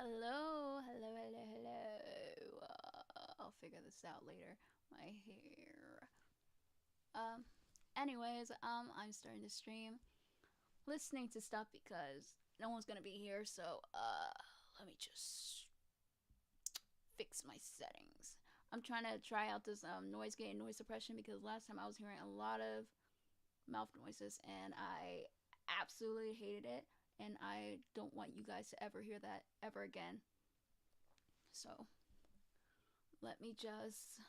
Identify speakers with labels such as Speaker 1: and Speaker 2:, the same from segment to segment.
Speaker 1: Hello, hello, hello, hello. I'll figure this out later. My hair. Um, I'm starting to stream, listening to stuff because no one's gonna be here. Let me just fix my settings. I'm trying to try out this noise gate and noise suppression because last time I was hearing a lot of mouth noises and I absolutely hated it, and I don't want you guys to ever hear that ever again. So let me just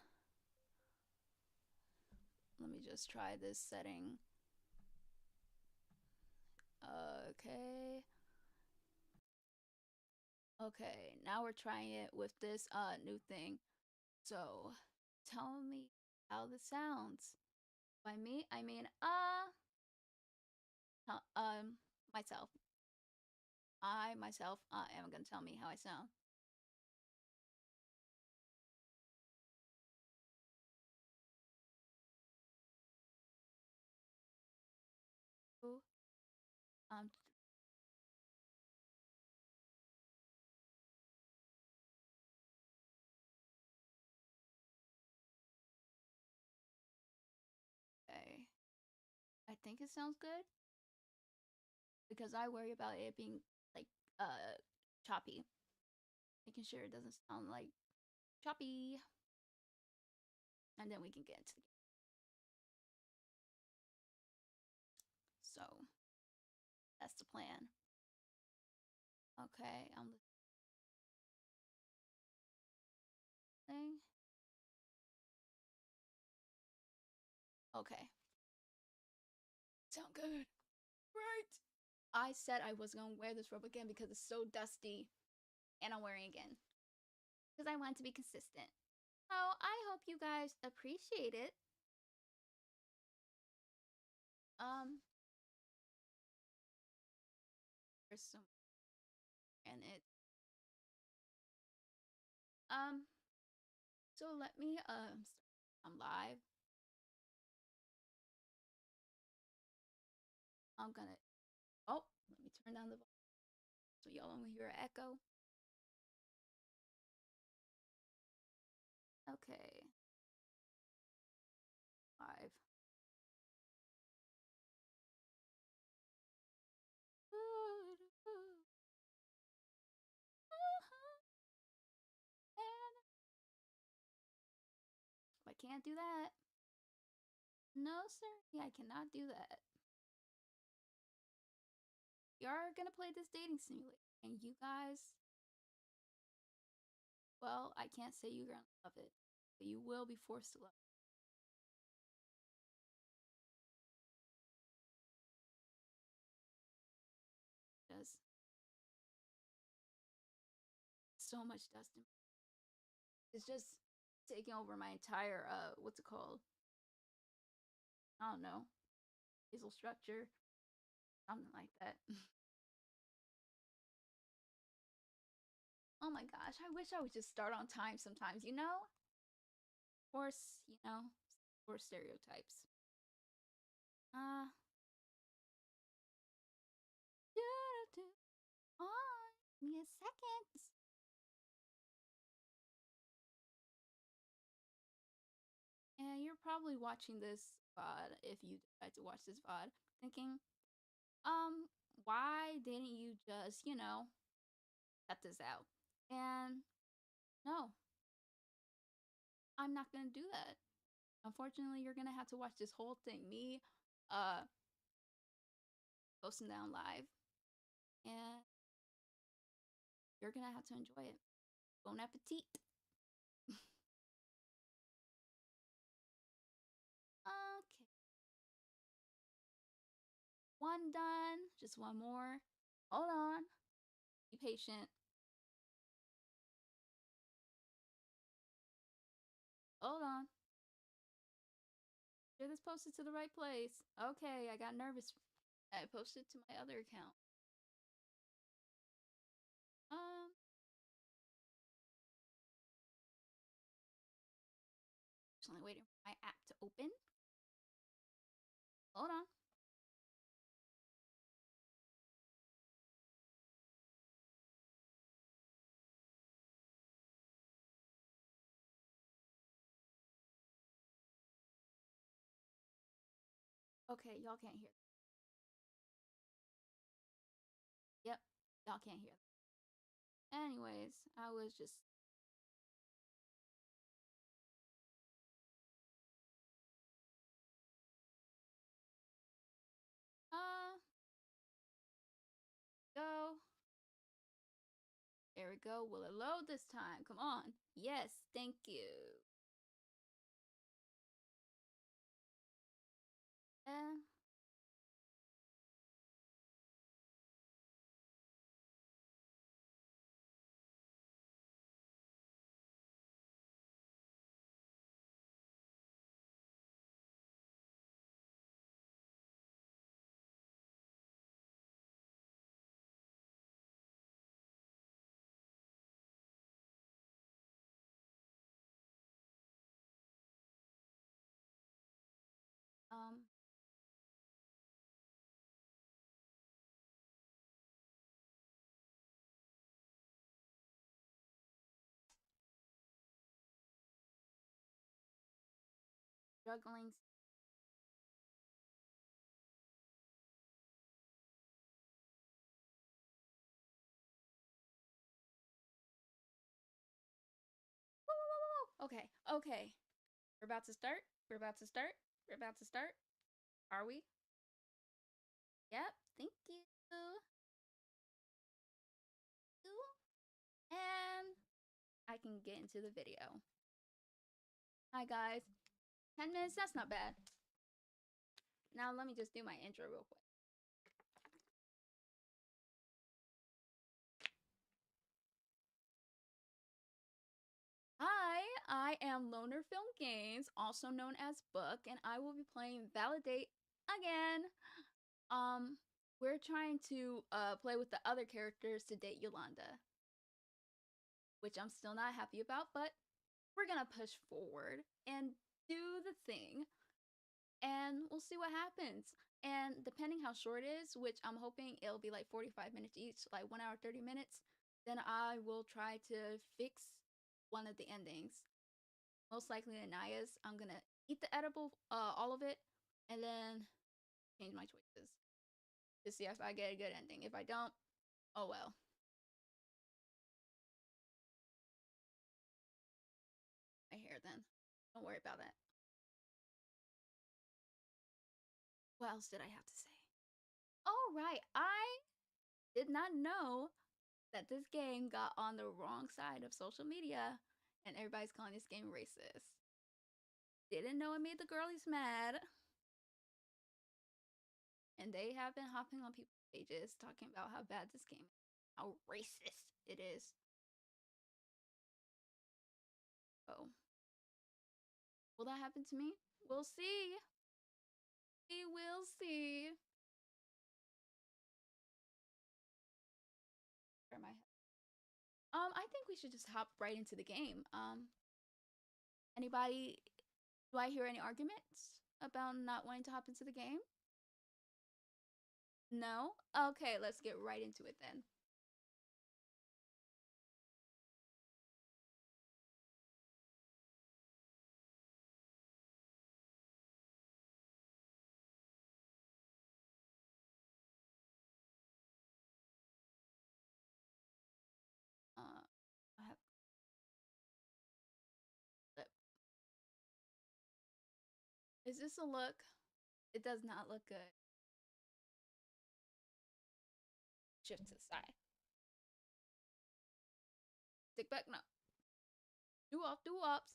Speaker 1: let me just try this setting. Okay. Okay, now we're trying it with this new thing. So, tell me how this sounds. By me, I mean myself. I myself am going to tell me how I sound. Ooh, Um okay. I think it sounds good because I worry about it being like choppy. Making sure it doesn't sound like choppy, and then we can get into the game. So, that's the plan. Okay, I'm listening. Okay. Sound good. Right. I said I was gonna wear this robe again because it's so dusty, and I'm wearing it again because I want to be consistent. So I hope you guys appreciate it. Um, there's some and it. Um, so let me I'm live. I'm gonna. Oh, let me turn down the volume so y'all don't hear an echo. Okay, live. I can't do that. No, sir. Yeah, I cannot do that. You're gonna play this dating simulator, and you guys, well, I can't say you're gonna love it, but you will be forced to love it. There's so much dust in. It's just taking over my entire what's it called? I don't know, facial structure, something like that. Oh my gosh, I wish I would just start on time sometimes, you know? Of course, or stereotypes. Uh, on, give me a second. And you're probably watching this VOD if you decide to watch this VOD, thinking, why didn't you just, cut this out? And no, I'm not gonna do that. Unfortunately, you're gonna have to watch this whole thing. Me, uh, posting down live, and you're gonna have to enjoy it. Bon appetit. Okay, one done. Just one more. Hold on. Be patient. Hold on. Get this posted to the right place. Okay, I got nervous. I posted to my other account. Um, just only waiting for my app to open. Hold on. Okay, y'all can't hear. Yep, y'all can't hear. Anyways, I was just uh go. There we go. Will it load this time? Come on. Yes, thank you. Uh, um, struggling. Woo, woo, woo, woo. Okay, okay. We're about to start. We're about to start. We're about to start. Are we? Yep. Thank you. And I can get into the video. Hi guys. 10 minutes, that's not bad. Now let me just do my intro real quick. Hi, I am Loner Film Games, also known as Book, and I will be playing Validate again. Um, we're trying to play with the other characters to date Yolanda, which I'm still not happy about, but we're gonna push forward and do the thing, and we'll see what happens. And depending how short it is, which I'm hoping it'll be like 45 minutes each, like 1 hour 30 minutes, then I will try to fix one of the endings. Most likely Anaya's. I'm gonna eat the edible, all of it, and then change my choices to see if I get a good ending. If I don't, oh well. My hair then. Don't worry about that. What else did I have to say? Oh right, I did not know that this game got on the wrong side of social media, and everybody's calling this game racist. Didn't know it made the girlies mad, and they have been hopping on people's pages talking about how bad this game is, how racist it is. Oh, will that happen to me? We'll see. We will see. Where am I? I think we should just hop right into the game. Anybody? Do I hear any arguments about not wanting to hop into the game? No. Okay, let's get right into it then. I have. Is this a look? It does not look good. Shift to the side. Stick back. No. Do up. Do ups.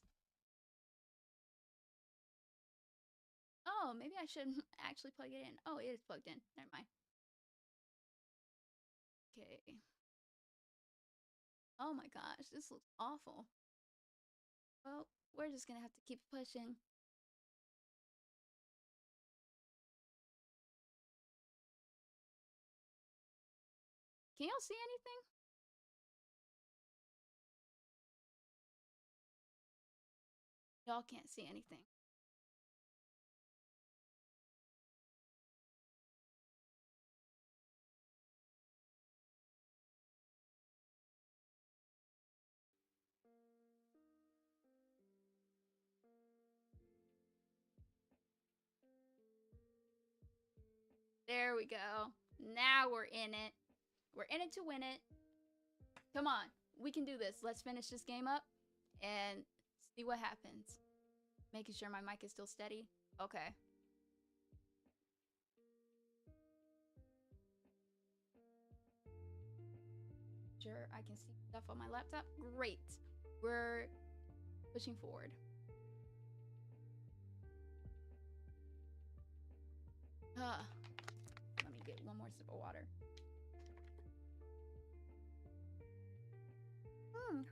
Speaker 1: Oh, maybe I should actually plug it in. Oh, it is plugged in. Never mind. Okay. Oh my gosh, this looks awful. Well, we're just gonna have to keep pushing. Can y'all see anything? Y'all can't see anything. There we go. Now we're in it. We're in it to win it. Come on. We can do this. Let's finish this game up and see what happens. Making sure my mic is still steady. Okay. Sure, I can see stuff on my laptop. Great. We're pushing forward. Let me get one more sip of water.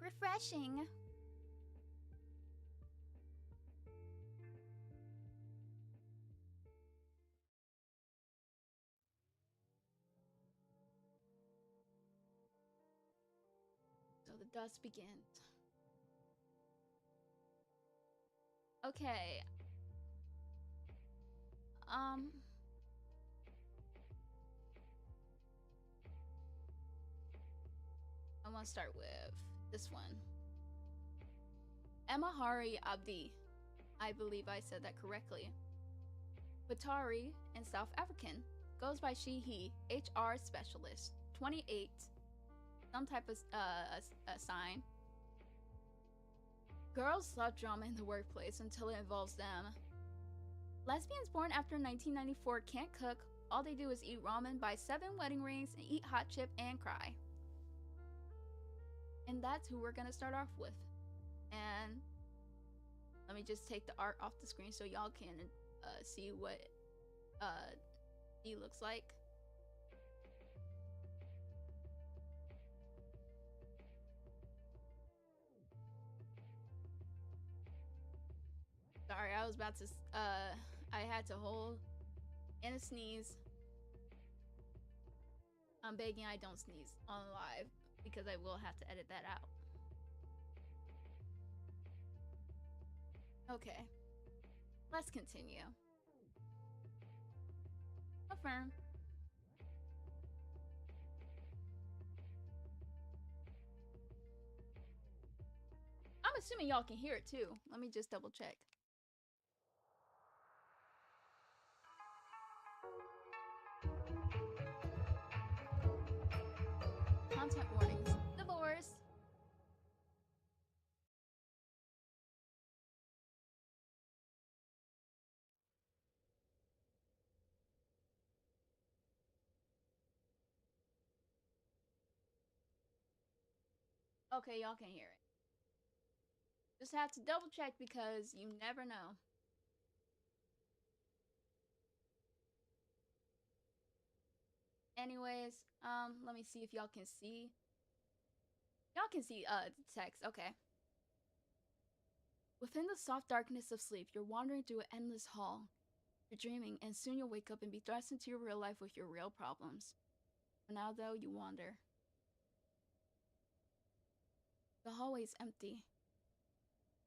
Speaker 1: Refreshing. So the dust begins. Okay. I'm gonna start with this one. Emahari Abdi. I believe I said that correctly. Batari in South African. Goes by she, he, HR specialist. 28. Some type of a sign. Girls love drama in the workplace until it involves them. Lesbians born after 1994 can't cook. All they do is eat ramen, buy 7 wedding rings, and eat hot chip and cry. And that's who we're gonna start off with. And let me just take the art off the screen so y'all can see what he looks like. Sorry, I was about to I had to hold in a sneeze. I'm begging I don't sneeze on live because I will have to edit that out. Okay, let's continue. Affirm. I'm assuming y'all can hear it too. Let me just double check. Content warnings. Divorce. Okay, y'all can hear it. Just have to double check because you never know. Anyways, let me see if y'all can see. Y'all can see the text. Okay. Within the soft darkness of sleep, you're wandering through an endless hall. You're dreaming, and soon you'll wake up and be thrust into your real life with your real problems. For now, though, you wander. The hallway's empty.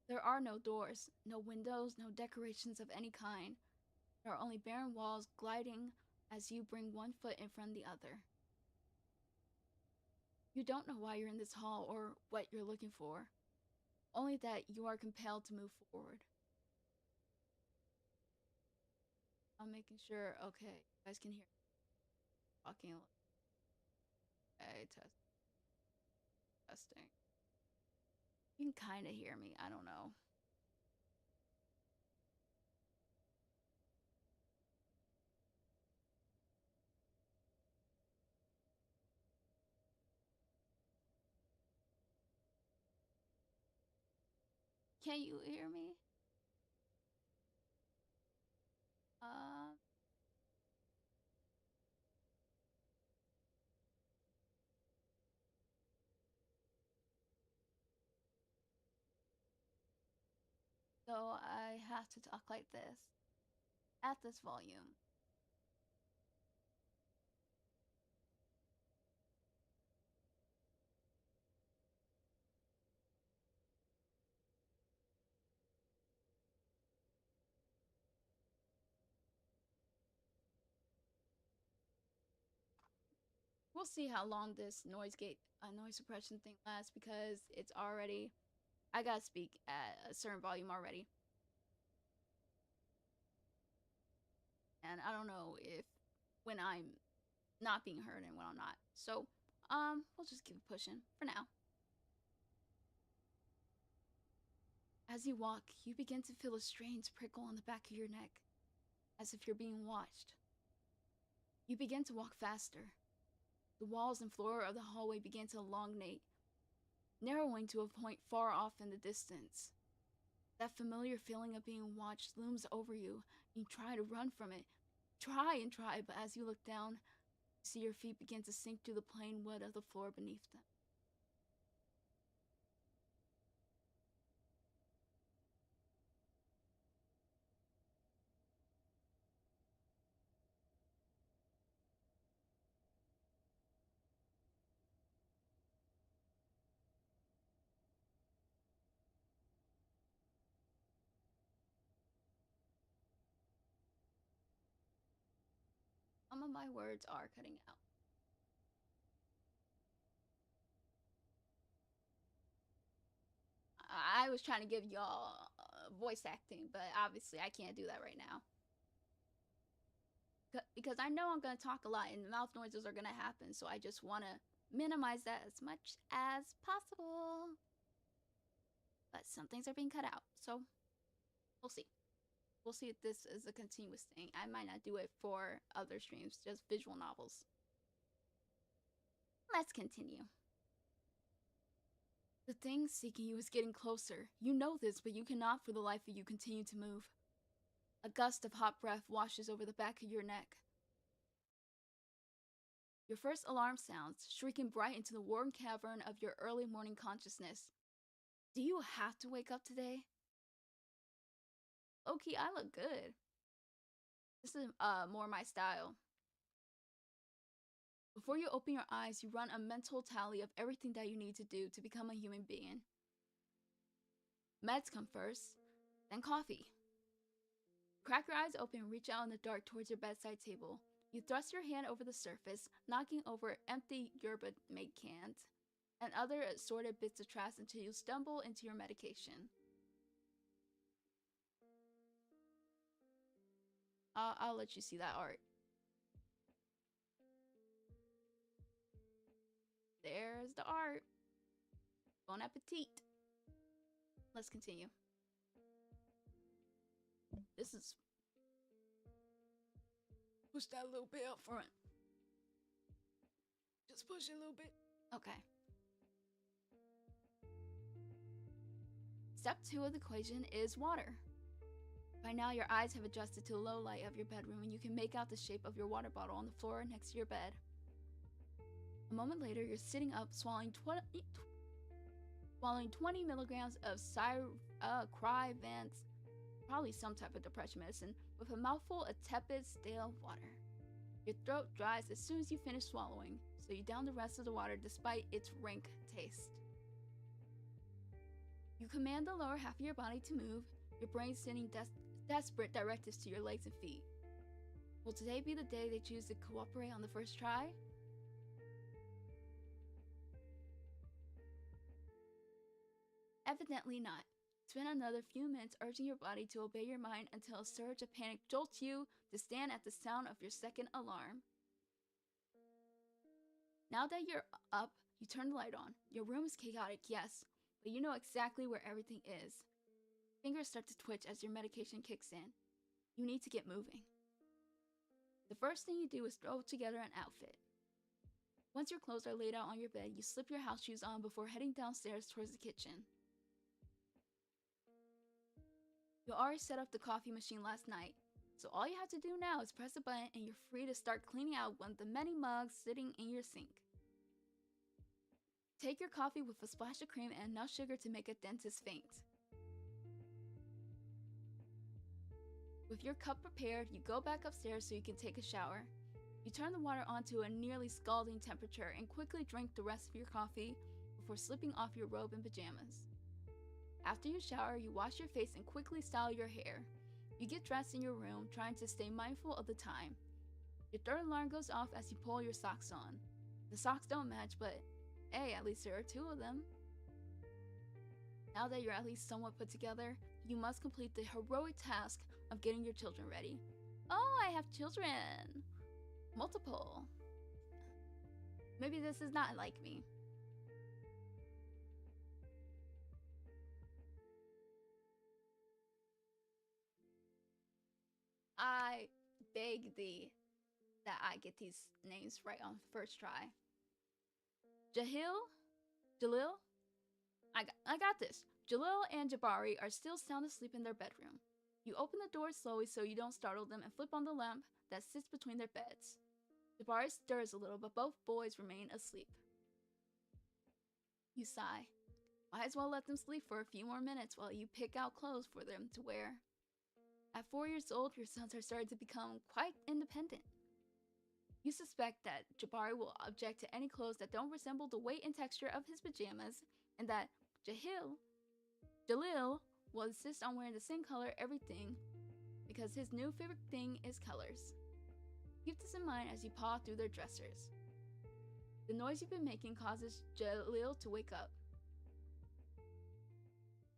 Speaker 1: There are no doors, no windows, no decorations of any kind. There are only barren walls gliding as you bring one foot in front of the other. You don't know why you're in this hall or what you're looking for, only that you are compelled to move forward. I'm making sure, okay, you guys can hear me talking. Okay, testing. You can kind of hear me, I don't know. Can you hear me? So I have to talk like this at this volume. We'll see how long this noise suppression thing lasts because it's already, I gotta speak at a certain volume already. And I don't know if when I'm not being heard and when I'm not. So, we'll just keep pushing for now. As you walk, you begin to feel a strange prickle on the back of your neck, as if you're being watched. You begin to walk faster. The walls and floor of the hallway begin to elongate, narrowing to a point far off in the distance. That familiar feeling of being watched looms over you. You try to run from it. Try and try, but as you look down, you see your feet begin to sink through the plain wood of the floor beneath them. Some of my words are cutting out. I was trying to give y'all voice acting, but obviously I can't do that right now. Because I know I'm going to talk a lot and mouth noises are going to happen, so I just want to minimize that as much as possible. But some things are being cut out, so we'll see. We'll see if this is a continuous thing. I might not do it for other streams, just visual novels. Let's continue. The thing seeking you is getting closer. You know this, but you cannot for the life of you continue to move. A gust of hot breath washes over the back of your neck. Your first alarm sounds, shrieking bright into the warm cavern of your early morning consciousness. Do you have to wake up today? Low-key, I look good. This is more my style. Before you open your eyes, you run a mental tally of everything that you need to do to become a human being. Meds come first, then coffee. Crack your eyes open and reach out in the dark towards your bedside table. You thrust your hand over the surface, knocking over empty yerba mate cans and other assorted bits of trash until you stumble into your medication. I'll let you see that art. There's the art. Bon appetit. Let's continue. This is... Push that a little bit up front. Just push it a little bit. Okay. Step 2 of the equation is water. By now, your eyes have adjusted to the low light of your bedroom and you can make out the shape of your water bottle on the floor next to your bed. A moment later, you're sitting up, swallowing 20 milligrams of Crivance, probably some type of depression medicine, with a mouthful of tepid, stale water. Your throat dries as soon as you finish swallowing, so you down the rest of the water despite its rank taste. You command the lower half of your body to move, your brain sending desperate directives to your legs and feet. Will today be the day they choose to cooperate on the first try? Evidently not. Spend another few minutes urging your body to obey your mind until a surge of panic jolts you to stand at the sound of your second alarm. Now that you're up, you turn the light on. Your room is chaotic, yes, but you know exactly where everything is. Fingers start to twitch as your medication kicks in. You need to get moving. The first thing you do is throw together an outfit. Once your clothes are laid out on your bed, you slip your house shoes on before heading downstairs towards the kitchen. You already set up the coffee machine last night, so all you have to do now is press a button and you're free to start cleaning out one of the many mugs sitting in your sink. Take your coffee with a splash of cream and enough sugar to make a dentist faint. With your cup prepared, you go back upstairs so you can take a shower. You turn the water on to a nearly scalding temperature and quickly drink the rest of your coffee before slipping off your robe and pajamas. After you shower, you wash your face and quickly style your hair. You get dressed in your room, trying to stay mindful of the time. Your third alarm goes off as you pull your socks on. The socks don't match, but hey, at least there are 2 of them. Now that you're at least somewhat put together, you must complete the heroic task of getting your children ready. Oh, I have children! Multiple. Maybe this is not like me. I beg thee that I get these names right on first try. Jalil? I got this. Jalil and Jabari are still sound asleep in their bedroom. You open the door slowly so you don't startle them and flip on the lamp that sits between their beds. Jabari stirs a little, but both boys remain asleep. You sigh. Might as well let them sleep for a few more minutes while you pick out clothes for them to wear. At 4 years old, your sons are starting to become quite independent. You suspect that Jabari will object to any clothes that don't resemble the weight and texture of his pajamas, and that Jalil will insist on wearing the same color everything because his new favorite thing is colors. Keep this in mind as you paw through their dressers. The noise you've been making causes Jalil to wake up.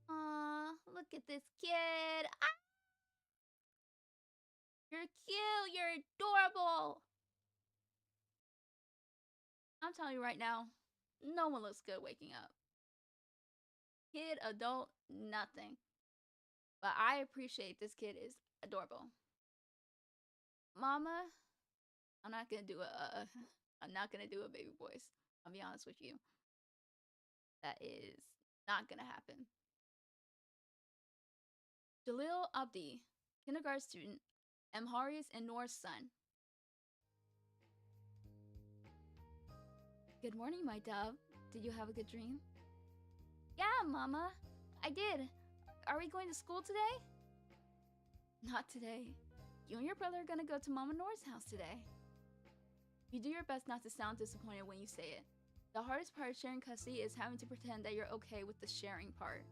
Speaker 1: Aw, look at this kid. Ah! You're cute. You're adorable. I'm telling you right now, no one looks good waking up. Kid, adult, nothing. But I appreciate this kid is adorable. Mama, I'm not gonna do a baby voice. I'll be honest with you. That is not gonna happen. Jalil Abdi, kindergarten student, Amhari's and Noor's son. Good morning, my dove. Did you have a good dream? Yeah, Mama, I did. Are we going to school today? Not today. You and your brother are gonna go to Mama Noor's house today. You do your best not to sound disappointed when you say it. The hardest part of sharing custody is having to pretend that you're okay with the sharing part.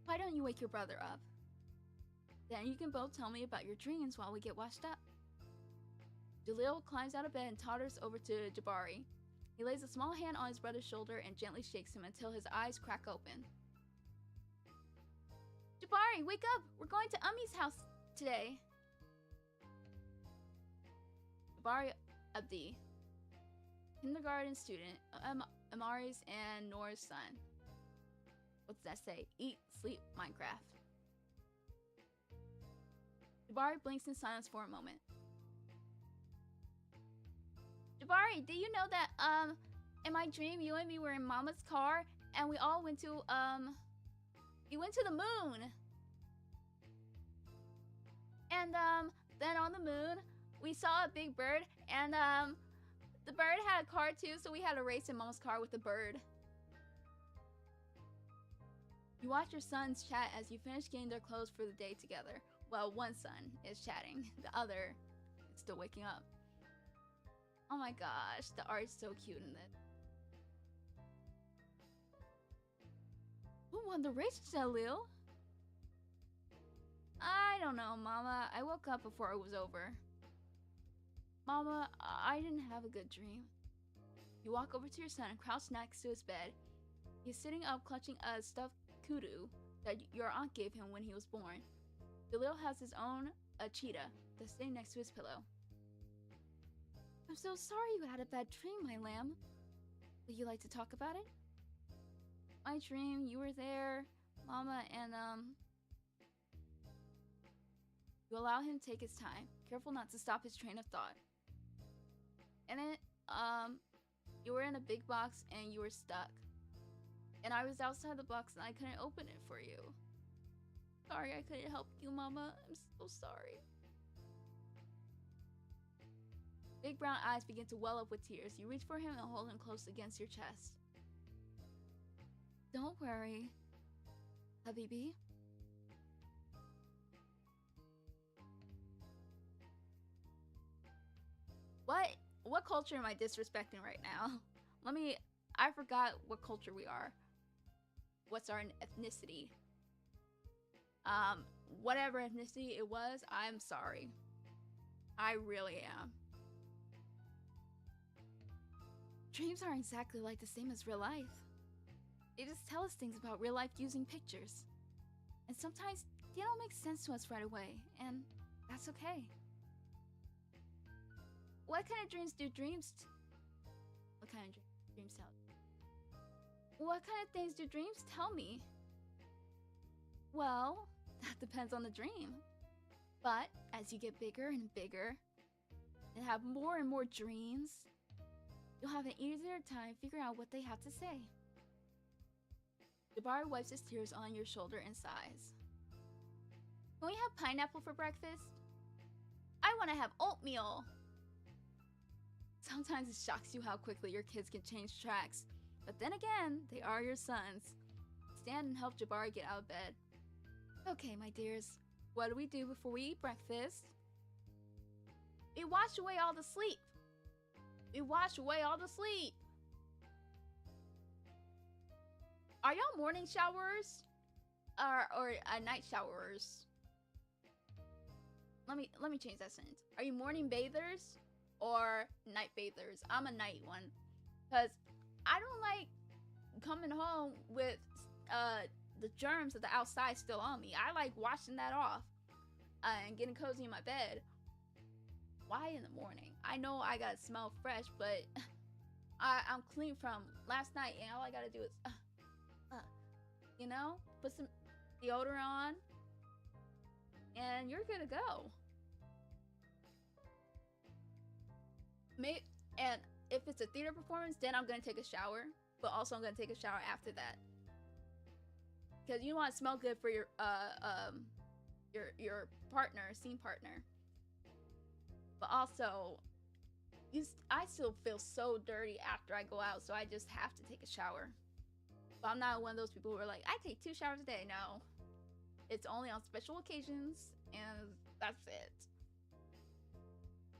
Speaker 1: Why don't you wake your brother up? Then you can both tell me about your dreams while we get washed up. Jalil climbs out of bed and totters over to Jabari. He lays a small hand on his brother's shoulder and gently shakes him until his eyes crack open. Jabari, wake up! We're going to Ummy's house today. Jabari Abdi, kindergarten student, Amari's and Noor's son. What's that say? Eat, sleep, Minecraft. Jabari blinks in silence for a moment. Jabari, did you know that, in my dream, you and me were in Mama's car, and we all went to, we went to the moon. And, then on the moon, we saw a big bird, and, the bird had a car too, so we had a race in Mama's car with the bird. You watch your sons chat as you finish getting their clothes for the day together. Well, one son is chatting, the other is still waking up. Oh my gosh, the art's so cute in this. Who won the race, Jalil? I don't know, Mama. I woke up before it was over. Mama, I didn't have a good dream. You walk over to your son and crouch next to his bed. He's sitting up clutching a stuffed kudu that your aunt gave him when he was born. Jalil has his own, a cheetah, that's sitting next to his pillow. I'm so sorry you had a bad dream, my lamb. Would you like to talk about it? My dream, you were there, Mama, and, You allow him to take his time, careful not to stop his train of thought. And it, you were in a big box and you were stuck. And I was outside the box and I couldn't open it for you. Sorry I couldn't help you, Mama. I'm so sorry. Big brown eyes begin to well up with tears. You reach for him and hold him close against your chest. Don't worry, Habibi. What culture am I disrespecting right now? I forgot what culture we are. What's our ethnicity? Whatever ethnicity it was, I'm sorry. I really am. Dreams aren't exactly like the same as real life. They just tell us things about real life using pictures. And sometimes they don't make sense to us right away, and that's okay. what kind of dreams do dreams... What kind of dreams tell? What kind of things do dreams tell me? Well, that depends on the dream. But as you get bigger and bigger and have more and more dreams, you'll have an easier time figuring out what they have to say. Jabari wipes his tears on your shoulder and sighs. Can we have pineapple for breakfast? I want to have oatmeal. Sometimes it shocks you how quickly your kids can change tracks. But then again, they are your sons. Stand and help Jabari get out of bed. Okay, my dears. What do we do before we eat breakfast? We wash away all the sleep. We wash away all the sleep. Are y'all morning showers? Or night showers? Let me change that sentence. Are you morning bathers or night bathers? I'm a night one. Because I don't like coming home with the germs of the outside still on me. I like washing that off and getting cozy in my bed. Why in the morning? I know I gotta smell fresh, but I'm clean from last night, and all I gotta do is, you know, put some deodorant on, and you're good to go. And if it's a theater performance, then I'm gonna take a shower, but also I'm gonna take a shower after that. Because you want to smell good for your partner, scene partner. But also, I still feel so dirty after I go out, so I just have to take a shower. But I'm not one of those people who are like, I take 2 showers a day. No. It's only on special occasions, and that's it.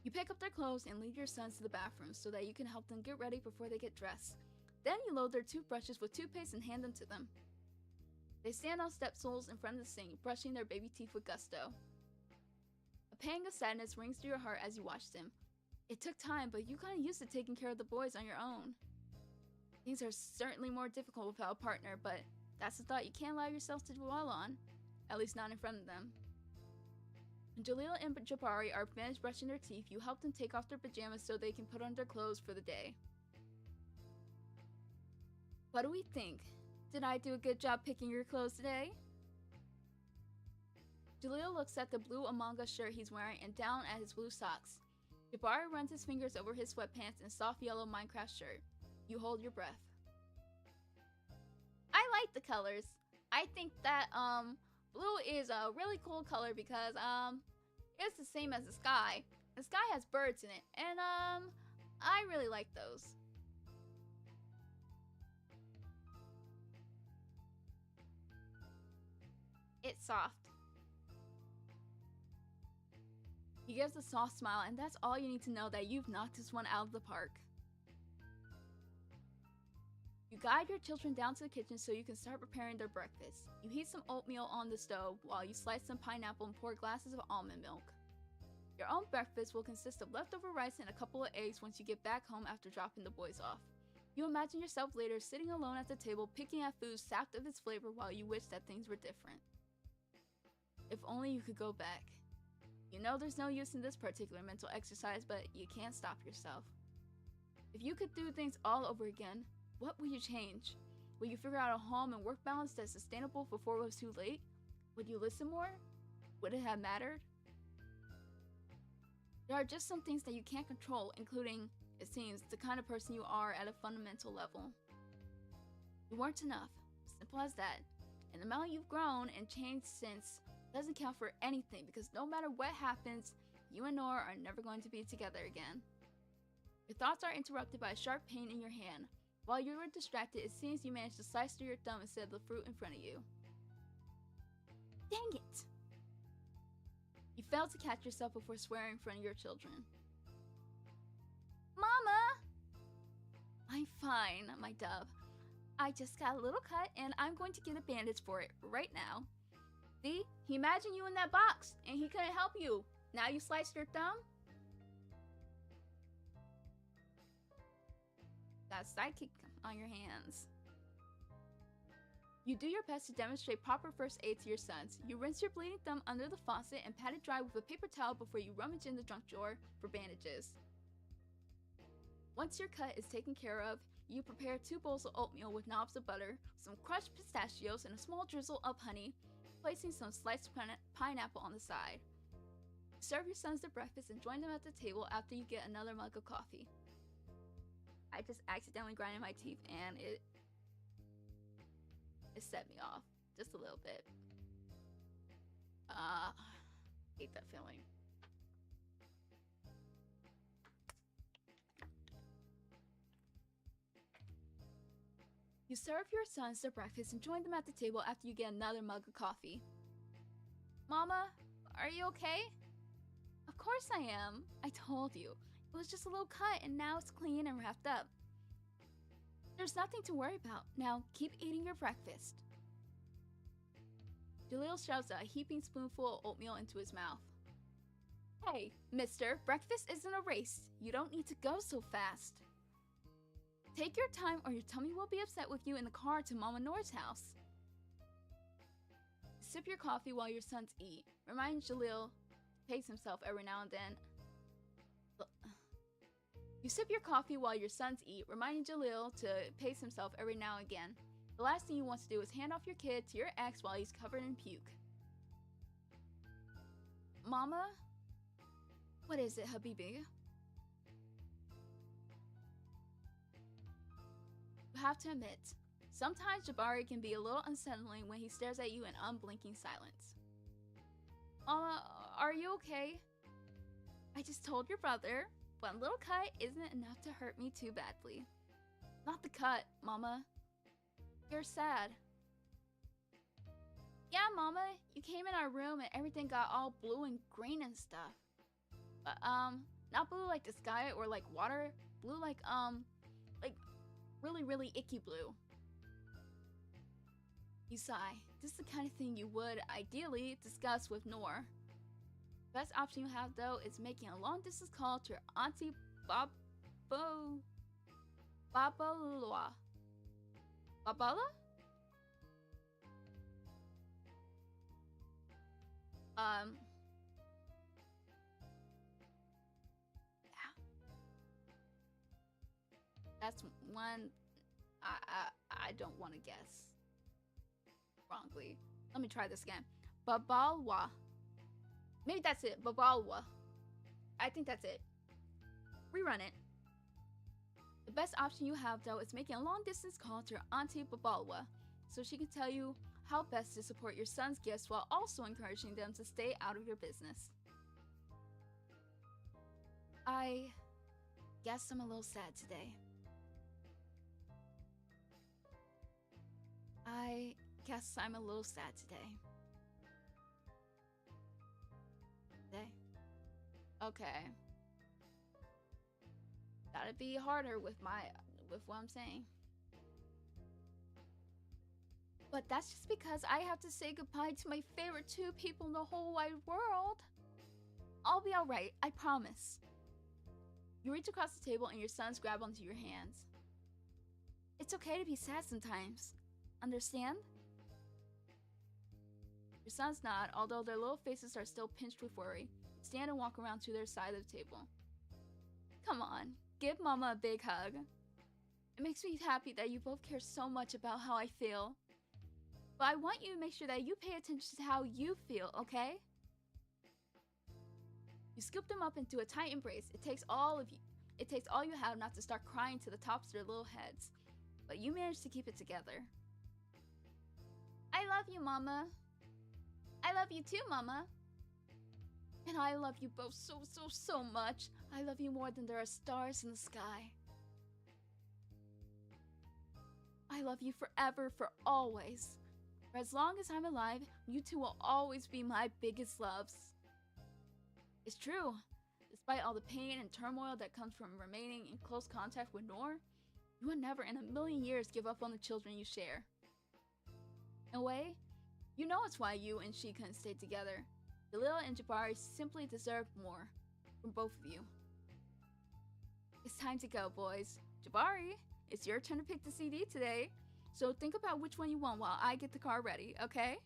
Speaker 1: You pick up their clothes and lead your sons to the bathroom so that you can help them get ready before they get dressed. Then you load their toothbrushes with toothpaste and hand them to them. They stand on step stools in front of the sink, brushing their baby teeth with gusto. A pang of sadness rings through your heart as you watch them. It took time, but you got used to taking care of the boys on your own. Things are certainly more difficult without a partner, but that's a thought you can't allow yourself to dwell on, at least not in front of them. When Jaleel and Jabari are finished brushing their teeth, you help them take off their pajamas so they can put on their clothes for the day. What do we think? Did I do a good job picking your clothes today? Jaleel looks at the blue Among Us shirt he's wearing and down at his blue socks. Jabari runs his fingers over his sweatpants and soft yellow Minecraft shirt. You hold your breath. I like the colors. I think that blue is a really cool color because it's the same as the sky. The sky has birds in it, and I really like those. It's soft. He gives a soft smile, and that's all you need to know that you've knocked this one out of the park. You guide your children down to the kitchen so you can start preparing their breakfast. You heat some oatmeal on the stove while you slice some pineapple and pour glasses of almond milk. Your own breakfast will consist of leftover rice and a couple of eggs once you get back home after dropping the boys off. You imagine yourself later sitting alone at the table picking at food sapped of its flavor while you wish that things were different. If only you could go back. You know there's no use in this particular mental exercise, but you can't stop yourself. If you could do things all over again, what would you change? Would you figure out a home and work balance that's sustainable before it was too late? Would you listen more? Would it have mattered? There are just some things that you can't control, including, it seems, the kind of person you are at a fundamental level. You weren't enough. Simple as that. And the amount you've grown and changed since doesn't count for anything because no matter what happens, you and Nora are never going to be together again. Your thoughts are interrupted by a sharp pain in your hand. While you were distracted, it seems you managed to slice through your thumb instead of the fruit in front of you. Dang it! You failed to catch yourself before swearing in front of your children. Mama! I'm fine, my dove. I just got a little cut and I'm going to get a bandage for it right now. See? He imagined you in that box and he couldn't help you. Now you sliced your thumb? Got a sidekick on your hands. You do your best to demonstrate proper first aid to your sons. You rinse your bleeding thumb under the faucet and pat it dry with a paper towel before you rummage in the junk drawer for bandages. Once your cut is taken care of, you prepare 2 bowls of oatmeal with knobs of butter, some crushed pistachios, and a small drizzle of honey, placing some sliced pineapple on the side. Serve your sons their breakfast and join them at the table after you get another mug of coffee. I just accidentally grinded my teeth and it set me off just a little bit. Hate that feeling. You serve your sons their breakfast and join them at the table after you get another mug of coffee. Mama, are you okay? Of course I am. I told you. It was just a little cut and now it's clean and wrapped up. There's nothing to worry about. Now keep eating your breakfast. Jaleel shoves a heaping spoonful of oatmeal into his mouth. Hey, mister, breakfast isn't a race. You don't need to go so fast. Take your time or your tummy will be upset with you in the car to Mama Noor's house. Sip your coffee while your sons eat. Remind Jaleel to pace himself every now and then. You sip your coffee while your sons eat, reminding Jaleel to pace himself every now and again. The last thing you want to do is hand off your kid to your ex while he's covered in puke. Mama? What is it, Habibi? You have to admit, sometimes Jabari can be a little unsettling when he stares at you in unblinking silence. Mama, are you okay? I just told your brother, one little cut isn't enough to hurt me too badly. Not the cut, Mama. You're sad. Yeah, Mama, you came in our room and everything got all blue and green and stuff. But, not blue like the sky or like water. Blue like really, really icky blue. You sigh. This is the kind of thing you would, ideally, discuss with Noor. The best option you have, though, is making a long-distance call to your Auntie Babaloa. Babala? Yeah. That's one I don't want to guess wrongly. Let me try this again. Babalwa. Maybe that's it. Babalwa. I think that's it. Rerun it. The best option you have, though, is making a long-distance call to your Auntie Babalwa, so she can tell you how best to support your son's gifts while also encouraging them to stay out of your business. I guess I'm a little sad today. I guess I'm a little sad today. Okay. Gotta be harder with what I'm saying. But that's just because I have to say goodbye to my favorite 2 people in the whole wide world. I'll be alright, I promise. You reach across the table and your sons grab onto your hands. It's okay to be sad sometimes. Understand? Your sons nod, although their little faces are still pinched with worry. Stand and walk around to their side of the table. Come on, give Mama a big hug. It makes me happy that you both care so much about how I feel. But I want you to make sure that you pay attention to how you feel, okay? You scoop them up into a tight embrace. It takes all you have not to start crying to the tops of their little heads. But you manage to keep it together. I love you, Mama. I love you too, Mama. And I love you both so much. I love you more than there are stars in the sky. I love you forever, for always. For as long as I'm alive, you two will always be my biggest loves. It's true. Despite all the pain and turmoil that comes from remaining in close contact with Noor, you would never in a million years give up on the children you share. In a way, you know it's why you and she couldn't stay together. Jaleel and Jabari simply deserve more from both of you. It's time to go, boys. Jabari, it's your turn to pick the CD today, so think about which one you want while I get the car ready, okay?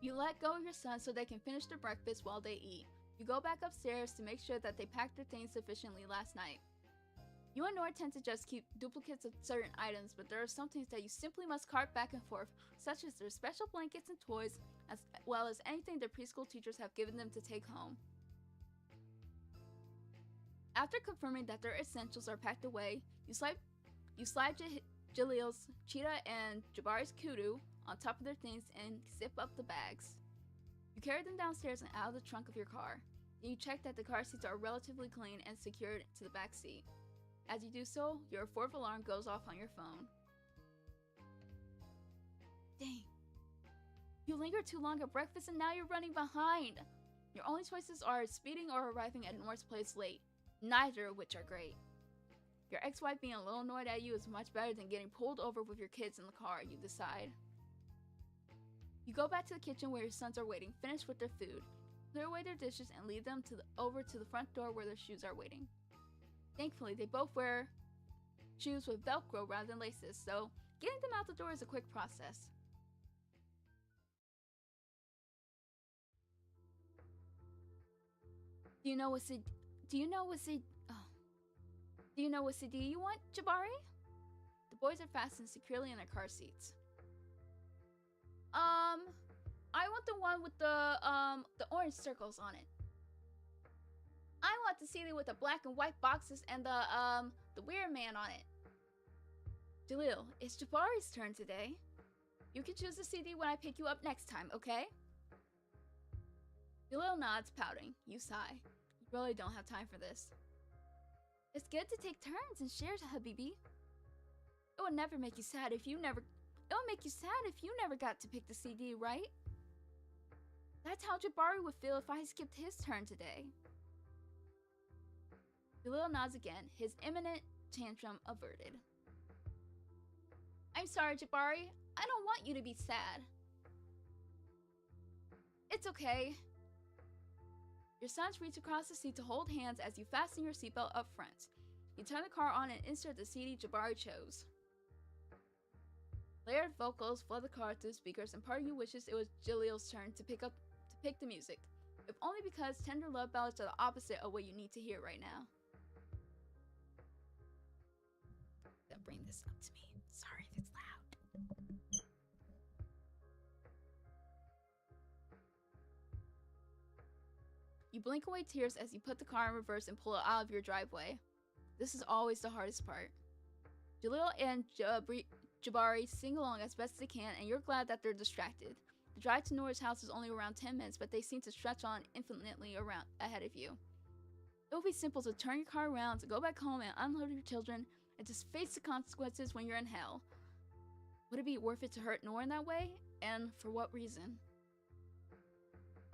Speaker 1: You let go of your son so they can finish their breakfast while they eat. You go back upstairs to make sure that they packed their things sufficiently last night. You and Nora tend to just keep duplicates of certain items, but there are some things that you simply must cart back and forth, such as their special blankets and toys, as well as anything their preschool teachers have given them to take home. After confirming that their essentials are packed away, you slide Jalil's, Cheetah, and Jabari's kudu on top of their things and zip up the bags. You carry them downstairs and out of the trunk of your car. Then you check that the car seats are relatively clean and secured to the back seat. As you do so, your fourth alarm goes off on your phone. Dang. You lingered too long at breakfast and now you're running behind. Your only choices are speeding or arriving at Nora's place late, neither of which are great. Your ex-wife being a little annoyed at you is much better than getting pulled over with your kids in the car, you decide. You go back to the kitchen where your sons are waiting, finish with their food, clear away their dishes, and lead them over to the front door where their shoes are waiting. Thankfully, they both wear shoes with Velcro rather than laces, so getting them out the door is a quick process. Do you know what CD you want, Jabari? The boys are fastened securely in their car seats. I want the one with the orange circles on it. I want the CD with the black and white boxes and the weird man on it. Jalil, it's Jabari's turn today. You can choose the CD when I pick you up next time, okay? Jalil nods, pouting. You sigh. You really don't have time for this. It's good to take turns and share, Habibi. It would never make you sad if you never... It would make you sad if you never got to pick the CD, right? That's how Jabari would feel if I skipped his turn today. Jalil nods again, his imminent tantrum averted. I'm sorry, Jabari. I don't want you to be sad. It's okay. Your sons reach across the seat to hold hands as you fasten your seatbelt up front. You turn the car on and insert the CD Jabari chose. Layered vocals flood the car through speakers, and part of you wishes it was Jalil's turn to pick the music, if only because tender love ballads are the opposite of what you need to hear right now. They'll bring this up to me. Sorry if it's loud. You blink away tears as you put the car in reverse and pull it out of your driveway. This is always the hardest part. Jalil and Jabari sing along as best they can, and you're glad that they're distracted. The drive to Nora's house is only around 10 minutes, but they seem to stretch on infinitely ahead of you. It would be simple to turn your car around, to go back home and unload your children, and just face the consequences when you're in hell. Would it be worth it to hurt Nora in that way? And for what reason?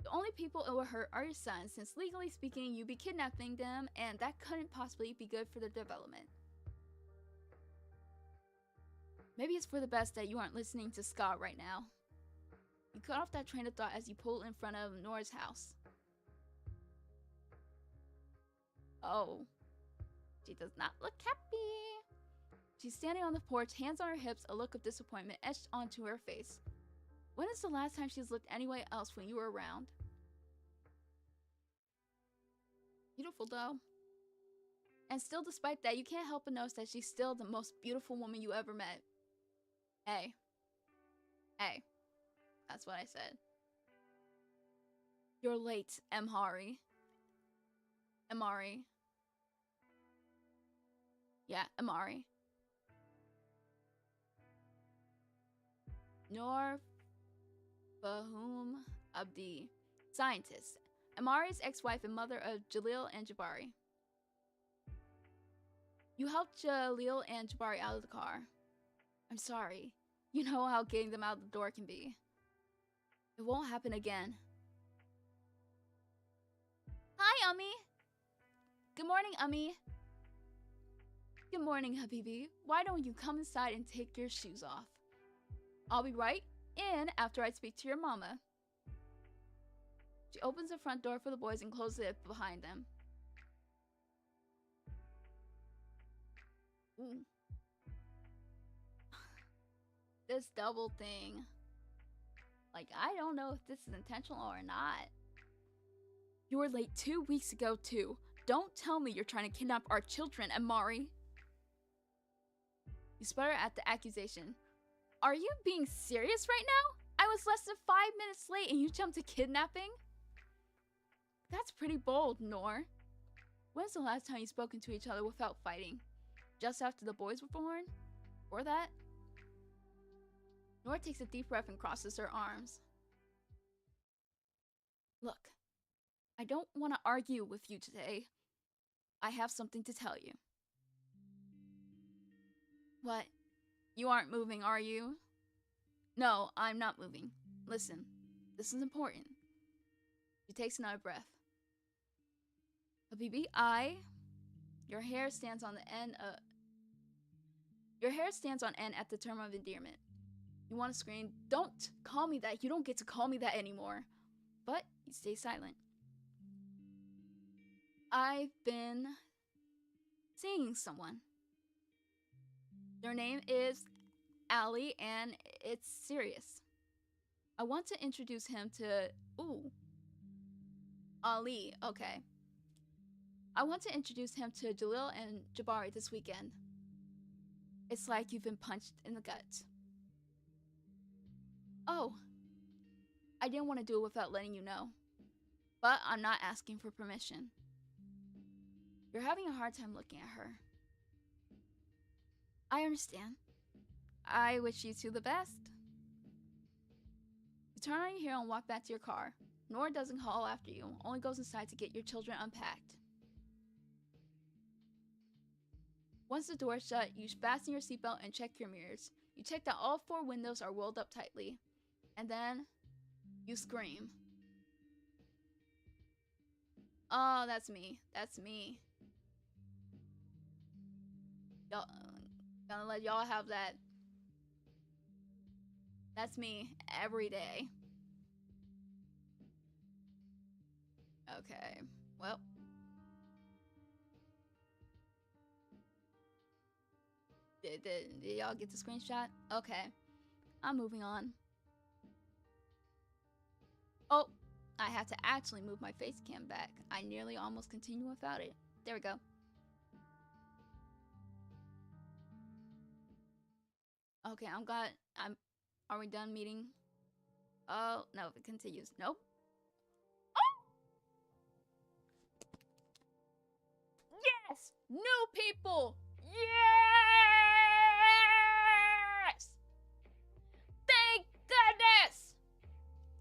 Speaker 1: The only people it will hurt are your sons, since legally speaking, you'd be kidnapping them, and that couldn't possibly be good for their development. Maybe it's for the best that you aren't listening to ska right now. You cut off that train of thought as you pull in front of Nora's house. Oh. She does not look happy. She's standing on the porch, hands on her hips, a look of disappointment etched onto her face. When is the last time she's looked anywhere else when you were around? Beautiful though. And still, despite that, you can't help but notice that she's still the most beautiful woman you ever met. Hey. Hey. That's what I said. You're late, Amari. Yeah, Amari. Noor Fahum Abdi. Scientist. Amari's ex-wife and mother of Jalil and Jabari. You helped Jalil and Jabari out of the car. I'm sorry. You know how getting them out the door can be. It won't happen again. Hi, Ummi. Good morning, Ummi. Good morning, Habibi. Why don't you come inside and take your shoes off? I'll be right in after I speak to your mama. She opens the front door for the boys and closes it behind them. Ooh. This double thing. Like, I don't know if this is intentional or not.
Speaker 2: You were late 2 weeks ago, too. Don't tell me you're trying to kidnap our children, Amari.
Speaker 1: You sputter at the accusation. Are you being serious right now? I was less than 5 minutes late and you jumped to kidnapping?
Speaker 2: That's pretty bold, Nor.
Speaker 1: When's the last time you spoken to each other without fighting? Just after the boys were born? Or that? Nor takes a deep breath and crosses her arms.
Speaker 2: Look, I don't want to argue with you today. I have something to tell you.
Speaker 1: What? You aren't moving, are you?
Speaker 2: No, I'm not moving. Listen, this is important.
Speaker 1: She takes another breath.
Speaker 2: Habibi,
Speaker 1: Your hair stands on end at the term of endearment. You want to scream, don't call me that. You don't get to call me that anymore. But you stay silent.
Speaker 2: I've been seeing someone.
Speaker 1: Their name is Ali, and it's serious. I want to introduce him to... Ooh. Ali, okay. I want to introduce him to Jalil and Jabari this weekend.
Speaker 2: It's like you've been punched in the gut.
Speaker 1: Oh. I didn't want to do it without letting you know. But I'm not asking for permission. You're having a hard time looking at her.
Speaker 2: I understand.
Speaker 1: I wish you two the best. You turn on your heel and walk back to your car. Nora doesn't call after you, only goes inside to get your children unpacked. Once the door is shut, you fasten your seatbelt and check your mirrors. You check that all 4 windows are rolled up tightly. And then, you scream. Oh, that's me. That's me. Y'all, gonna let y'all have that. That's me every day. Okay, well. Did y'all get the screenshot? Okay, I'm moving on. Oh, I had to actually move my face cam back. I nearly almost continued without it. There we go. Okay, are we done meeting? Oh, no, it continues. Nope. Oh! Yes! New people! Yes! Thank goodness!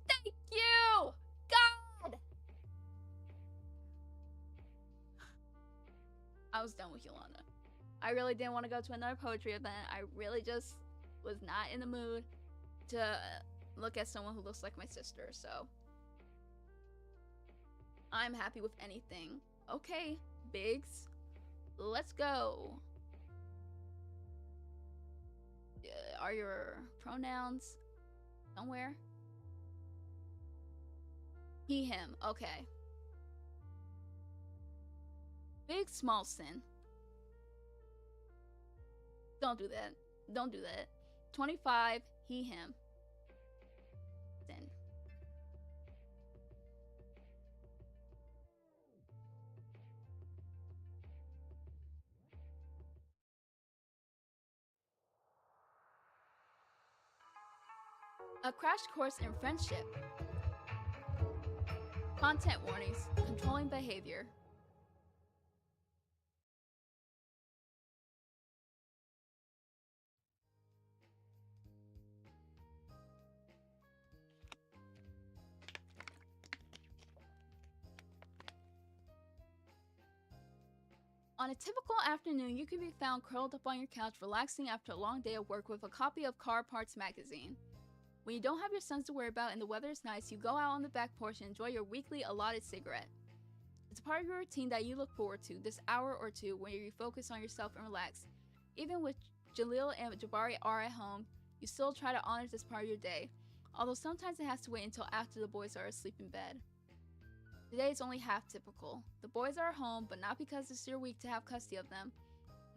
Speaker 1: Thank you! God! I was done with Yolanda. I really didn't want to go to another poetry event. I really just was not in the mood to look at someone who looks like my sister, so I'm happy with anything. Okay, Biggs, let's go. Are your pronouns somewhere? He, him, okay. Big Smallson. Don't do that. Don't do that. 25, he, him. Then. A crash course in friendship. Content warnings. Controlling behavior. On a typical afternoon, you can be found curled up on your couch relaxing after a long day of work with a copy of Car Parts magazine. When you don't have your sons to worry about and the weather is nice, you go out on the back porch and enjoy your weekly allotted cigarette. It's a part of your routine that you look forward to, this hour or two where you focus on yourself and relax. Even when Jalil and Jabari are at home, you still try to honor this part of your day, although sometimes it has to wait until after the boys are asleep in bed. Today is only half typical. The boys are home, but not because it's your week to have custody of them.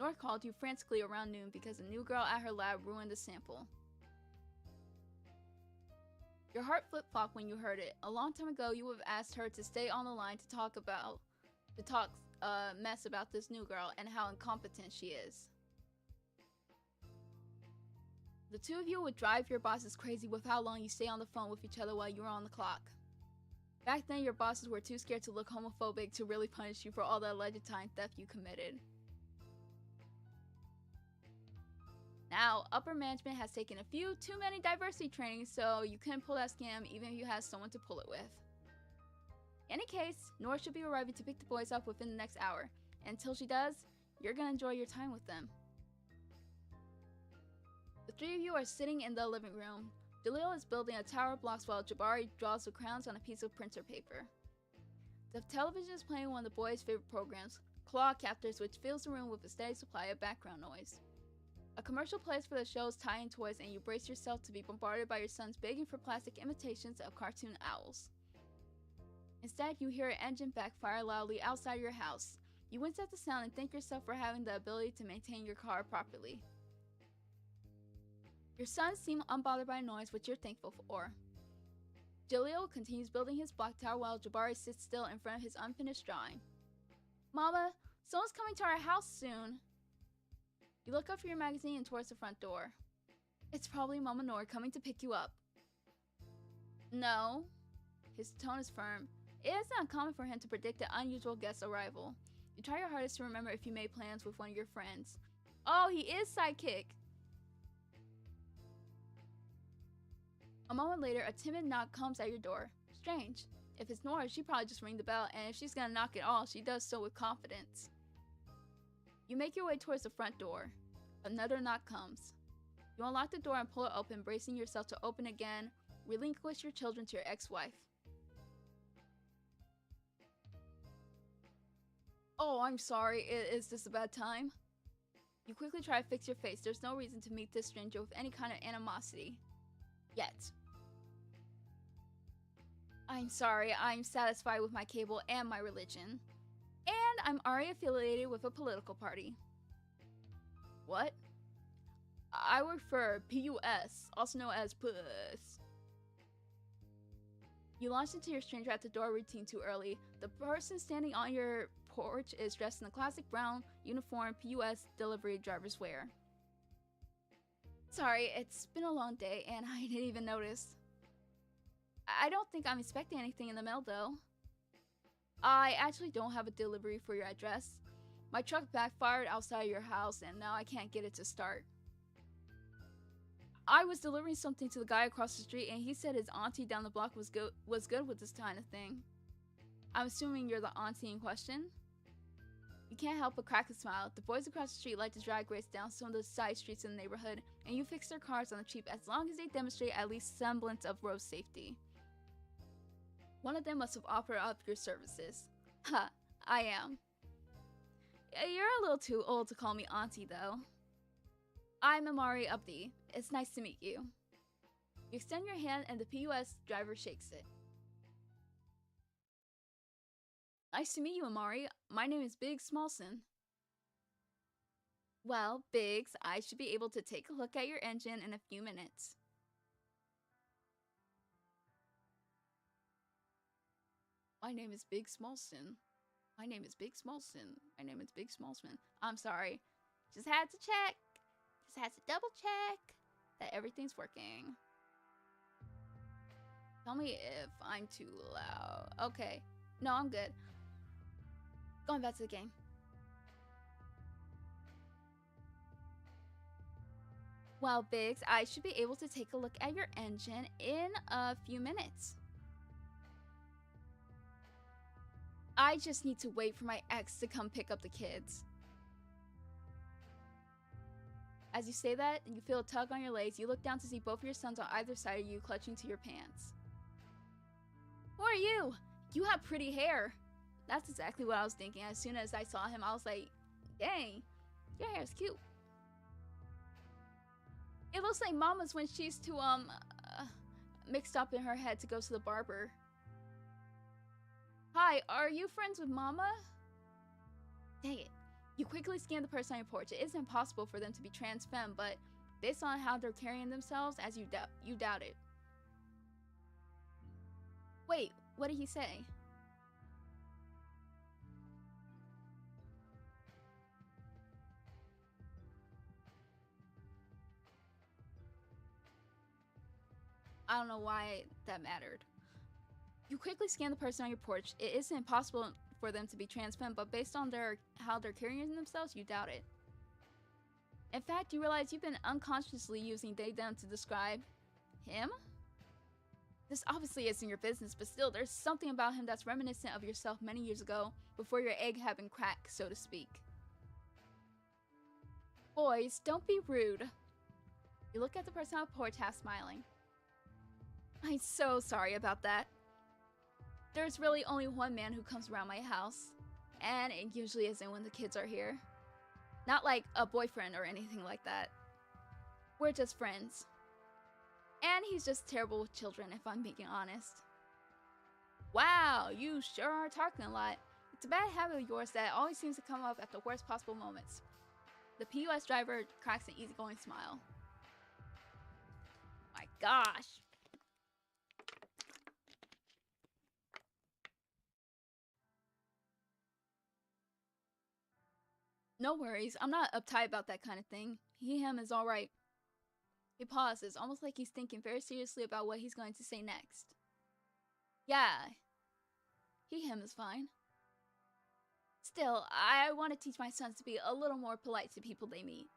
Speaker 1: North called you frantically around noon because a new girl at her lab ruined the sample.
Speaker 2: Your heart flip-flopped when you heard it. A long time ago, you would have asked her to stay on the line to talk mess about this new girl and how incompetent she is. The two of you would drive your bosses crazy with how long you stay on the phone with each other while you were on the clock. Back then, your bosses were too scared to look homophobic to really punish you for all the alleged time theft you committed. Now, upper management has taken a few too many diversity trainings, so you couldn't pull that scam even if you had someone to pull it with. In any case, Nora should be arriving to pick the boys up within the next hour. And until she does, you're gonna enjoy your time with them. The three of you are sitting in the living room. Jaleel is building a tower of blocks while Jabari draws the crowns on a piece of printer paper. The television is playing one of the boys' favorite programs, Claw Captors, which fills the room with a steady supply of background noise. A commercial plays for the show's tie-in toys, and you brace yourself to be bombarded by your sons begging for plastic imitations of cartoon owls. Instead, you hear an engine backfire loudly outside your house. You wince at the sound and thank yourself for having the ability to maintain your car properly. Your sons seem unbothered by noise, which you're thankful for. Jaleel continues building his block tower while Jabari sits still in front of his unfinished drawing. Mama, someone's coming to our house soon. You look up from your magazine and towards the front door. It's probably Mama Nora coming to pick you up. No. His tone is firm. It is not common for him to predict an unusual guest arrival. You try your hardest to remember if you made plans with one of your friends. Oh, he is sidekick. A moment later, a timid knock comes at your door. Strange. If it's Nora, she'd probably just ring the bell, and if she's gonna knock at all, she does so with confidence. You make your way towards the front door. Another knock comes. You unlock the door and pull it open, bracing yourself to open again. Relinquish your children to your ex-wife. Oh, I'm sorry. Is this a bad time? You quickly try to fix your face. There's no reason to meet this stranger with any kind of animosity. Yet. I'm sorry. I'm satisfied with my cable and my religion. And I'm already affiliated with a political party. What? I work for PUS, also known as PUS. You launch into your stranger at the door routine too early. The person standing on your porch is dressed in the classic brown uniform PUS delivery drivers wear. Sorry, it's been a long day and I didn't even notice. I don't think I'm expecting anything in the mail though. I actually don't have a delivery for your address. My truck backfired outside your house and now I can't get it to start. I was delivering something to the guy across the street and he said his auntie down the block was good with this kind of thing. I'm assuming you're the auntie in question? You can't help but crack a smile. The boys across the street like to drag race down some of the side streets in the neighborhood, and you fix their cars on the cheap as long as they demonstrate at least semblance of road safety. One of them must have offered up your services. Ha, I am. You're a little too old to call me auntie though. I'm Amari Abdi. It's nice to meet you. You extend your hand and the PUS driver shakes it. Nice to meet you, Amari. My name is Biggs Smallson. Well, Biggs, I should be able to take a look at your engine in a few minutes. My name is Biggs Smallson. My name is Biggs Smallson. My name is Biggs Smallson. I'm sorry. Just had to check. Just had to double check that everything's working. Tell me if I'm too loud. Okay. No, I'm good. Going back to the game. Well, Biggs, I should be able to take a look at your engine in a few minutes. I just need to wait for my ex to come pick up the kids. As you say that, you feel a tug on your legs. You look down to see both of your sons on either side of you clutching to your pants. Who are you? You have pretty hair. That's exactly what I was thinking. As soon as I saw him, I was like, dang, your hair's cute. It looks like Mama's when she's too, mixed up in her head to go to the barber. Hi, are you friends with Mama? Dang it. You quickly scan the person on your porch. It isn't possible for them to be trans femme, but based on how they're carrying themselves, as you doubt it. Wait, what did he say? I don't know why that mattered. You quickly scan the person on your porch. It isn't impossible for them to be trans femme, but based on how they're carrying themselves, you doubt it. In fact, you realize you've been unconsciously using they them to describe him? This obviously isn't your business, but still, there's something about him that's reminiscent of yourself many years ago, before your egg had been cracked, so to speak. Boys, don't be rude. You look at the person on the porch, half smiling. I'm so sorry about that. There's really only one man who comes around my house, and it usually isn't when the kids are here. Not like a boyfriend or anything like that. We're just friends. And he's just terrible with children, if I'm being honest. Wow, you sure are talking a lot. It's a bad habit of yours that always seems to come up at the worst possible moments. The POS driver cracks an easygoing smile. My gosh. No worries, I'm not uptight about that kind of thing. Him is alright. He pauses, almost like he's thinking very seriously about what he's going to say next. Yeah, him is fine. Still, I want to teach my sons to be a little more polite to people they meet.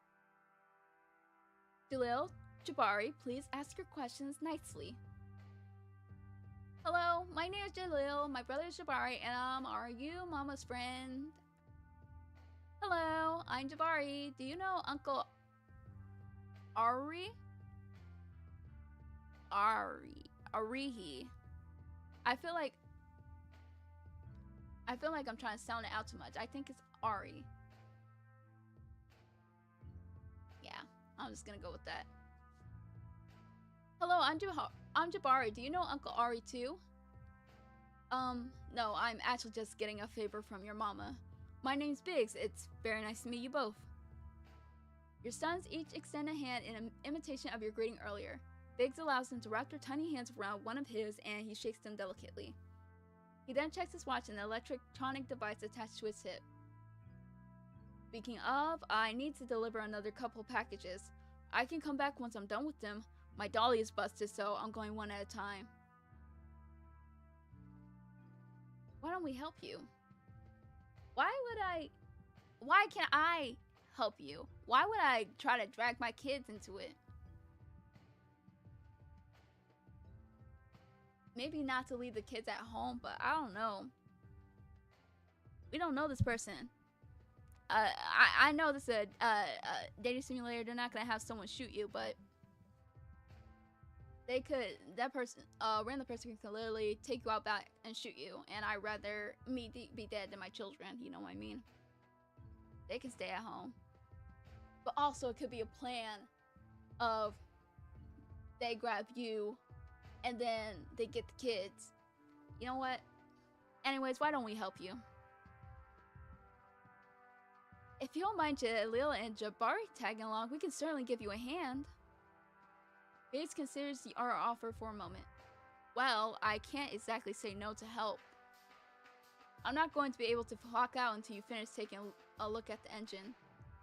Speaker 2: Jalil, Jabari, please ask your questions nicely. Hello, my name is Jalil, my brother is Jabari, and are you Mama's friend? Hello, I'm Jabari. Do you know Uncle Arihi? I feel like I'm trying to sound it out too much. I think it's Ari. Yeah, I'm just gonna go with that. Hello, I'm Jabari. Do you know Uncle Ari too? No, I'm actually just getting a favor from your mama. My name's Biggs. It's very nice to meet you both. Your sons each extend a hand in imitation of your greeting earlier. Biggs allows them to wrap their tiny hands around one of his, and he shakes them delicately. He then checks his watch and the electronic device attached to his hip. Speaking of, I need to deliver another couple packages. I can come back once I'm done with them. My dolly is busted, so I'm going one at a time. Why don't we help you? Why can't I help you? Why would I try to drag my kids into it? Maybe not to leave the kids at home, but I don't know. We don't know this person. I know this is a dating simulator. They're not gonna have someone shoot you, but they could. That person, random person, can literally take you out back and shoot you. And I'd rather me be dead than my children. You know what I mean? They can stay at home. But also, it could be a plan of they grab you and then they get the kids. You know what? Anyways, why don't we help you? If you don't mind Jalil and Jabari tagging along, we can certainly give you a hand. Bates considers our offer for a moment. Well, I can't exactly say no to help. I'm not going to be able to clock out until you finish taking a look at the engine.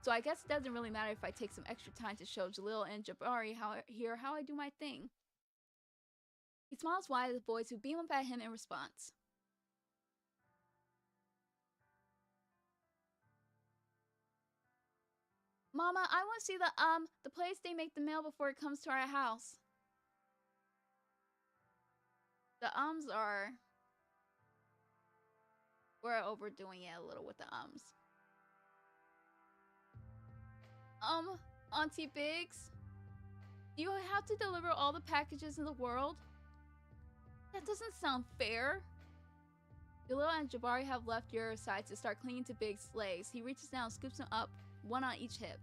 Speaker 2: So I guess it doesn't really matter if I take some extra time to show Jalil and Jabari how I do my thing. He smiles wide at the boys who beam up at him in response. Mama, I want to see the place they make the mail before it comes to our house. The are... We're overdoing it a little with the Auntie Biggs? Do you have to deliver all the packages in the world? That doesn't sound fair. Jalil and Jabari have left your side to start clinging to Biggs' legs. He reaches down and scoops them up, one on each hip.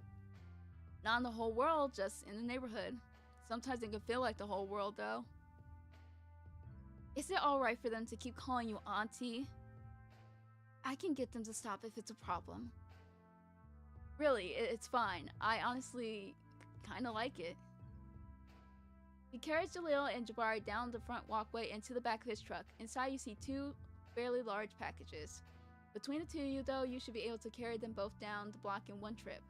Speaker 2: Not in the whole world, just in the neighborhood. Sometimes it can feel like the whole world, though. Is it alright for them to keep calling you Auntie? I can get them to stop if it's a problem. Really, it's fine. I honestly kinda like it. He carries Jalil and Jabari down the front walkway into the back of his truck. Inside, you see two fairly large packages. Between the two of you, though, you should be able to carry them both down the block in one trip.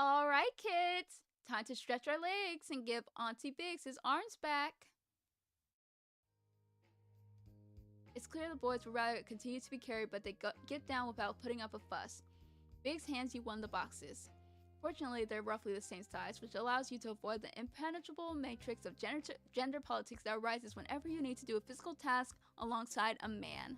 Speaker 2: Alright, kids! Time to stretch our legs and give Auntie Biggs his arms back. It's clear the boys would rather continue to be carried, but they get down without putting up a fuss. Biggs hands you one of the boxes. Fortunately, they're roughly the same size, which allows you to avoid the impenetrable matrix of gender politics that arises whenever you need to do a physical task alongside a man.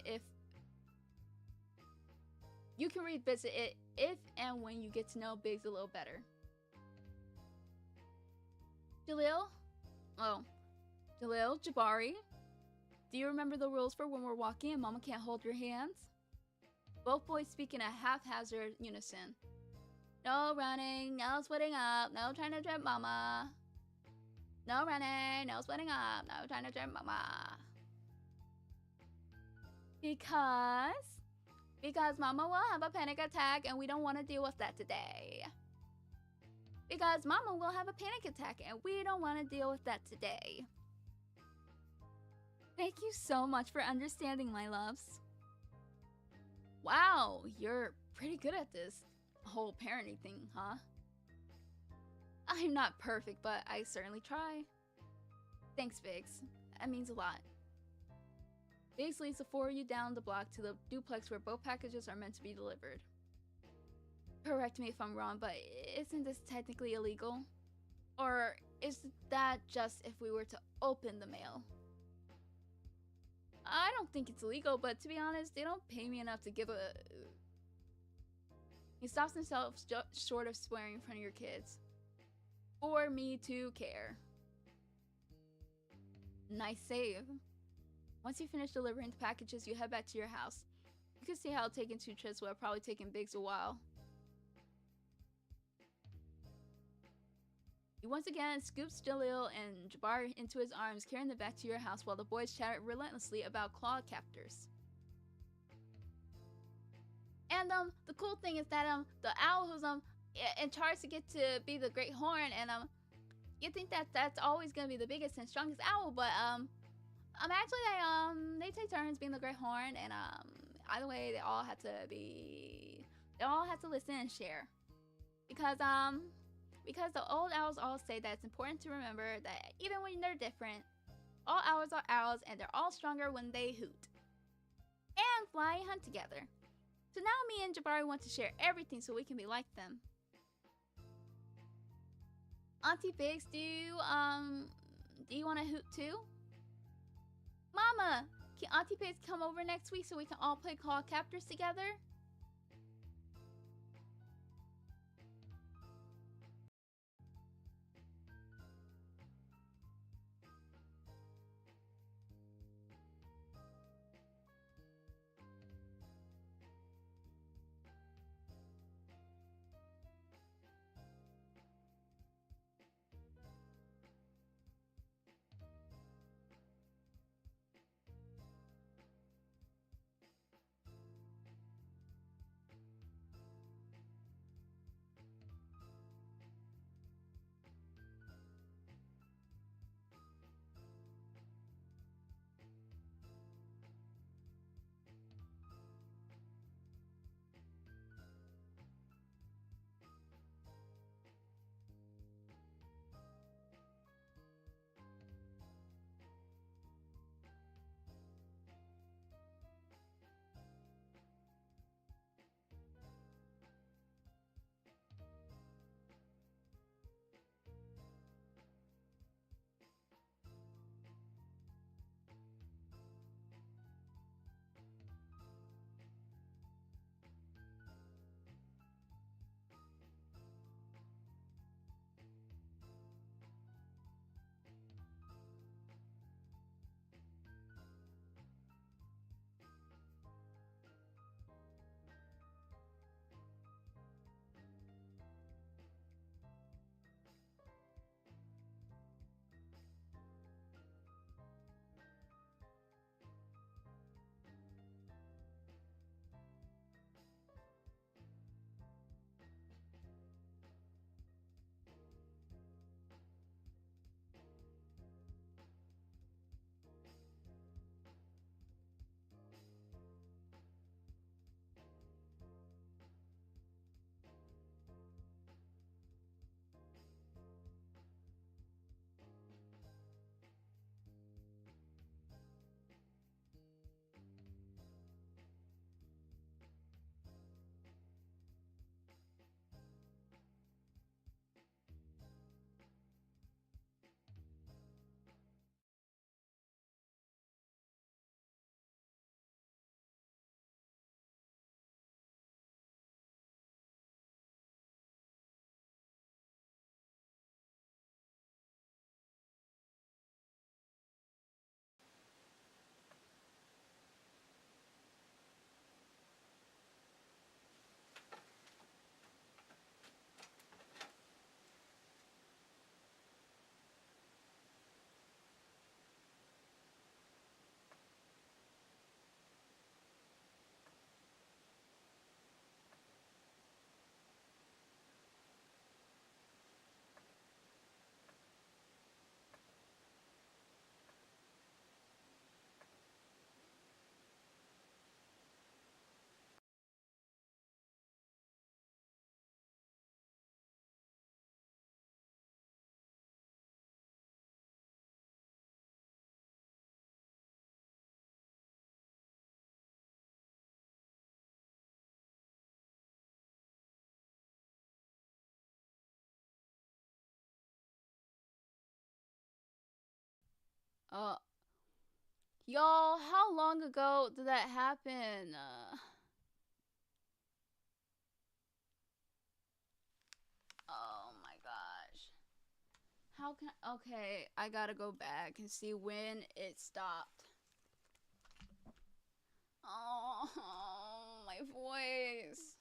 Speaker 2: If you can revisit it if and when you get to know Biggs a little better. Jalil, Jabari, do you remember the rules for when we're walking and Mama can't hold your hands? Both boys speak in a haphazard unison. No running, no splitting up, no trying to trip Mama. No running, no splitting up, no trying to trip Mama. Because Mama will have a panic attack and we don't want to deal with that today. Because Mama will have a panic attack and we don't want to deal with that today. Thank you so much for understanding, my loves. Wow, you're pretty good at this whole parenting thing, huh? I'm not perfect, but I certainly try. Thanks, Biggs. That means a lot. Biggs leads the four of you down the block to the duplex where both packages are meant to be delivered. Correct me if I'm wrong, but isn't this technically illegal? Or is that just if we were to open the mail? I don't think it's illegal, but to be honest, they don't pay me enough to give a... He stops himself short of swearing in front of your kids. For me to care. Nice save. Once you finish delivering the packages, you head back to your house. You can see how taking 2 trips would have probably taken Biggs a while. He once again scoops Jalil and Jabari into his arms, carrying them back to your house while the boys chat relentlessly about claw captors. And the cool thing is that the owl who's in charge to get to be the Great Horn, and you think that that's always gonna be the biggest and strongest owl, but actually they take turns being the Great Horn, and either way they all had to listen and share, because the old owls all say that it's important to remember that even when they're different, all owls are owls, and they're all stronger when they hoot and fly and hunt together. So now me and Jabari want to share everything so we can be like them. Auntie Biggs, do you want to hoot too? Mama, can Auntie Biggs come over next week so we can all play claw captors together?
Speaker 1: Uh, y'all, how long ago did that happen? Oh my gosh. How can, okay, I gotta go back and see when it stopped. Oh, my voice.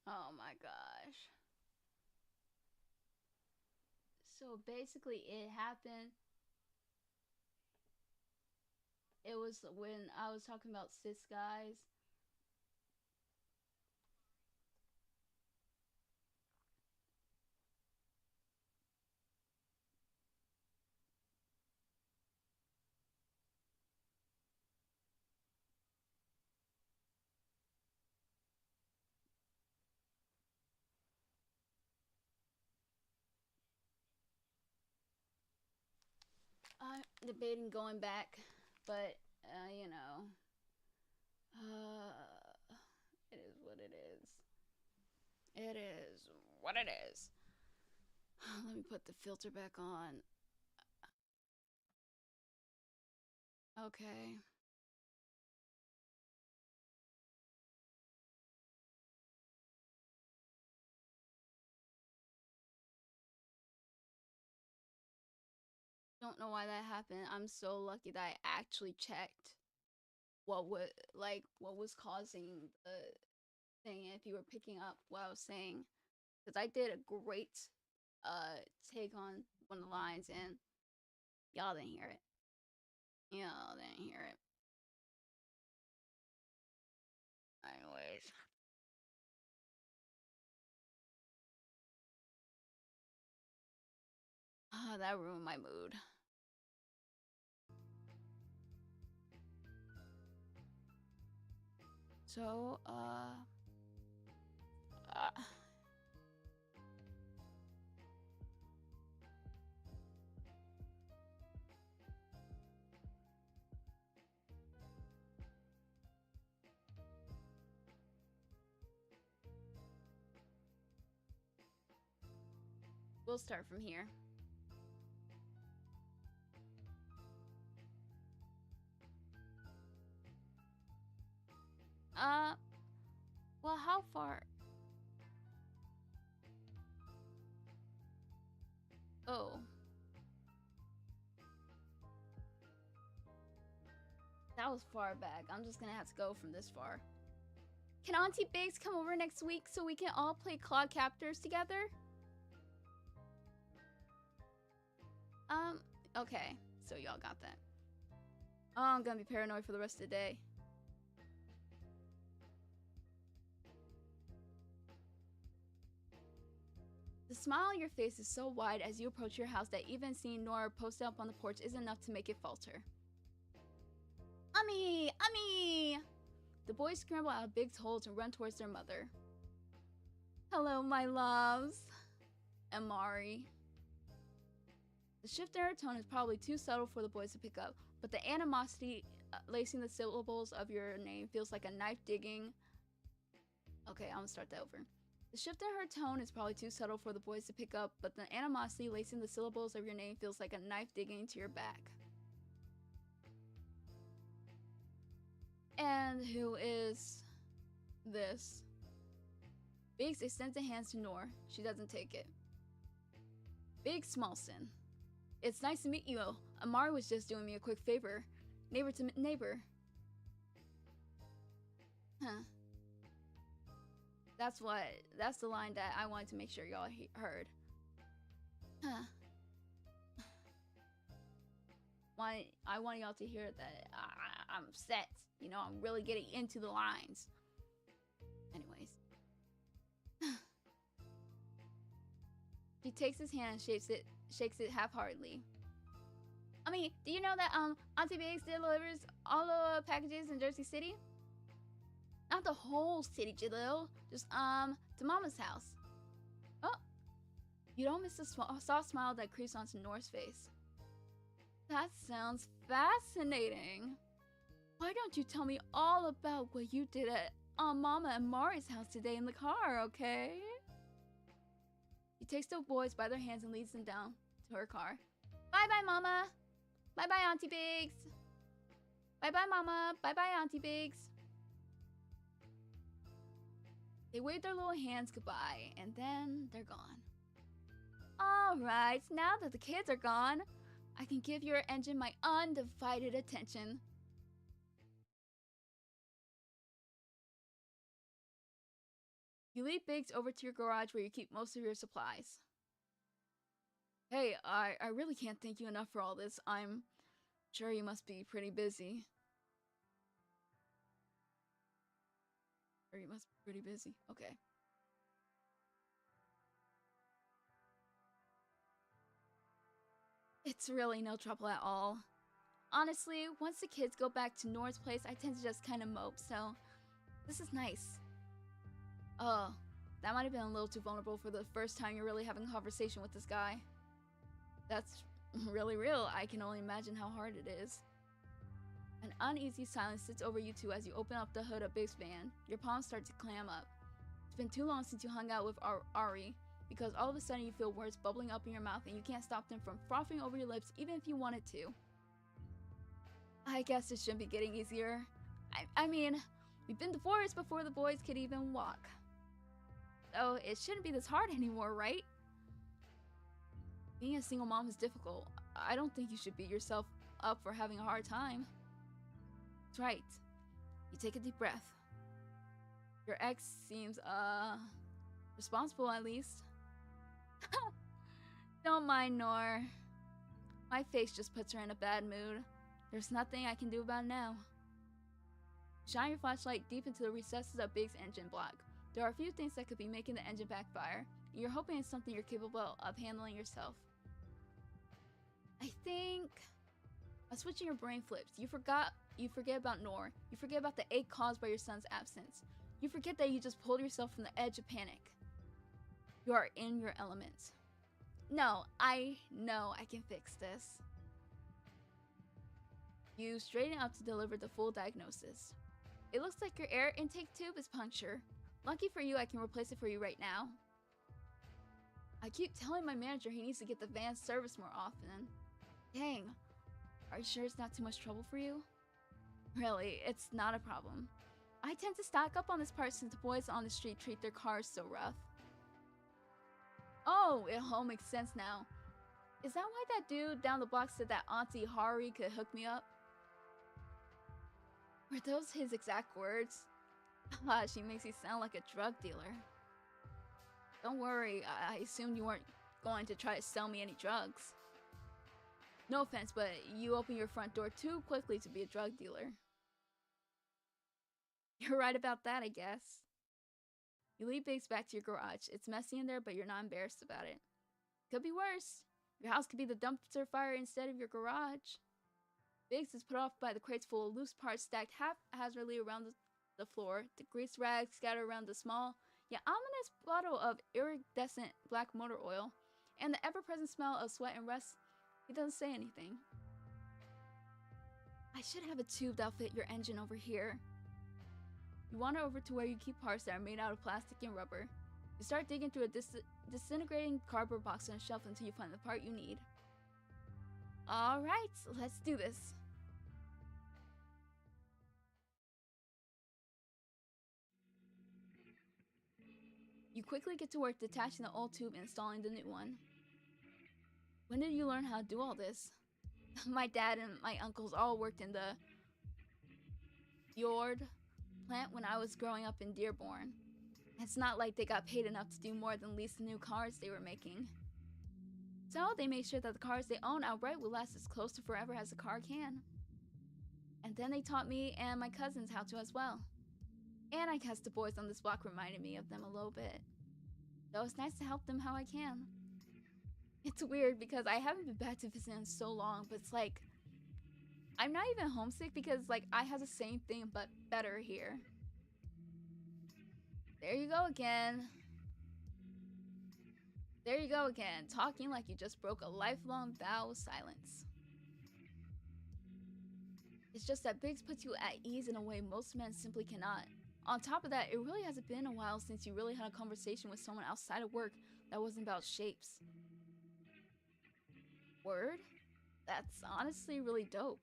Speaker 1: Oh my gosh. So basically, it happened. It was when I was talking about cis guys. I'm debating going back, but you know, it is what it is. It is what it is. Let me put the filter back on. Okay. Don't know why that happened. I'm so lucky that I actually checked what was causing the thing. If you were picking up what I was saying, because I did a great take on one of the lines and y'all didn't hear it. Y'all didn't hear it. Anyways, that ruined my mood. So, uh we'll start from here. Uh, well, how far? Oh, that was far back. I'm just gonna have to go from this far. Can Auntie Biggs come over next week so we can all play Claw Captors together? Okay. So y'all got that. Oh, I'm gonna be paranoid for the rest of the day. The smile on your face is so wide as you approach your house that even seeing Nora posted up on the porch is enough to make it falter. Ummy! Ummy!
Speaker 2: boys scramble out of Big's holes and run towards their mother. Hello, my loves. Amari. The shift in her tone is probably too subtle for the boys to pick up, but the animosity lacing the syllables of your name feels like a knife digging. Okay, I'm gonna start that over. The shift in her tone is probably too subtle for the boys to pick up, but the animosity lacing the syllables of your name feels like a knife digging into your back. And who is this? Biggs extends a hand to Noor. She doesn't take it. Biggs Smallson. It's nice to meet you. Amari was just doing me a quick favor. Neighbor to neighbor. Huh. That's the line that I wanted to make sure y'all heard. Huh. I want y'all to hear that I'm upset. You know, I'm really getting into the lines. Anyways. She takes his hand and shakes it half-heartedly. I mean, do you know that Auntie Biggs delivers all the packages in Jersey City? Not the whole city, Jalil. Just to Mama's house. Oh, you don't miss the soft smile that creeps onto Noor's face. That sounds fascinating. Why don't you tell me all about what you did at Mama and Mari's house today in the car, okay? He takes the boys by their hands and leads them down to her car. Bye-bye, Mama. Bye-bye, Auntie Biggs. Bye-bye, Mama. Bye-bye, Auntie Biggs. They wave their little hands goodbye, and then they're gone. Alright, now that the kids are gone, I can give your engine my undivided attention. You lead Biggs over to your garage where you keep most of your supplies. Hey, I really can't thank you enough for all this. I'm sure you must be pretty busy. Or you must be pretty busy. Okay. It's really no trouble at all. Honestly, once the kids go back to Nora's place, I tend to just kind of mope, so this is nice. Oh, that might have been a little too vulnerable for the first time you're really having a conversation with this guy. That's really real. I can only imagine how hard it is. An uneasy silence sits over you two as you open up the hood of Big's van. Your palms start to clam up. It's been too long since you hung out with Ari, because all of a sudden you feel words bubbling up in your mouth and you can't stop them from frothing over your lips even if you wanted to. I guess it shouldn't be getting easier. I mean, we've been divorced before the boys could even walk. So it shouldn't be this hard anymore, right? Being a single mom is difficult. I don't think you should beat yourself up for having a hard time. That's right. You take a deep breath. Your ex seems, responsible at least. Don't mind Nor. My face just puts her in a bad mood. There's nothing I can do about it now. Shine your flashlight deep into the recesses of Big's engine block. There are a few things that could be making the engine backfire, and you're hoping it's something you're capable of handling yourself. I think... switching your brain flips. You forget about Nor. You forget about the ache caused by your son's absence. You forget that you just pulled yourself from the edge of panic. You are in your element. No, I know I can fix this. You straighten up to deliver the full diagnosis. It looks like your air intake tube is punctured. Lucky for you, I can replace it for you right now. I keep telling my manager he needs to get the van serviced more often. Dang. Are you sure it's not too much trouble for you? Really, it's not a problem. I tend to stock up on this part since the boys on the street treat their cars so rough. Oh, it all makes sense now. Is that why that dude down the block said that Auntie Hari could hook me up? Were those his exact words? She makes you sound like a drug dealer. Don't worry, I assumed you weren't going to try to sell me any drugs. No offense, but you open your front door too quickly to be a drug dealer. You're right about that, I guess. You lead Biggs back to your garage. It's messy in there, but you're not embarrassed about it. Could be worse. Your house could be the dumpster fire instead of your garage. Biggs is put off by the crates full of loose parts stacked haphazardly around the floor, the grease rags scattered around the small yet ominous bottle of iridescent black motor oil, and the ever-present smell of sweat and rust. He doesn't say anything. I should have a tube that'll fit your engine over here. You wander over to where you keep parts that are made out of plastic and rubber. You start digging through a disintegrating cardboard box on a shelf until you find the part you need. Alright, let's do this. You quickly get to work detaching the old tube and installing the new one. When did you learn how to do all this? My dad and my uncles all worked in the Fjord plant when I was growing up in Dearborn. It's not like they got paid enough to do more than lease the new cars they were making. So they made sure that the cars they own outright would last as close to forever as a car can. And then they taught me and my cousins how to as well. And I guess the boys on this block reminded me of them a little bit. So it's nice to help them how I can. It's weird because I haven't been back to visit in so long, but it's like, I'm not even homesick because like I have the same thing but better here. There you go again. There you go again, talking like you just broke a lifelong vow of silence. It's just that Biggs puts you at ease in a way most men simply cannot. On top of that, it really hasn't been a while since you really had a conversation with someone outside of work that wasn't about shapes. Word? That's honestly really dope.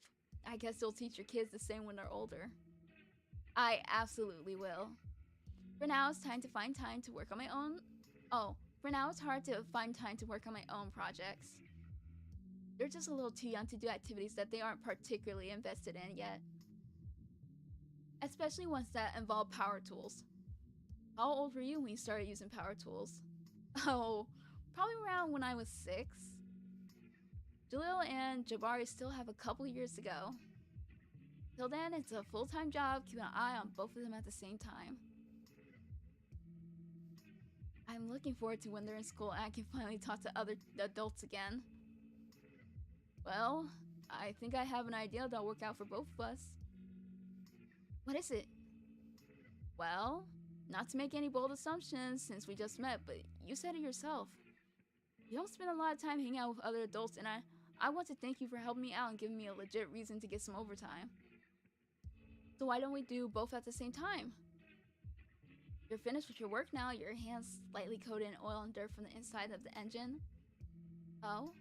Speaker 2: I guess you'll teach your kids the same when they're older. I absolutely will. For now, it's time to find time to work on my own. For now, it's hard to find time to work on my own projects. They're just a little too young to do activities that they aren't particularly invested in yet. Especially ones that involve power tools. How old were you when you started using power tools? Oh, probably around when I was 6. Jalil and Jabari still have a couple years to go. Till then, it's a full-time job keeping an eye on both of them at the same time. I'm looking forward to when they're in school and I can finally talk to other adults again. Well, I think I have an idea that'll work out for both of us. What is it? Well, not to make any bold assumptions since we just met, but you said it yourself. You don't spend a lot of time hanging out with other adults, and I want to thank you for helping me out and giving me a legit reason to get some overtime. So why don't we do both at the same time? You're finished with your work now, your hands slightly coated in oil and dirt from the inside of the engine. Oh?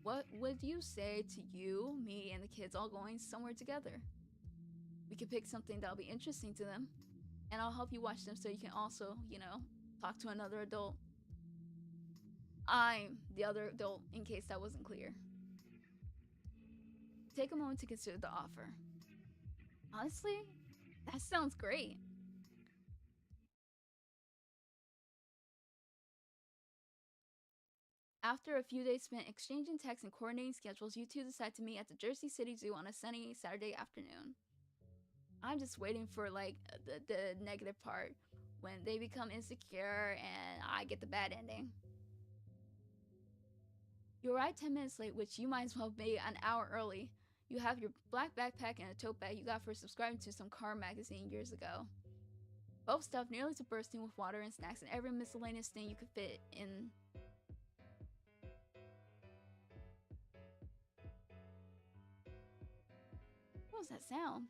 Speaker 2: What would you say to you, me, and the kids all going somewhere together? We could pick something that'll be interesting to them, and I'll help you watch them so you can also, talk to another adult. I'm the other adult, in case that wasn't clear. Take a moment to consider the offer. Honestly, that sounds great. After a few days spent exchanging texts and coordinating schedules, you two decide to meet at the Jersey City Zoo on a sunny Saturday afternoon. I'm just waiting for the negative part, when they become insecure and I get the bad ending. You arrive 10 minutes late, which you might as well have made an hour early. You have your black backpack and a tote bag you got for subscribing to some car magazine years ago. Both stuffed nearly to bursting with water and snacks and every miscellaneous thing you could fit in. What was that sound?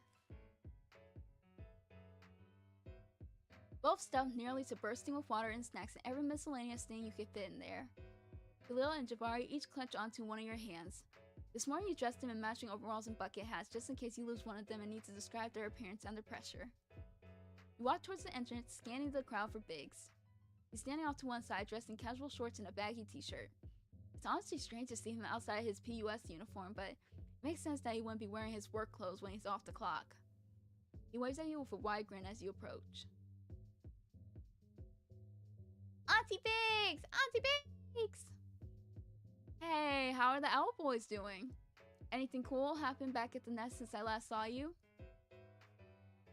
Speaker 2: Both stuffed nearly to bursting with water and snacks and every miscellaneous thing you could fit in there. Khalil and Jabari each clutch onto one of your hands. This morning you dressed them in matching overalls and bucket hats just in case you lose one of them and need to describe their appearance under pressure. You walk towards the entrance, scanning the crowd for Biggs. He's standing off to one side, dressed in casual shorts and a baggy t-shirt. It's honestly strange to see him outside his PUS uniform, but it makes sense that he wouldn't be wearing his work clothes when he's off the clock. He waves at you with a wide grin as you approach. Auntie Biggs! Auntie Biggs! Hey, how are the Owl Boys doing? Anything cool happened back at the nest since I last saw you?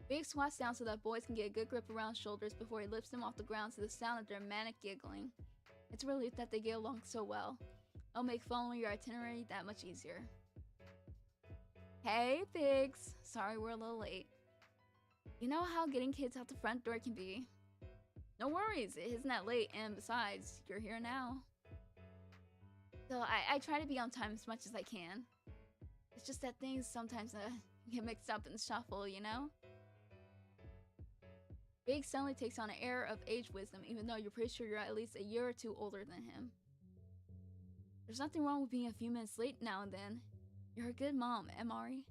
Speaker 2: Biggs squats down so that boys can get a good grip around his shoulders before he lifts them off the ground to the sound of their manic giggling. It's a relief that they get along so well. It'll make following your itinerary that much easier. Hey, Biggs. Sorry we're a little late. You know how getting kids out the front door can be. No worries, it isn't that late, and besides, you're here now. So I try to be on time as much as I can. It's just that things sometimes get mixed up in the shuffle, you know? Big suddenly takes on an air of age wisdom, even though you're pretty sure you're at least a year or two older than him. There's nothing wrong with being a few minutes late now and then. You're a good mom, Mari.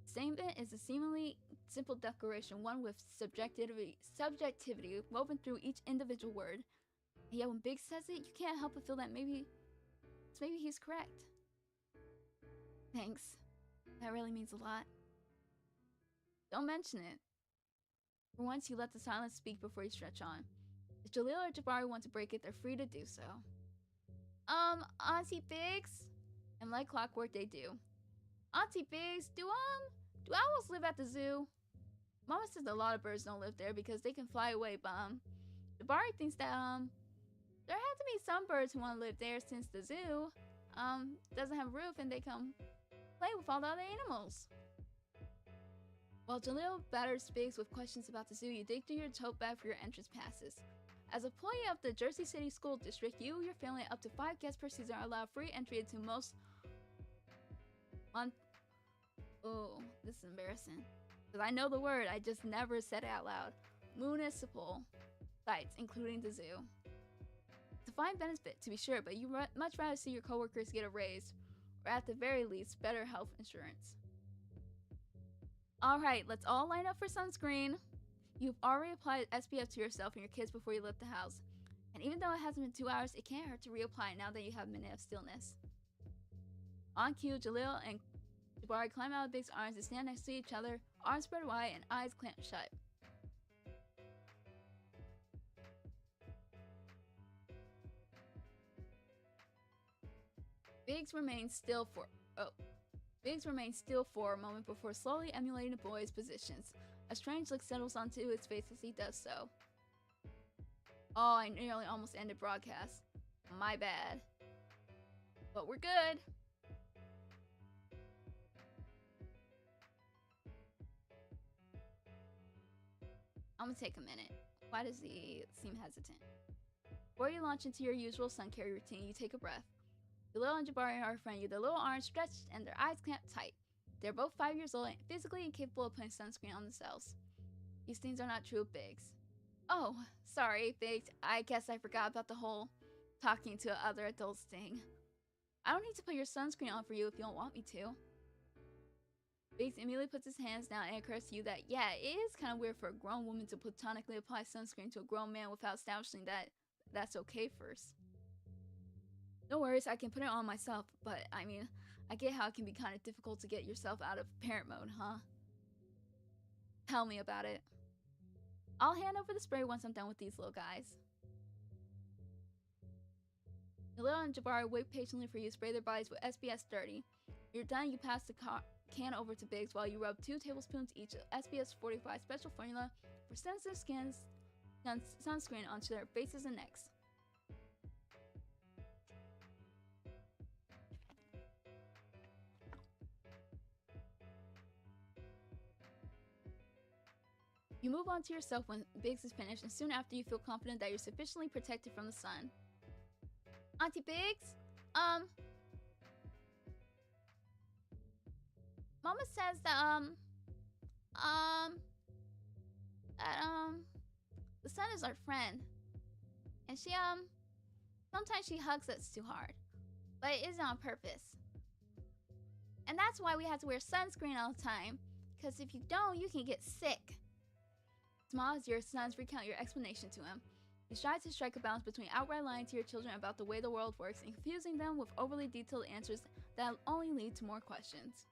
Speaker 2: Statement is a seemingly simple declaration, one with subjectivity woven through each individual word. And yet when Big says it, you can't help but feel that maybe he's correct. Thanks. That really means a lot. Don't mention it. For once, you let the silence speak before you stretch on. If Jaleel or Jabari want to break it, they're free to do so. Auntie Biggs? And like clockwork, they do. Auntie Biggs, do owls live at the zoo? Mama says a lot of birds don't live there because they can fly away, but Jabari thinks that there have to be some birds who want to live there since the zoo doesn't have a roof and they come play with all the other animals. While Jaleel batters Biggs with questions about the zoo, you dig through your tote bag for your entrance passes. As a employee of the Jersey City School District, you, your family, and up to 5 guests per season are allowed free entry into most oh, this is embarrassing. Because I know the word, I just never said it out loud. Municipal sites, including the zoo. It's a fine benefit, to be sure, but you'd much rather see your coworkers get a raise, or at the very least, better health insurance. Alright, let's all line up for sunscreen. You've already applied SPF to yourself and your kids before you left the house. And even though it hasn't been 2 hours, it can't hurt to reapply now that you have a minute of stillness. On cue, Jaleel and Jabari climb out of Big's arms and stand next to each other, arms spread wide and eyes clamped shut. Biggs remains still for a moment before slowly emulating the boys' positions. A strange look settles onto his face as he does so. Oh, I nearly almost ended broadcast. My bad. But we're good. I'm gonna take a minute. Why does he seem hesitant? Before you launch into your usual sun care routine, you take a breath. Jaleel and Jabari are in front of you, their little arms stretched and their eyes clamped tight. They're both 5 years old and physically incapable of putting sunscreen on themselves. These things are not true of Biggs. Oh, sorry, Biggs. I guess I forgot about the whole talking to other adults thing. I don't need to put your sunscreen on for you if you don't want me to. Biggs immediately puts his hands down and occurs to you that, yeah, it is kind of weird for a grown woman to platonically apply sunscreen to a grown man without establishing that that's okay first. No worries, I can put it on myself, but I mean, I get how it can be kind of difficult to get yourself out of parent mode, huh? Tell me about it. I'll hand over the spray once I'm done with these little guys. Jaleel and Jabari wait patiently for you to spray their bodies with SPS 30. When you're done, you pass the can over to Biggs while you rub 2 tablespoons each of SPS 45 special formula for sensitive skins sunscreen onto their faces and necks. You move on to yourself when Biggs is finished, and soon after you feel confident that you're sufficiently protected from the sun. Auntie Biggs? Mama says that, the sun is our friend. And she, sometimes she hugs us too hard. But it isn't on purpose. And that's why we have to wear sunscreen all the time. Because if you don't, you can get sick. Small as your sons recount your explanation to him. You strive to strike a balance between outright lying to your children about the way the world works and confusing them with overly detailed answers that only lead to more questions.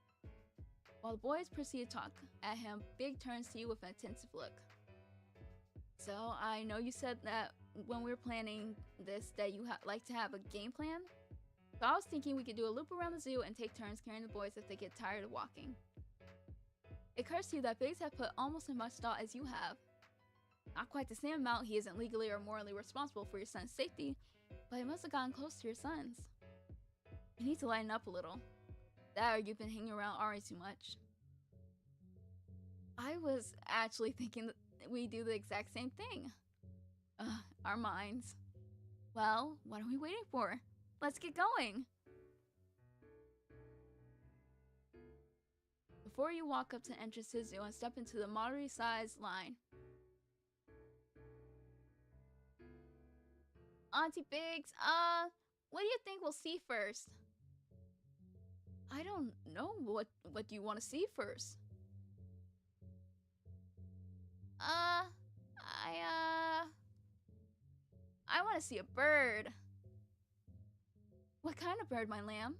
Speaker 2: While the boys proceed to talk at him, Big turns to you with an attentive look. So, I know you said that when we were planning this that you like to have a game plan. So I was thinking we could do a loop around the zoo and take turns carrying the boys if they get tired of walking. It occurs to you that Biggs have put almost as much thought as you have. Not quite the same amount, he isn't legally or morally responsible for your son's safety, but he must have gotten close to your sons. You need to lighten up a little. That or you've been hanging around Ari too much. I was actually thinking that we do the exact same thing. Our minds. Well, what are we waiting for? Let's get going. Before you walk up to the entrance to the zoo and step into the moderate sized line. Auntie Biggs, what do you think we'll see first? I don't know. What do you want to see first? I want to see a bird. What kind of bird, my lamb?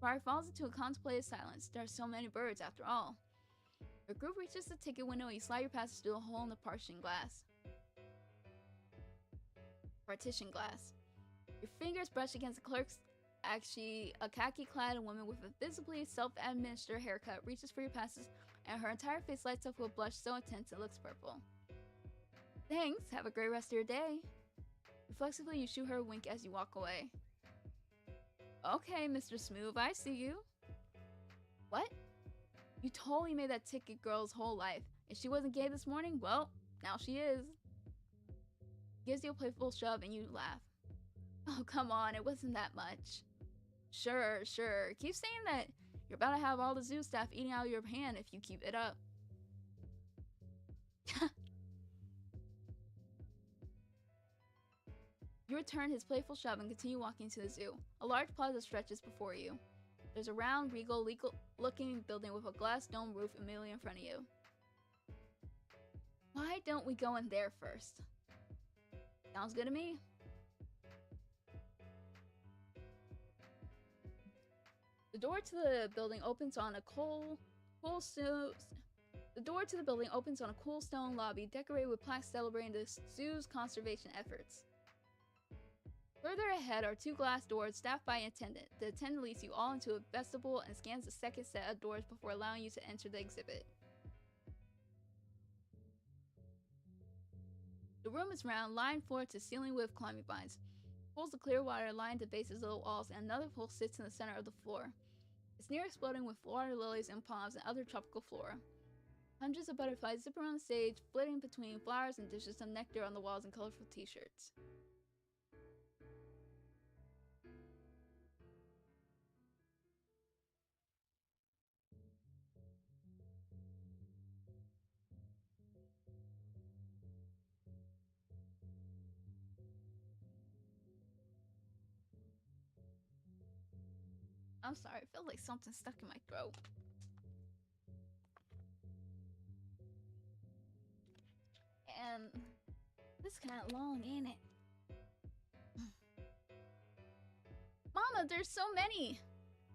Speaker 2: Barry falls into a contemplative silence. There are so many birds, after all. Your group reaches the ticket window and you slide your passage through a hole in the partition glass. Your fingers brush against the clerk's. Actually, a khaki-clad woman with a visibly self-administered haircut reaches for your passes, and her entire face lights up with a blush so intense it looks purple. Thanks. Have a great rest of your day. Reflexively, you shoot her a wink as you walk away. Okay, Mr. Smooth, I see you. What? You totally made that ticket girl's whole life. If she wasn't gay this morning, well, now she is. Gives you a playful shove and you laugh. Oh, come on, it wasn't that much. Sure. Keep saying that you're about to have all the zoo staff eating out of your hand if you keep it up. You return his playful shove and continue walking to the zoo. A large plaza stretches before you. There's a round, regal-looking building with a glass dome roof immediately in front of you. Why don't we go in there first? Sounds good to me. The door to the building opens on a cool stone lobby decorated with plaques celebrating the zoo's conservation efforts. Further ahead are two glass doors staffed by an attendant. The attendant leads you all into a vestibule and scans the second set of doors before allowing you to enter the exhibit. The room is round, lined floor to ceiling with climbing vines. Pools of clear water line the bases of the walls, and another pool sits in the center of the floor. It's near exploding with water lilies and palms and other tropical flora. Hundreds of butterflies zip around the stage, flitting between flowers and dishes of nectar on the walls and colorful t-shirts. I'm sorry, I feel like something stuck in my throat. And this is kind of long, ain't it? Mama, there's so many!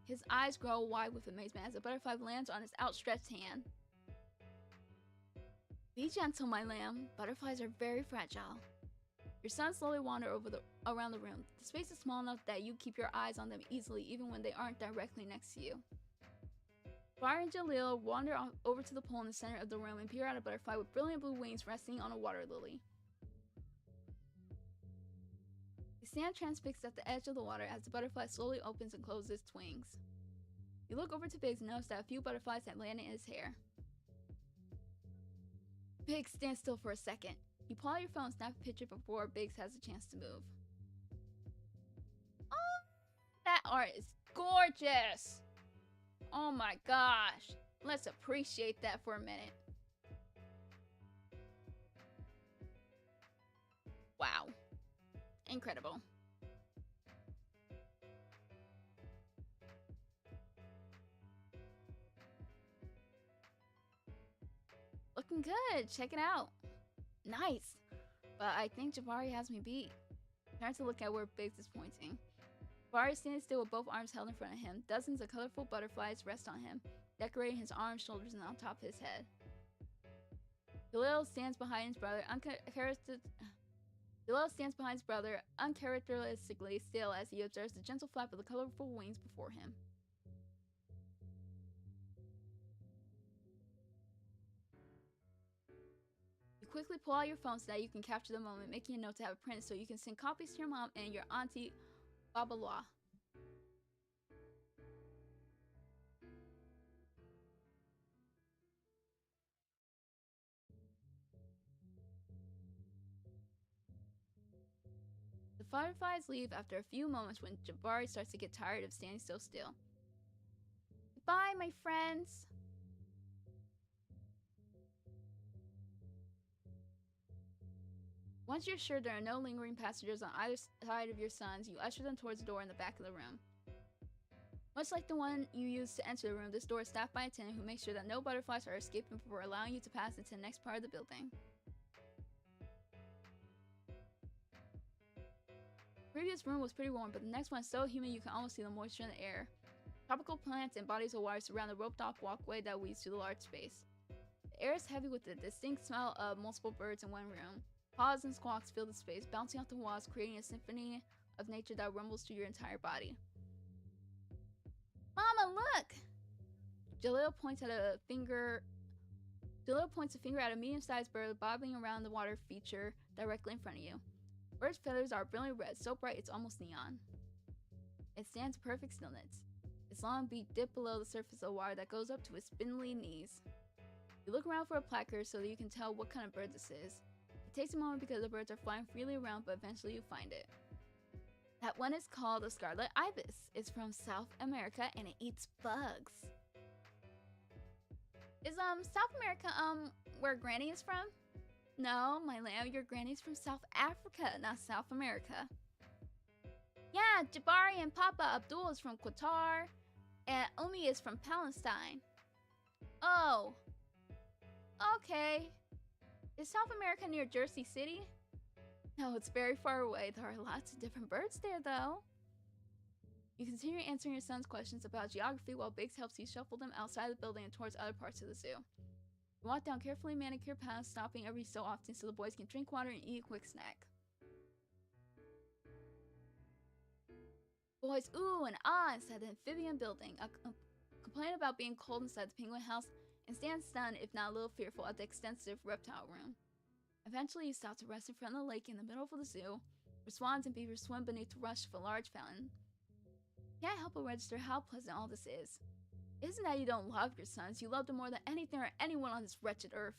Speaker 2: His eyes grow wide with amazement as a butterfly lands on his outstretched hand. Be gentle, my lamb. Butterflies are very fragile. Your sons slowly wander around the room. The space is small enough that you keep your eyes on them easily, even when they aren't directly next to you. Bar and Jaleel wander over to the pool in the center of the room and peer at a butterfly with brilliant blue wings resting on a water lily. You stand transfixed at the edge of the water as the butterfly slowly opens and closes its wings. You look over to Biggs and notice that a few butterflies had landed in his hair. Biggs, stand still for a second. You pull out your phone and snap a picture before Biggs has a chance to move. Oh, that art is gorgeous! Oh my gosh! Let's appreciate that for a minute. Wow. Incredible. Looking good. Check it out. Nice. But I think Jabari has me beat. Turn to look at where Biggs is pointing. Jabari stands still with both arms held in front of him. Dozens of colorful butterflies rest on him, decorating his arms, shoulders, and on top of his head. Jaleel stands behind his brother, uncharacteristically still as he observes the gentle flap of the colorful wings before him. You quickly pull out your phone so that you can capture the moment, making a note to have it printed so you can send copies to your mom and your auntie, Babaloa. butterflies leave after a few moments when Jabari starts to get tired of standing so still. Goodbye, my friends! Once you're sure there are no lingering passengers on either side of your sons, you usher them towards the door in the back of the room. Much like the one you used to enter the room, this door is staffed by a attendant who makes sure that no butterflies are escaping before allowing you to pass into the next part of the building. The previous room was pretty warm, but the next one is so humid you can almost see the moisture in the air. Tropical plants and bodies of water surround the roped-off walkway that leads to the large space. The air is heavy with the distinct smell of multiple birds in one room. Caws and squawks fill the space, bouncing off the walls, creating a symphony of nature that rumbles through your entire body. Mama, look! Jalil points a finger at a medium-sized bird bobbing around the water feature directly in front of you. The bird's feathers are brilliant red, so bright it's almost neon. It stands in perfect stillness. Its long beak dipped below the surface of the water that goes up to its spindly knees. You look around for a placard so that you can tell what kind of bird this is. It takes a moment because the birds are flying freely around, but eventually you find it. That one is called a scarlet ibis. It's from South America and it eats bugs. Is South America where Granny is from? No, my lamb, your granny's from South Africa, not South America. Yeah, Jabari and Papa Abdul is from Qatar, and Umi is from Palestine. Oh. Okay. Is South America near Jersey City? No, it's very far away. There are lots of different birds there, though. You continue answering your son's questions about geography while Biggs helps you shuffle them outside the building and towards other parts of the zoo. You walk down carefully manicured paths, stopping every so often so the boys can drink water and eat a quick snack. Boys ooh and ah inside the amphibian building, complain about being cold inside the penguin house, and stand stunned, if not a little fearful, at the extensive reptile room. Eventually, you stop to rest in front of the lake in the middle of the zoo, where swans and beavers swim beneath the rush of a large fountain. Can't help but register how pleasant all this is. It isn't that you don't love your sons, you love them more than anything or anyone on this wretched earth.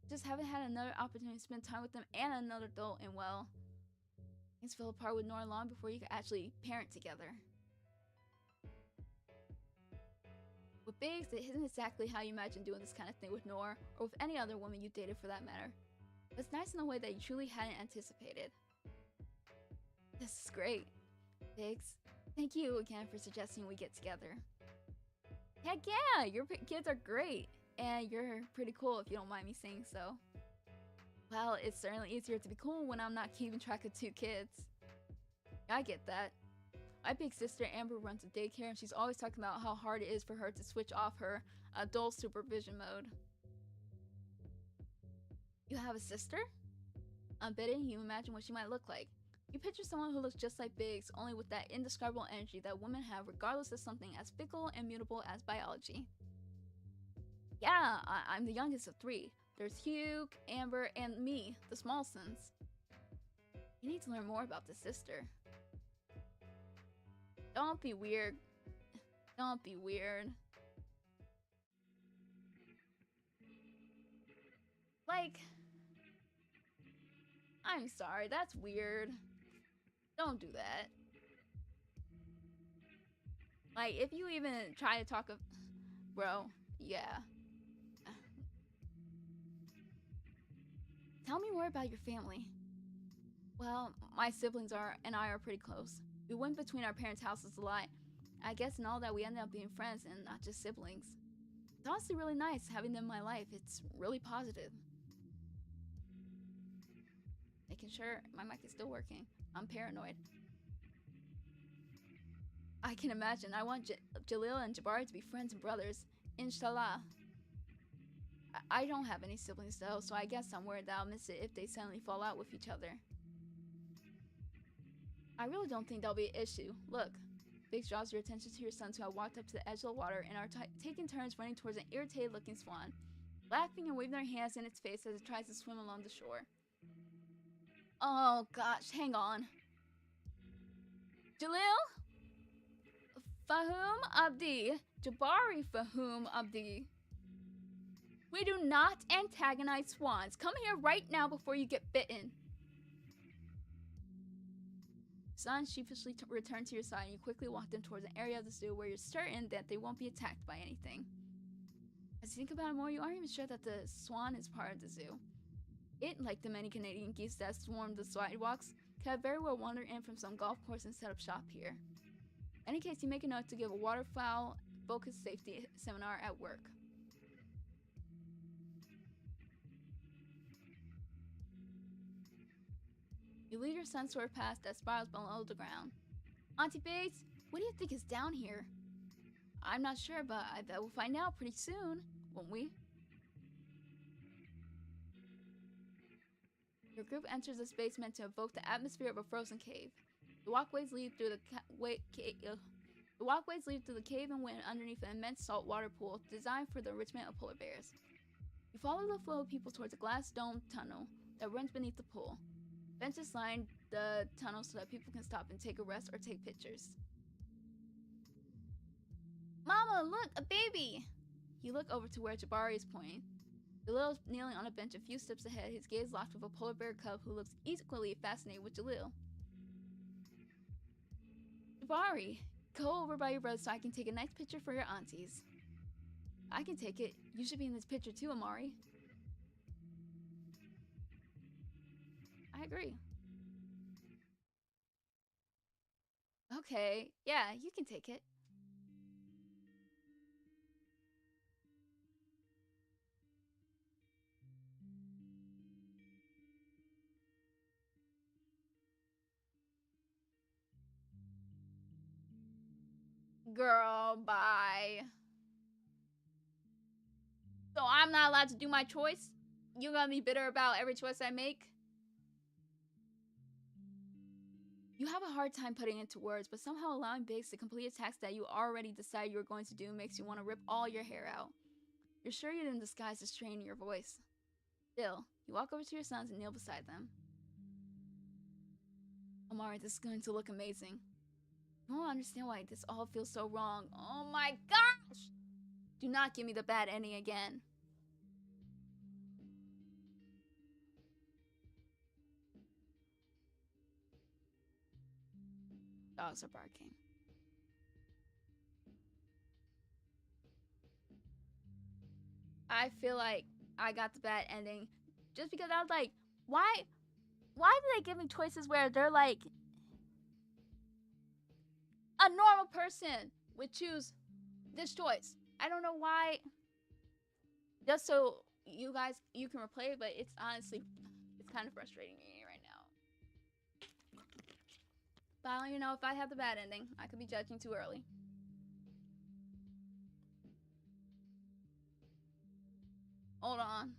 Speaker 2: You just haven't had another opportunity to spend time with them and another adult, and well, things fell apart with Nora long before you could actually parent together. With Biggs, it isn't exactly how you imagine doing this kind of thing with Nora, or with any other woman you dated for that matter. But it's nice in a way that you truly hadn't anticipated. This is great. Biggs, thank you again for suggesting we get together. Heck yeah, your kids are great, and you're pretty cool if you don't mind me saying so. Well, it's certainly easier to be cool when I'm not keeping track of 2 kids. I get that. My big sister Amber runs a daycare and she's always talking about how hard it is for her to switch off her adult supervision mode. You have a sister? Unbidden, you imagine what she might look like. You picture someone who looks just like Biggs, only with that indescribable energy that women have regardless of something as fickle and mutable as biology. Yeah, I'm the youngest of 3. There's Hugh, Amber, and me, the Smallsons. You need to learn more about this sister. Don't be weird. Don't be weird. Like, I'm sorry, that's weird. Don't do that. Like, if you even try to talk of... Bro, yeah. Tell me more about your family. Well, my siblings and I are pretty close. We went between our parents' houses a lot. I guess in all that we ended up being friends and not just siblings. It's honestly really nice having them in my life. It's really positive. Making sure my mic is still working. I'm paranoid. I can imagine. I want Jalil and Jabari to be friends and brothers. Inshallah. I don't have any siblings though, so I guess I'm worried that I'll miss it if they suddenly fall out with each other. I really don't think that'll be an issue. Look, Biggs draws your attention to your sons who have walked up to the edge of the water and are taking turns running towards an irritated looking swan, laughing and waving their hands in its face as it tries to swim along the shore. Oh gosh, hang on. Jalil? Fahum Abdi. Jabari Fahum Abdi. We do not antagonize swans. Come here right now before you get bitten. Son sheepishly returned to your side, and you quickly walk them towards an area of the zoo where you're certain that they won't be attacked by anything. As you think about it more, you aren't even sure that the swan is part of the zoo. It, like the many Canadian geese that swarm the sidewalks, could have very well wandered in from some golf course and set up shop here. In any case, you make a note to give a waterfowl-focused safety seminar at work. You lead your son toward a path that spirals below the ground. Auntie Bates, what do you think is down here? I'm not sure, but I bet we'll find out pretty soon, won't we? Your group enters a space meant to evoke the atmosphere of a frozen cave. The walkways lead through the cave and went underneath an immense saltwater pool designed for the enrichment of polar bears. You follow the flow of people towards a glass domed tunnel that runs beneath the pool. Benches line the tunnel so that people can stop and take a rest or take pictures. Mama, look, a baby! You look over to where Jabari is pointing. Jalil is kneeling on a bench a few steps ahead, his gaze locked with a polar bear cub who looks equally fascinated with Jalil. Jabari, go over by your brother so I can take a nice picture for your aunties. I can take it. You should be in this picture too, Amari. I agree. Okay, yeah, you can take it. Girl, bye. So I'm not allowed to do my choice? You're gonna be bitter about every choice I make? You have a hard time putting it into words, but somehow allowing Biggs to complete a task that you already decided you were going to do makes you want to rip all your hair out. You're sure you didn't disguise the strain in your voice. Still, you walk over to your sons and kneel beside them. Amari, this is going to look amazing. You won't understand why this all feels so wrong. Oh my gosh! Do not give me the bad ending again. Dogs are barking. I feel like I got the bad ending just because I was like, why do they give me choices where they're like, a normal person would choose this choice? I don't know why. Just so you guys, you can replay it, but it's honestly, it's kind of frustrating me right now. But I don't even know if I have the bad ending. I could be judging too early. Hold on.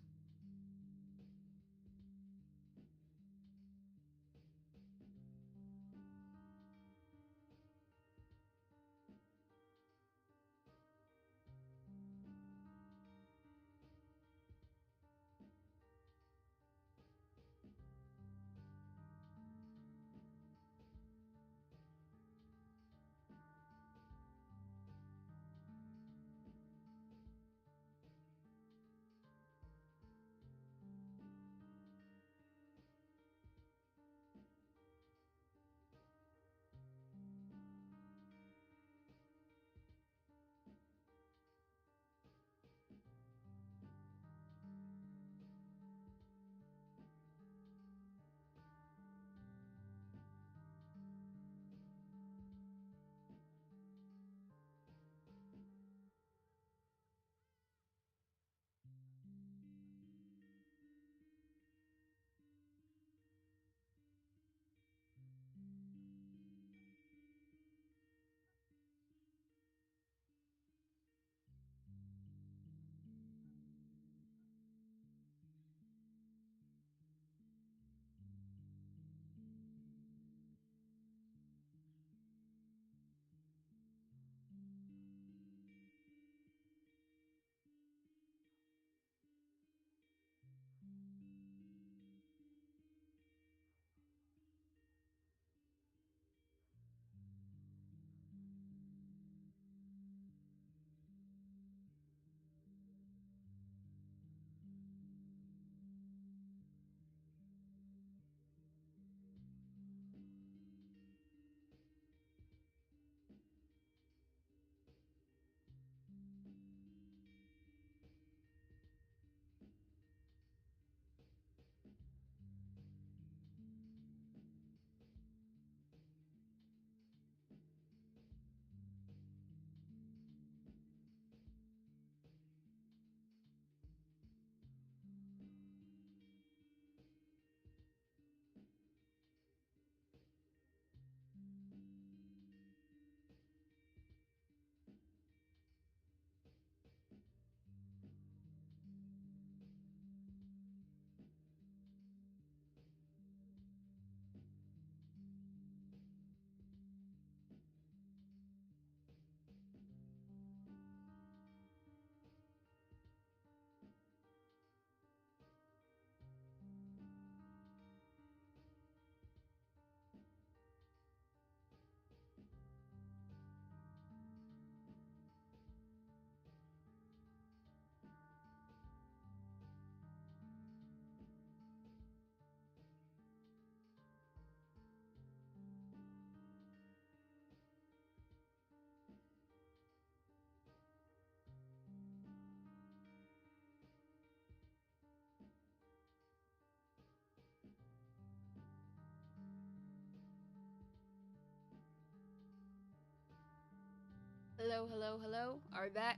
Speaker 2: Hello, hello, hello. Are we back?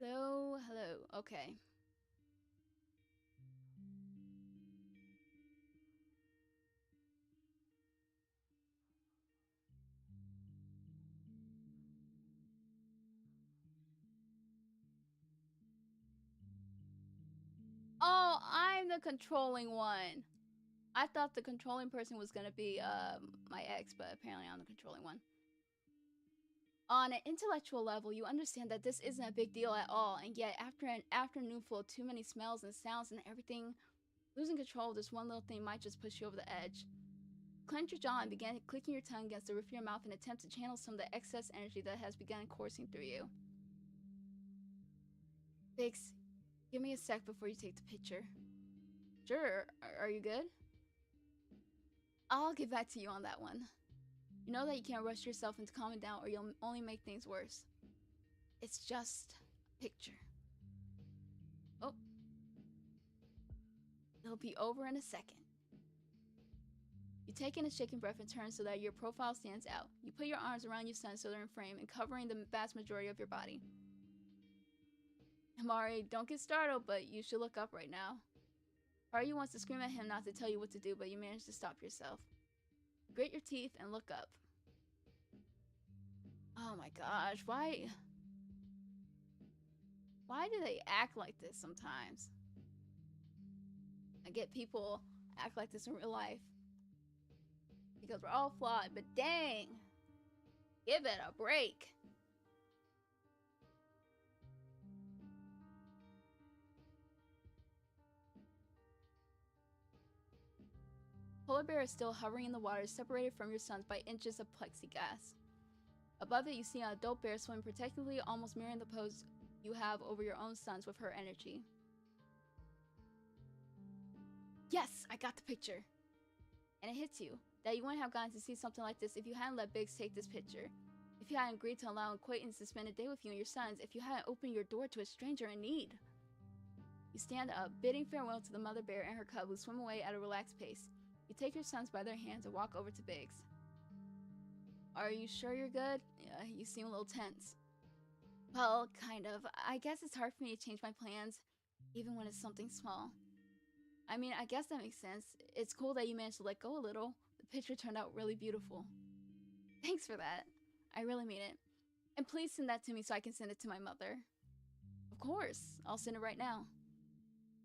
Speaker 2: Hello, hello. Okay. Oh, I'm the controlling one. I thought the controlling person was gonna be my ex, but apparently I'm the controlling one. On an intellectual level, you understand that this isn't a big deal at all, and yet after an afternoon full of too many smells and sounds and everything, losing control of this one little thing might just push you over the edge. Clench your jaw and begin clicking your tongue against the roof of your mouth in an attempt to channel some of the excess energy that has begun coursing through you. Biggs, give me a sec before you take the picture. Sure, are you good? I'll get back to you on that one. You know that you can't rush yourself into calming down or you'll only make things worse. It's just a picture. Oh. It'll be over in a second. You take in a shaking breath and turn so that your profile stands out. You put your arms around your son so they're in frame and covering the vast majority of your body. Amari, don't get startled, but you should look up right now. Part of you wants to scream at him not to tell you what to do, but you manage to stop yourself. Grit your teeth and look up. Oh my gosh, why do they act like this sometimes? I get people act like this in real life because we're all flawed, but dang, give it a break. Polar bear is still hovering in the water, separated from your sons by inches of plexiglass. Above it, you see an adult bear swimming protectively, almost mirroring the pose you have over your own sons with her energy. Yes, I got the picture. And it hits you that you wouldn't have gotten to see something like this if you hadn't let Biggs take this picture. If you hadn't agreed to allow an acquaintance to spend a day with you and your sons, if you hadn't opened your door to a stranger in need. You stand up, bidding farewell to the mother bear and her cub who swim away at a relaxed pace. You take your sons by their hands and walk over to Biggs. Are you sure you're good? You seem a little tense. Well, kind of. I guess it's hard for me to change my plans, even when it's something small. I mean, I guess that makes sense. It's cool that you managed to let go a little. The picture turned out really beautiful. Thanks for that. I really mean it. And please send that to me so I can send it to my mother. Of course. I'll send it right now.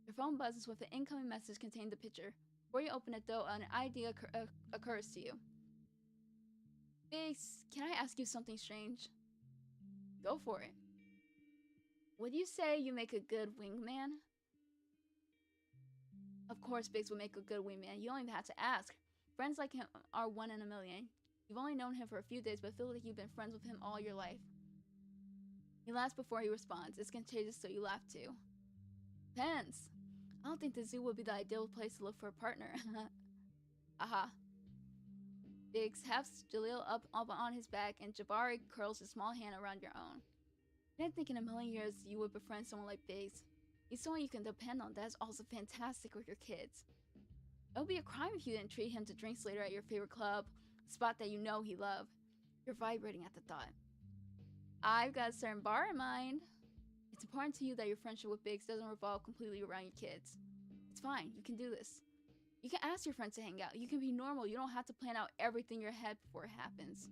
Speaker 2: Your phone buzzes with an incoming message containing the picture. Before you open it, though, an idea occurs to you. Biggs, can I ask you something strange? Go for it. Would you say you make a good wingman? Of course, Biggs would make a good wingman. You don't even have to ask. Friends like him are one in a million. You've only known him for a few days, but feel like you've been friends with him all your life. He laughs before he responds. It's contagious, so you laugh too. Depends. I don't think the zoo would be the ideal place to look for a partner. Aha. Biggs hefts Jalil up on his back, and Jabari curls his small hand around your own. I didn't think in a million years you would befriend someone like Biggs. He's someone you can depend on that is also fantastic with your kids. It would be a crime if you didn't treat him to drinks later at your favorite club, a spot that you know he loved. You're vibrating at the thought. I've got a certain bar in mind. It's important to you that your friendship with Biggs doesn't revolve completely around your kids. It's fine, you can do this. You can ask your friends to hang out. You can be normal. You don't have to plan out everything in your head before it happens.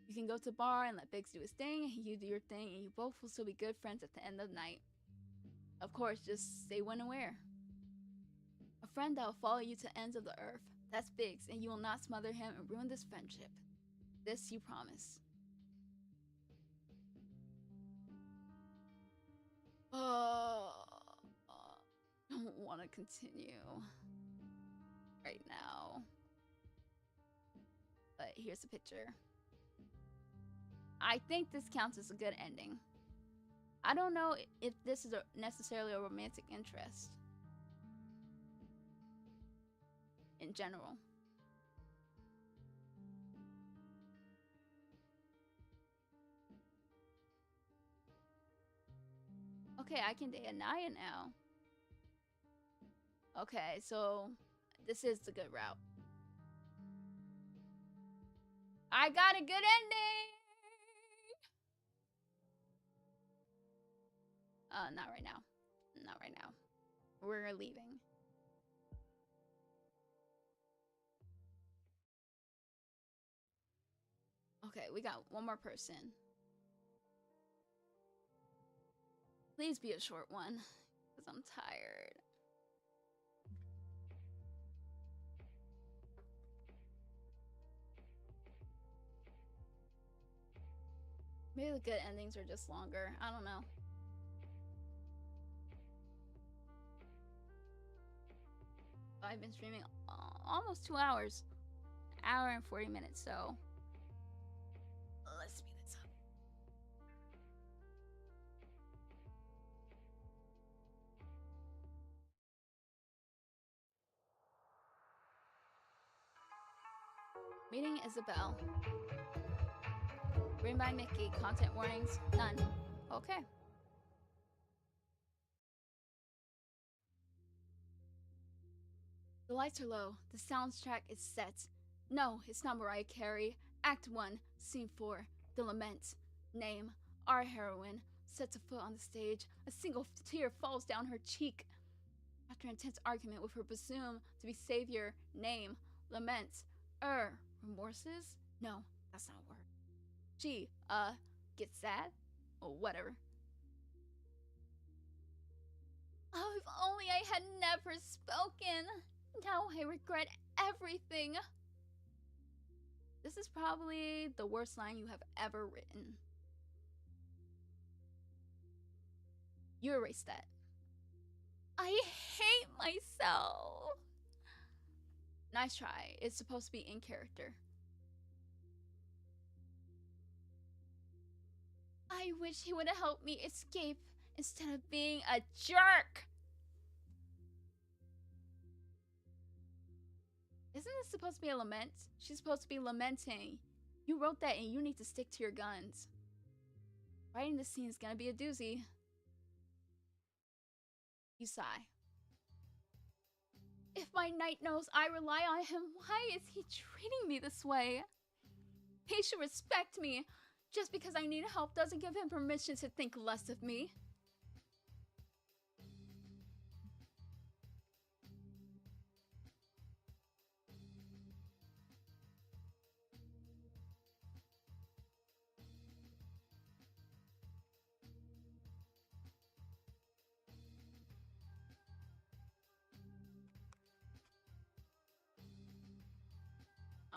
Speaker 2: You can go to the bar and let Biggs do his thing, and you do your thing, and you both will still be good friends at the end of the night. Of course, just say when and where. A friend that will follow you to ends of the earth. That's Biggs, and you will not smother him and ruin this friendship. This you promise. I don't want to continue right now. But here's the picture. I think this counts as a good ending. I don't know if this is necessarily a romantic interest in general. Okay, I can date Anaya now. Okay, so this is the good route. I got a good ending! Not right now. Not right now. We're leaving. Okay, we got one more person. Please be a short one, because I'm tired. Maybe the good endings are just longer. I don't know. I've been streaming almost 2 hours. An hour and 40 minutes, so let's speed this up. Meeting Isabel. Written by Mickey. Content warnings, none. Okay. The lights are low. The soundtrack is set. No, it's not Mariah Carey. Act 1, Scene 4. The Lament. Name, our heroine. Sets a foot on the stage. A single tear falls down her cheek. After an intense argument with her presumed to be savior. Name, lament. Remorses? No, that's not a word. She, gets sad? Or whatever. Oh, if only I had never spoken. Now I regret everything. This is probably the worst line you have ever written. You erase that. I hate myself. Nice try. It's supposed to be in character. I wish he would have helped me escape instead of being a jerk. Isn't this supposed to be a lament? She's supposed to be lamenting. You wrote that and you need to stick to your guns. Writing this scene is gonna be a doozy. You sigh. If my knight knows I rely on him, why is he treating me this way? He should respect me. Just because I need help doesn't give him permission to think less of me.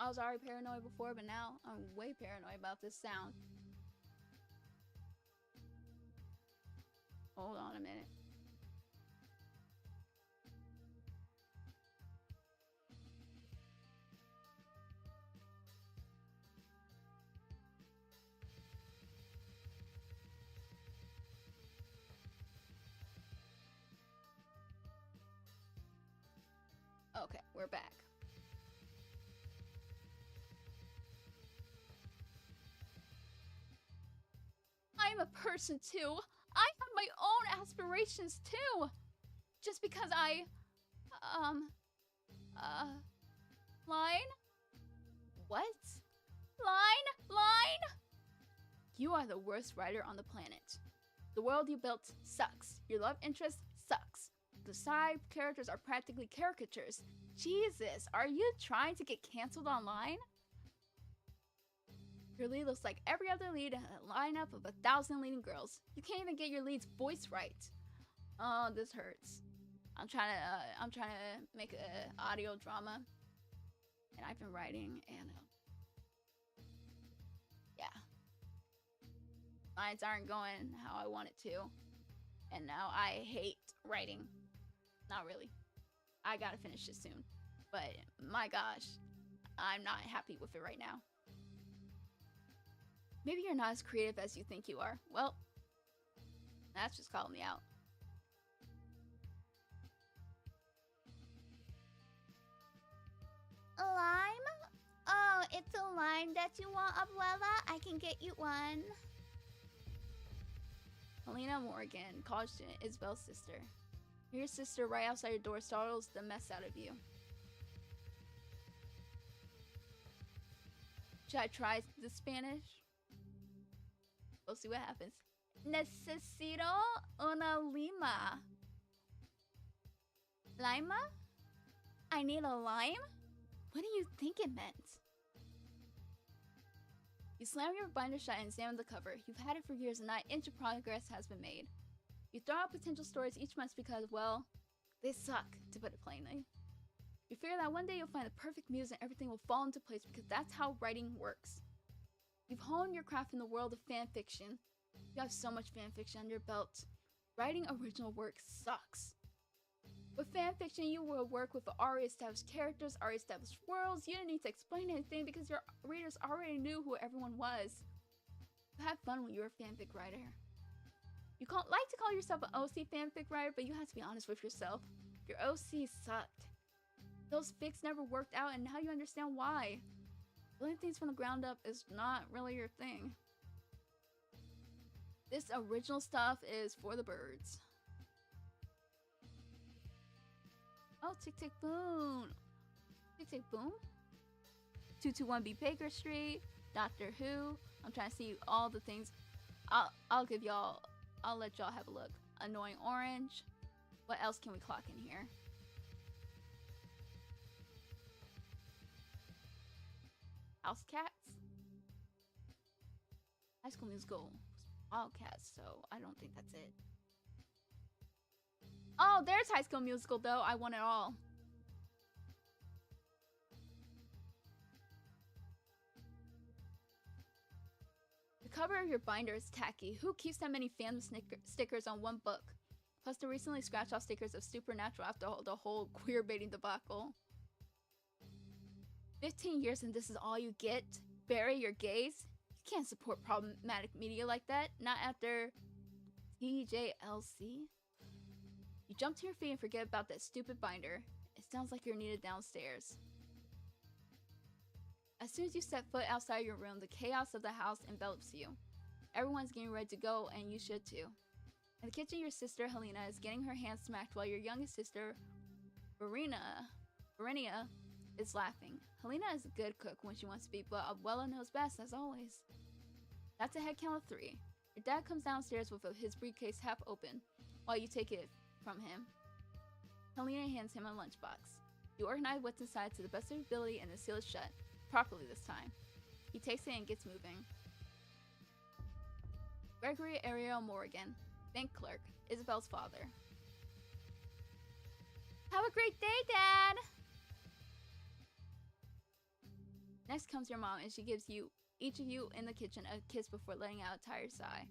Speaker 2: I was already paranoid before, but now I'm way paranoid about this sound. Hold on a minute. Okay, we're back. I'm a person too. I have my own aspirations too. Just because I, line? What? Line? You are the worst writer on the planet. The world you built sucks. Your love interest sucks. The side characters are practically caricatures. Jesus, are you trying to get canceled online? Your lead looks like every other lead in a lineup of 1,000 leading girls. You can't even get your lead's voice right. Oh, this hurts. I'm trying to make an audio drama, and I've been writing, and yeah, lines aren't going how I want it to, and now I hate writing. Not really. I gotta finish this soon, but my gosh, I'm not happy with it right now. Maybe you're not as creative as you think you are. Well, that's just calling me out.
Speaker 1: A lime? Oh, it's a lime that you want, Abuela? I can get you one.
Speaker 2: Helena Morgan, college student, Isabel's sister. Your sister right outside your door startles the mess out of you. Should I try the Spanish? We'll see what happens. Necesito una lima. Lima? I need a lime? What do you think it meant? You slam your binder shut and examine the cover. You've had it for years and not an inch of progress has been made. You throw out potential stories each month because, well, they suck, to put it plainly. You figure that one day you'll find the perfect muse and everything will fall into place because that's how writing works. You've honed your craft in the world of fan fiction. You have so much fan fiction under your belt. Writing original work sucks. With fan fiction, you will work with already established characters, already established worlds. You don't need to explain anything because your readers already knew who everyone was. You had fun when you were a fanfic writer. You like to call yourself an OC fanfic writer, but you have to be honest with yourself. Your OC sucked. Those fics never worked out, and now you understand why. Building things from the ground up is not really your thing. This original stuff is for the birds. Oh, Tick Tick Boom. Tick Tick Boom? 221B Baker Street, Doctor Who. I'm trying to see all the things. I'll give y'all, I'll let y'all have a look. Annoying Orange. What else can we clock in here? House Cats? High School Musical. Wildcats, so I don't think that's it. Oh, there's High School Musical, though. I want it all. The cover of your binder is tacky. Who keeps that many fandom stickers on one book? Plus the recently scratched off stickers of Supernatural after the whole queer baiting debacle. 15 years and this is all you get? Bury your gaze? You can't support problematic media like that. Not after TJLC. You jump to your feet and forget about that stupid binder. It sounds like you're needed downstairs. As soon as you step foot outside your room, the chaos of the house envelops you. Everyone's getting ready to go, and you should too. In the kitchen, your sister, Helena, is getting her hands smacked while your youngest sister, Verenia, is laughing. Helena is a good cook when she wants to be, but Abuela knows best, as always. That's a head count of 3. Your dad comes downstairs with his briefcase half open, while you take it from him. Helena hands him a lunchbox. You organize what's inside to the best of your ability and then seal it shut. Properly this time. He takes it and gets moving. Gregory Ariel Morgan, bank clerk, Isabel's father. Have a great day, Dad! Next comes your mom, and she gives you, each of you in the kitchen, a kiss before letting out a tired sigh.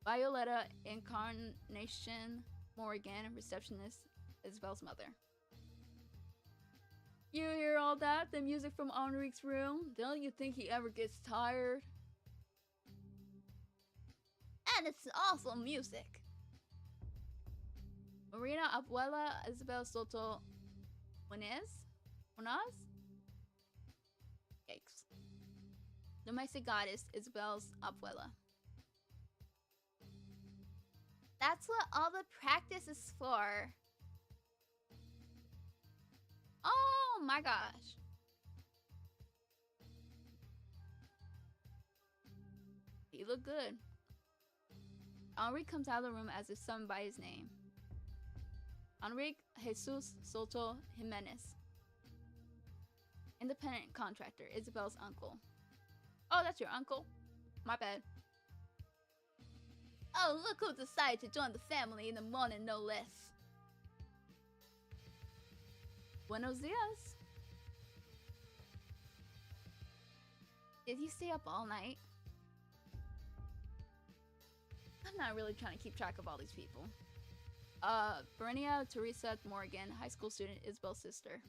Speaker 2: Violetta Incarnation Morgan, receptionist, Isabel's mother. You hear all that? The music from Enrique's room? Don't you think he ever gets tired? And it's awesome music. Marina Abuela Isabel Soto Munez? Yikes. Domestic goddess Isabel's Abuela. That's what all the practice is for. Oh my gosh. You look good. Enrique comes out of the room as if summoned by his name. Enrique Jesus Soto Jimenez. Independent contractor, Isabel's uncle. Oh, that's your uncle? My bad. Oh, look who decided to join the family in the morning, no less. Buenos dias. Did you stay up all night? I'm not really trying to keep track of all these people. Berenia Teresa Morgan, high school student, Isabel's sister.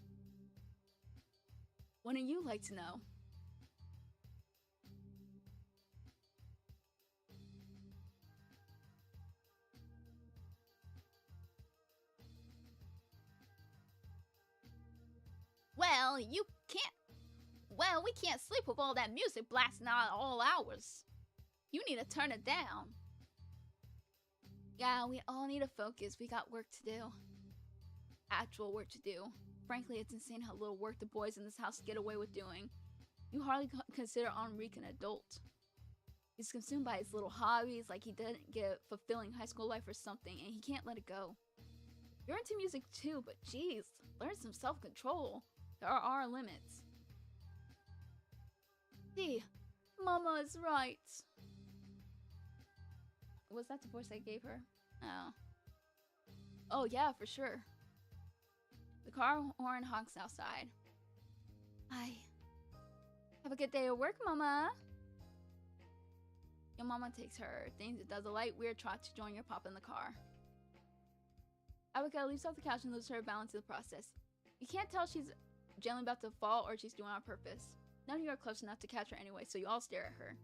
Speaker 2: Wouldn't you like to know? Well, you can't. Well, we can't sleep with all that music blasting out at all hours. You need to turn it down. Yeah, we all need to focus. We got work to do. Actual work to do. Frankly, it's insane how little work the boys in this house get away with doing. You hardly consider Enrique an adult. He's consumed by his little hobbies, like he didn't get a fulfilling high school life or something, and he can't let it go. You're into music too, but geez, learn some self-control. There are limits. See, Mama is right. Was that the voice I gave her? Oh. Oh yeah, for sure. The car horn honks outside. Hi. Have a good day at work, Mama. Your mama takes her things and does a light, weird trot to join your pop in the car. Abigail leaps off the couch and loses her balance in the process. You can't tell she's gently about to fall or she's doing it on purpose. None of you are close enough to catch her anyway, so you all stare at her.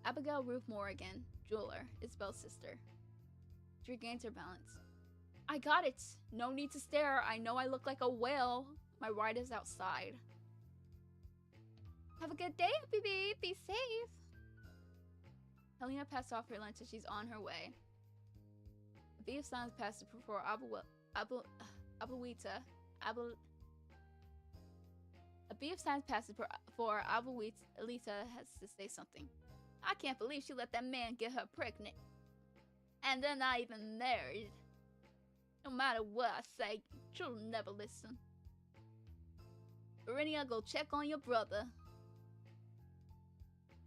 Speaker 2: Abigail Ruth Morrigan, jeweler, Isabel's sister. She regains her balance. I got it. No need to stare. I know I look like a whale. My ride is outside. Have a good day, baby. Be safe. Helena passed off her lunch and she's on her way. A beat of silence passes before Abuelita. A beat of silence passes before Abuelita has to say something. I can't believe she let that man get her pregnant. And they're not even married. No matter what I say, she'll never listen. Verinia, go check on your brother.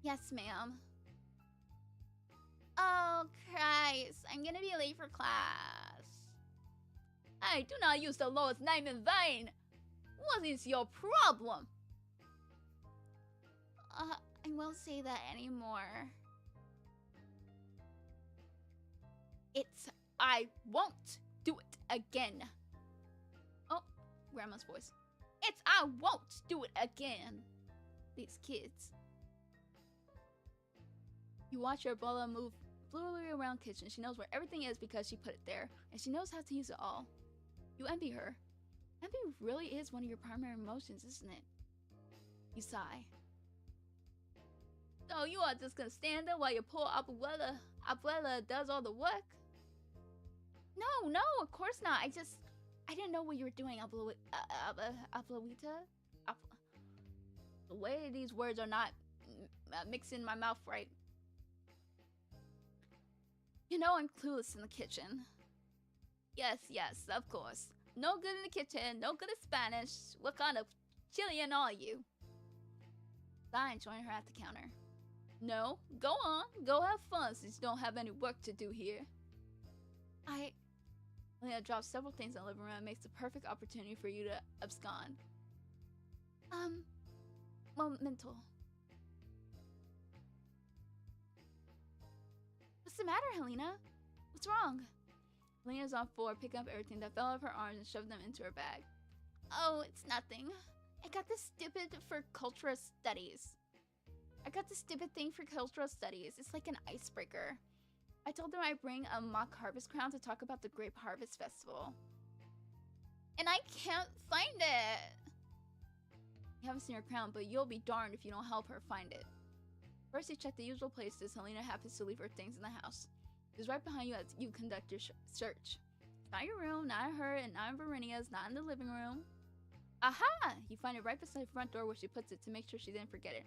Speaker 2: Yes, ma'am. Oh, Christ. I'm gonna be late for class. Hey, do not use the Lord's name in vain. What is your problem? I won't say that anymore. I won't do it again. Oh, Grandma's voice. I won't do it again. These kids. You watch your abuela move fluidly around the kitchen. She knows where everything is because she put it there, and she knows how to use it all. You envy her. Envy really is one of your primary emotions, isn't it? You sigh. So you are just gonna stand there while your poor abuela does all the work? No, of course not. I didn't know what you were doing, Abuelita. The way these words are not mixing in my mouth right. You know I'm clueless in the kitchen. Yes, of course. No good in the kitchen, no good at Spanish. What kind of Chilean are you? Fine, join her at the counter. No, go on. Go have fun since you don't have any work to do here. Leah drops several things in the living room and makes the perfect opportunity for you to abscond. Mental. What's the matter, Helena? What's wrong? Helena's on the floor, picking up everything that fell out of her arms and shoved them into her bag. Oh, it's nothing. I got this stupid thing for cultural studies. It's like an icebreaker. I told them I'd bring a mock harvest crown to talk about the Grape Harvest Festival. And I can't find it! You haven't seen her crown, but you'll be darned if you don't help her find it. First, you check the usual places Helena happens to leave her things in the house. It's right behind you as you conduct your search. It's not your room, not in her, and not in Verenia's, not in the living room. Aha! You find it right beside the front door where she puts it to make sure she didn't forget it.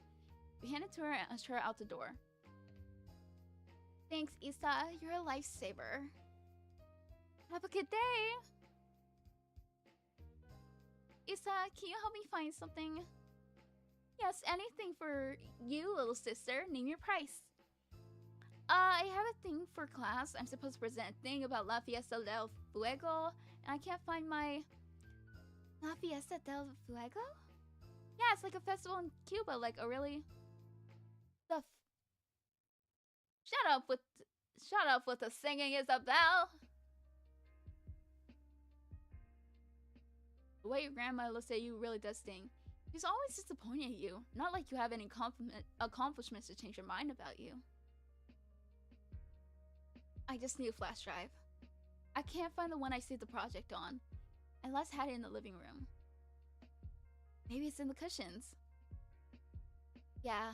Speaker 2: You hand it to her and usher her out the door. Thanks, Isa. You're a lifesaver. Have a good day. Isa, can you help me find something? Yes, anything for you, little sister. Name your price. I have a thing for class. I'm supposed to present a thing about La Fiesta del Fuego, and I can't find my... La Fiesta del Fuego? Yeah, it's like a festival in Cuba, like a really... Shut up with the singing, Isabel! The way your grandma looks at you really does sting. She's always disappointed at you. Not like you have any accomplishments to change your mind about you. I just need a flash drive. I can't find the one I saved the project on. I last had it in the living room. Maybe it's in the cushions. Yeah,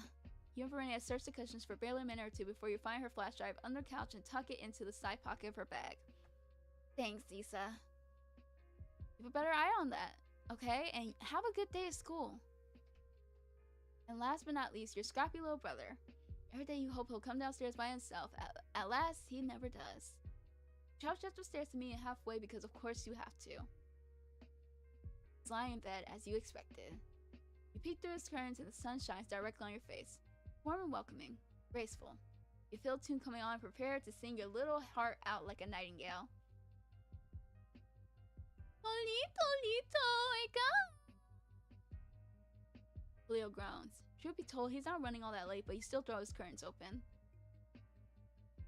Speaker 2: You and Verena search the cushions for barely a minute or two before you find her flash drive under the couch and tuck it into the side pocket of her bag. Thanks, Issa. Keep a better eye on that, okay? And have a good day at school. And last but not least, your scrappy little brother. Every day you hope he'll come downstairs by himself. At last, he never does. Crouch up the stairs to me halfway because of course you have to. He's lying in bed as you expected. You peek through his curtains and the sun shines directly on your face. Warm and welcoming. Graceful. You feel tune coming on, prepared to sing your little heart out like a nightingale. Lito, Lito, wake up! Leo groans. Truth be told, he's not running all that late, but you still throw his curtains open.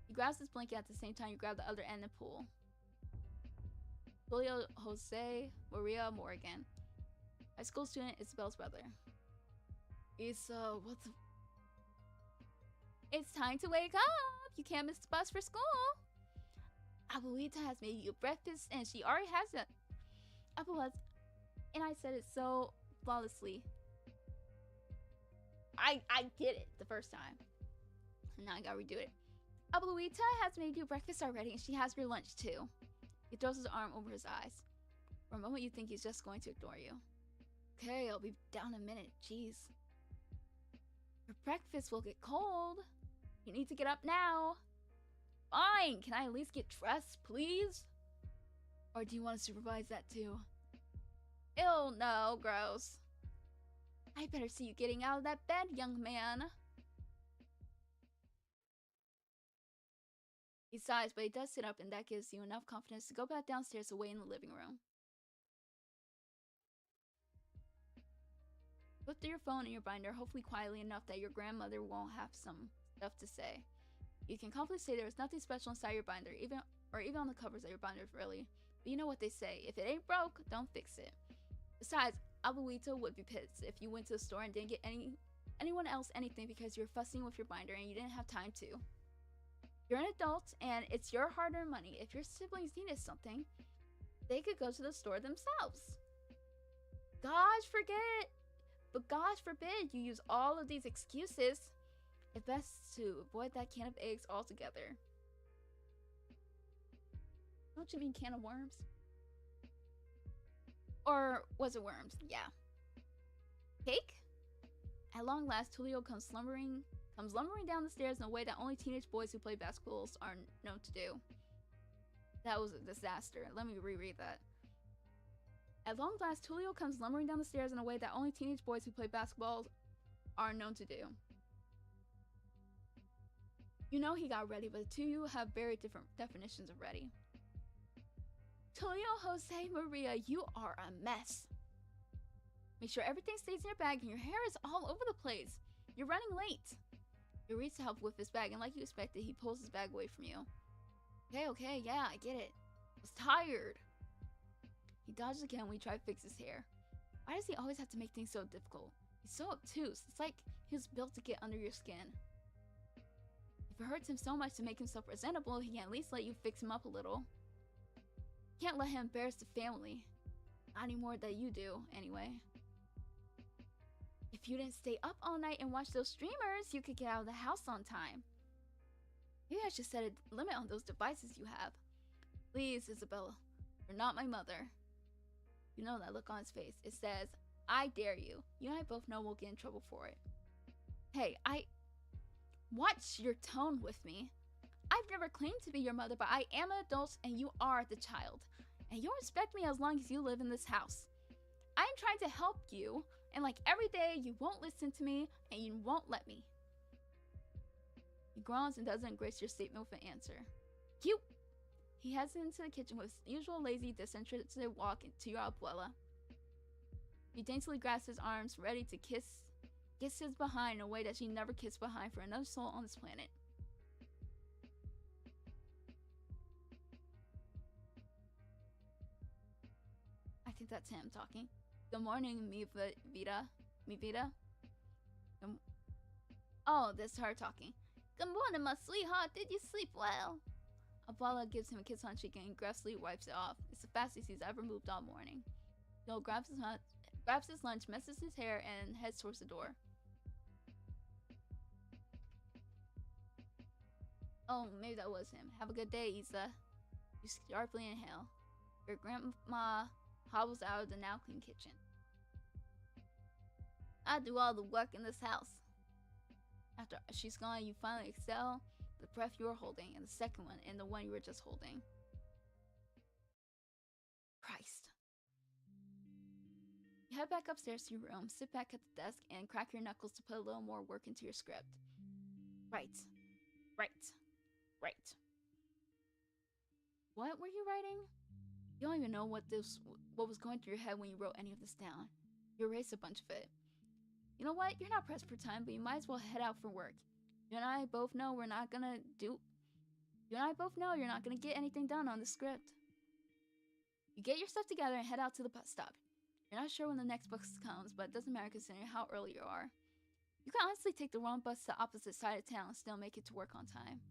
Speaker 2: He grabs his blanket at the same time you grab the other end and pull. Julio Jose Maria Morgan. High school student Isabel's brother. Issa, what the... It's time to wake up! You can't miss the bus for school! Abuelita has made you breakfast and she already has it. Abuelita... And I said it so flawlessly. I did it the first time. And now I gotta redo it. Abuelita has made you breakfast already and she has your lunch too. He throws his arm over his eyes. For a moment you think he's just going to ignore you. Okay, I'll be down in a minute. Jeez. Your breakfast will get cold. You need to get up now. Fine, can I at least get dressed, please? Or do you want to supervise that too? Ew, no, gross. I better see you getting out of that bed, young man. He sighs, but he does sit up and that gives you enough confidence to go back downstairs away in the living room. Flip through your phone in your binder, hopefully quietly enough that your grandmother won't have some stuff to say. You can confidently say there was nothing special inside your binder, even on the covers of your binders, really. But you know what they say, if it ain't broke, don't fix it. Besides, Abuelita would be pissed if you went to the store and didn't get anyone else anything because you were fussing with your binder and you didn't have time to. You're an adult and it's your hard-earned money. If your siblings needed something, they could go to the store themselves. Gosh forbid you use all of these excuses. It's best to avoid that can of eggs altogether. Don't you mean can of worms? Or was it worms? Yeah. Cake? At long last, Tulio comes lumbering down the stairs in a way that only teenage boys who play basketballs are known to do. That was a disaster. Let me reread that. At long last, Tulio comes lumbering down the stairs in a way that only teenage boys who play basketballs are known to do. You know he got ready, but the two of you have very different definitions of ready. Tulio Jose Maria, you are a mess. Make sure everything stays in your bag and your hair is all over the place. You're running late. You reach to help with his bag, and like you expected, he pulls his bag away from you. Okay, yeah, I get it. I was tired. He dodges again when you try to fix his hair. Why does he always have to make things so difficult? He's so obtuse. It's like he was built to get under your skin. If it hurts him so much to make himself presentable, he can at least let you fix him up a little. You can't let him embarrass the family. Not anymore that you do, anyway. If you didn't stay up all night and watch those streamers, you could get out of the house on time. Maybe I should set a limit on those devices you have. Please, Isabella, you're not my mother. You know that look on his face. It says, I dare you. You and I both know we'll get in trouble for it. Hey, watch your tone with me. I've never claimed to be your mother, but I am an adult and you are the child. And you'll respect me as long as you live in this house. I'm trying to help you, and like every day, you won't listen to me and you won't let me. He groans and doesn't grace your statement with an answer. Cute. He heads into the kitchen with his usual lazy, disinterested walk to your abuela. He daintily grasps his arms, ready to kiss his behind in a way that she never kissed behind for another soul on this planet. I think that's him talking. Good morning, mi vida. Oh, that's her talking. Good morning, my sweetheart. Did you sleep well? Abuela gives him a kiss on the cheek and gruffly wipes it off. It's the fastest he's ever moved all morning. Joel grabs his lunch, messes his hair, and heads towards the door. Oh, maybe that was him. Have a good day, Isa. You sharply inhale. Your grandma hobbles out of the now clean kitchen. I do all the work in this house. After she's gone, you finally exhale the breath you were holding, and the second one, and the one you were just holding. Christ. You head back upstairs to your room, sit back at the desk, and crack your knuckles to put a little more work into your script. Right. What were you writing? You don't even know what was going through your head when you wrote any of this down. You erased a bunch of it. You know what? You're not pressed for time, but you might as well head out for work. You and I both know you're not gonna get anything done on the script. You get your stuff together and head out to the bus stop. You're not sure when the next bus comes, but it doesn't matter considering how early you are. You can honestly take the wrong bus to the opposite side of town and still make it to work on time.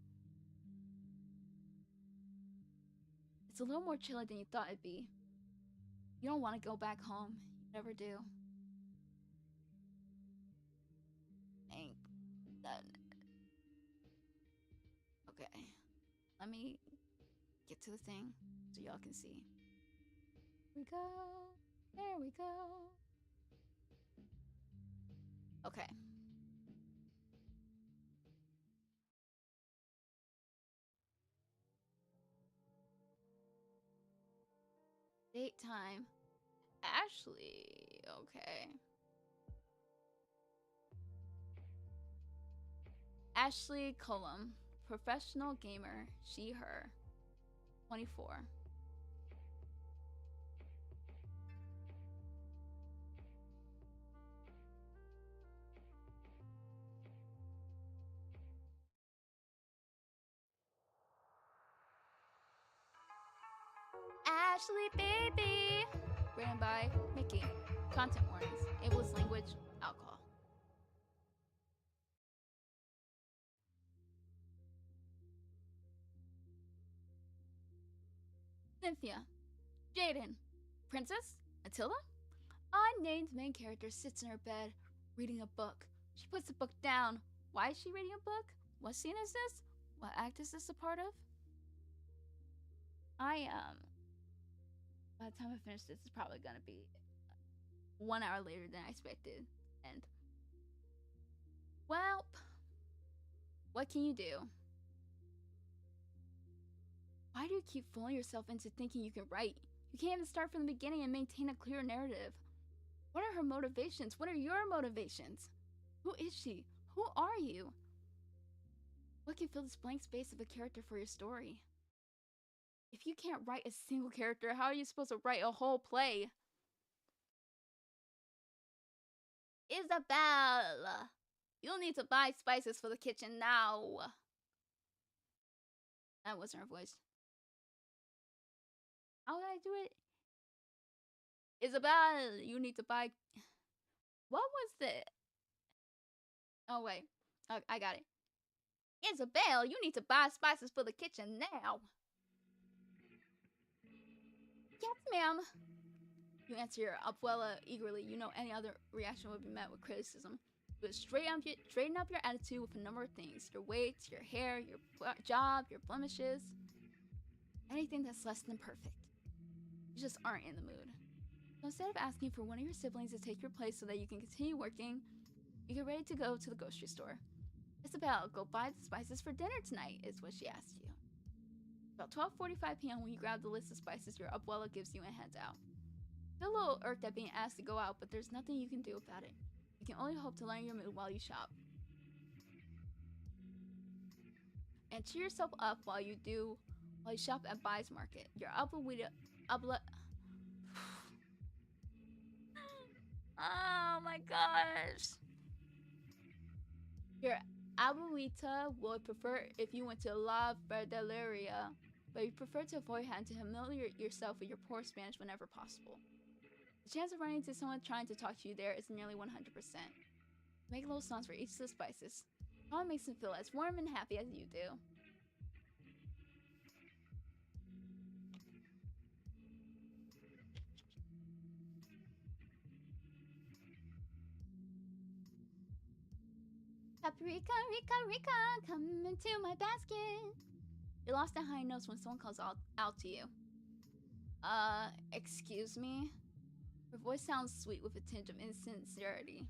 Speaker 2: It's a little more chilly than you thought it'd be. You don't want to go back home. You never do. Thank goodness. Okay. Let me get to the thing so y'all can see. Here we go. There we go. Okay. Date time. Ashley. Okay. Ashley Cullum. Professional gamer. She, her. 24. Ashley baby. Written by Mickey. Content warnings. Ableist language. Alcohol. Cynthia. Jaden. Princess? Matilda? Unnamed main character sits in her bed, reading a book. She puts the book down. Why is she reading a book? What scene is this? What act is this a part of? By the time I finish this, it's probably gonna be 1 hour later than I expected. And, well, what can you do? Why do you keep fooling yourself into thinking you can write? You can't even start from the beginning and maintain a clear narrative. What are her motivations? What are your motivations? Who is she? Who are you? What can fill this blank space of a character for your story? If you can't write a single character, how are you supposed to write a whole play? Isabel! You'll need to buy spices for the kitchen now. That wasn't her voice. How did I do it? Isabel, you need to buy... What was it? Oh, wait. Oh, I got it. Isabel, you need to buy spices for the kitchen now. Yes, ma'am. You answer your abuela eagerly. You know any other reaction would be met with criticism. You would straighten up your attitude with a number of things. Your weight, your hair, your job, your blemishes. Anything that's less than perfect. You just aren't in the mood. So instead of asking for one of your siblings to take your place so that you can continue working, you get ready to go to the grocery store. Isabel, go buy the spices for dinner tonight, is what she asked you. About 12:45 p.m. when you grab the list of spices your abuela gives you and hands out. You're a little irked at being asked to go out, but there's nothing you can do about it. You can only hope to lighten your mood while you shop. And cheer yourself up while you shop at Buy's Market. Your Oh my gosh. Your abuelita would prefer if you went to La Verduleria, but you prefer to avoid having to humiliate yourself with your poor Spanish whenever possible. The chance of running into someone trying to talk to you there is nearly 100%. Make little songs for each of the spices. Probably makes them feel as warm and happy as you do.
Speaker 1: Paprika, Rika, Rika, come into my basket. You're lost in high notes when someone calls out to you. Excuse me? Her voice sounds sweet with a tinge of insincerity.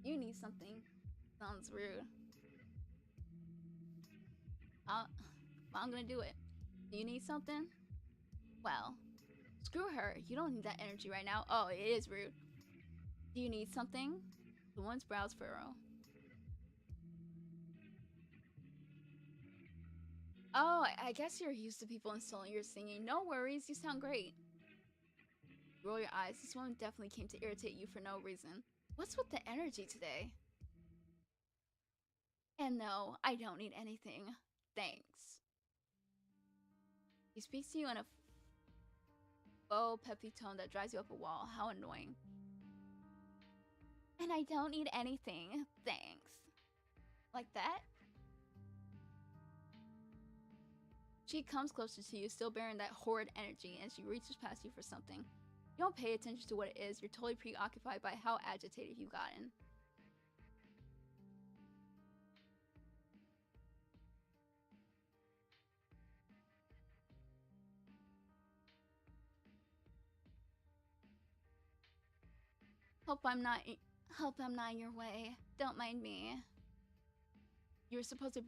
Speaker 1: You need something. Sounds rude. I'm gonna do it. Do you need something? Well, screw her. You don't need that energy right now. Oh, it is rude. Do you need something? The woman's brows furrow. Oh, I guess you're used to people insulting your singing. No worries, you sound great. Roll your eyes. This woman definitely came to irritate you for no reason. What's with the energy today? And no, I don't need anything. Thanks. He speaks to you in a faux peppy tone that drives you up a wall. How annoying. And I don't need anything. Thanks. Like that? She comes closer to you, still bearing that horrid energy, and she reaches past you for something. You don't pay attention to what it is. You're totally preoccupied by how agitated you've gotten. Hope I'm not in your way. Don't mind me. You're supposed to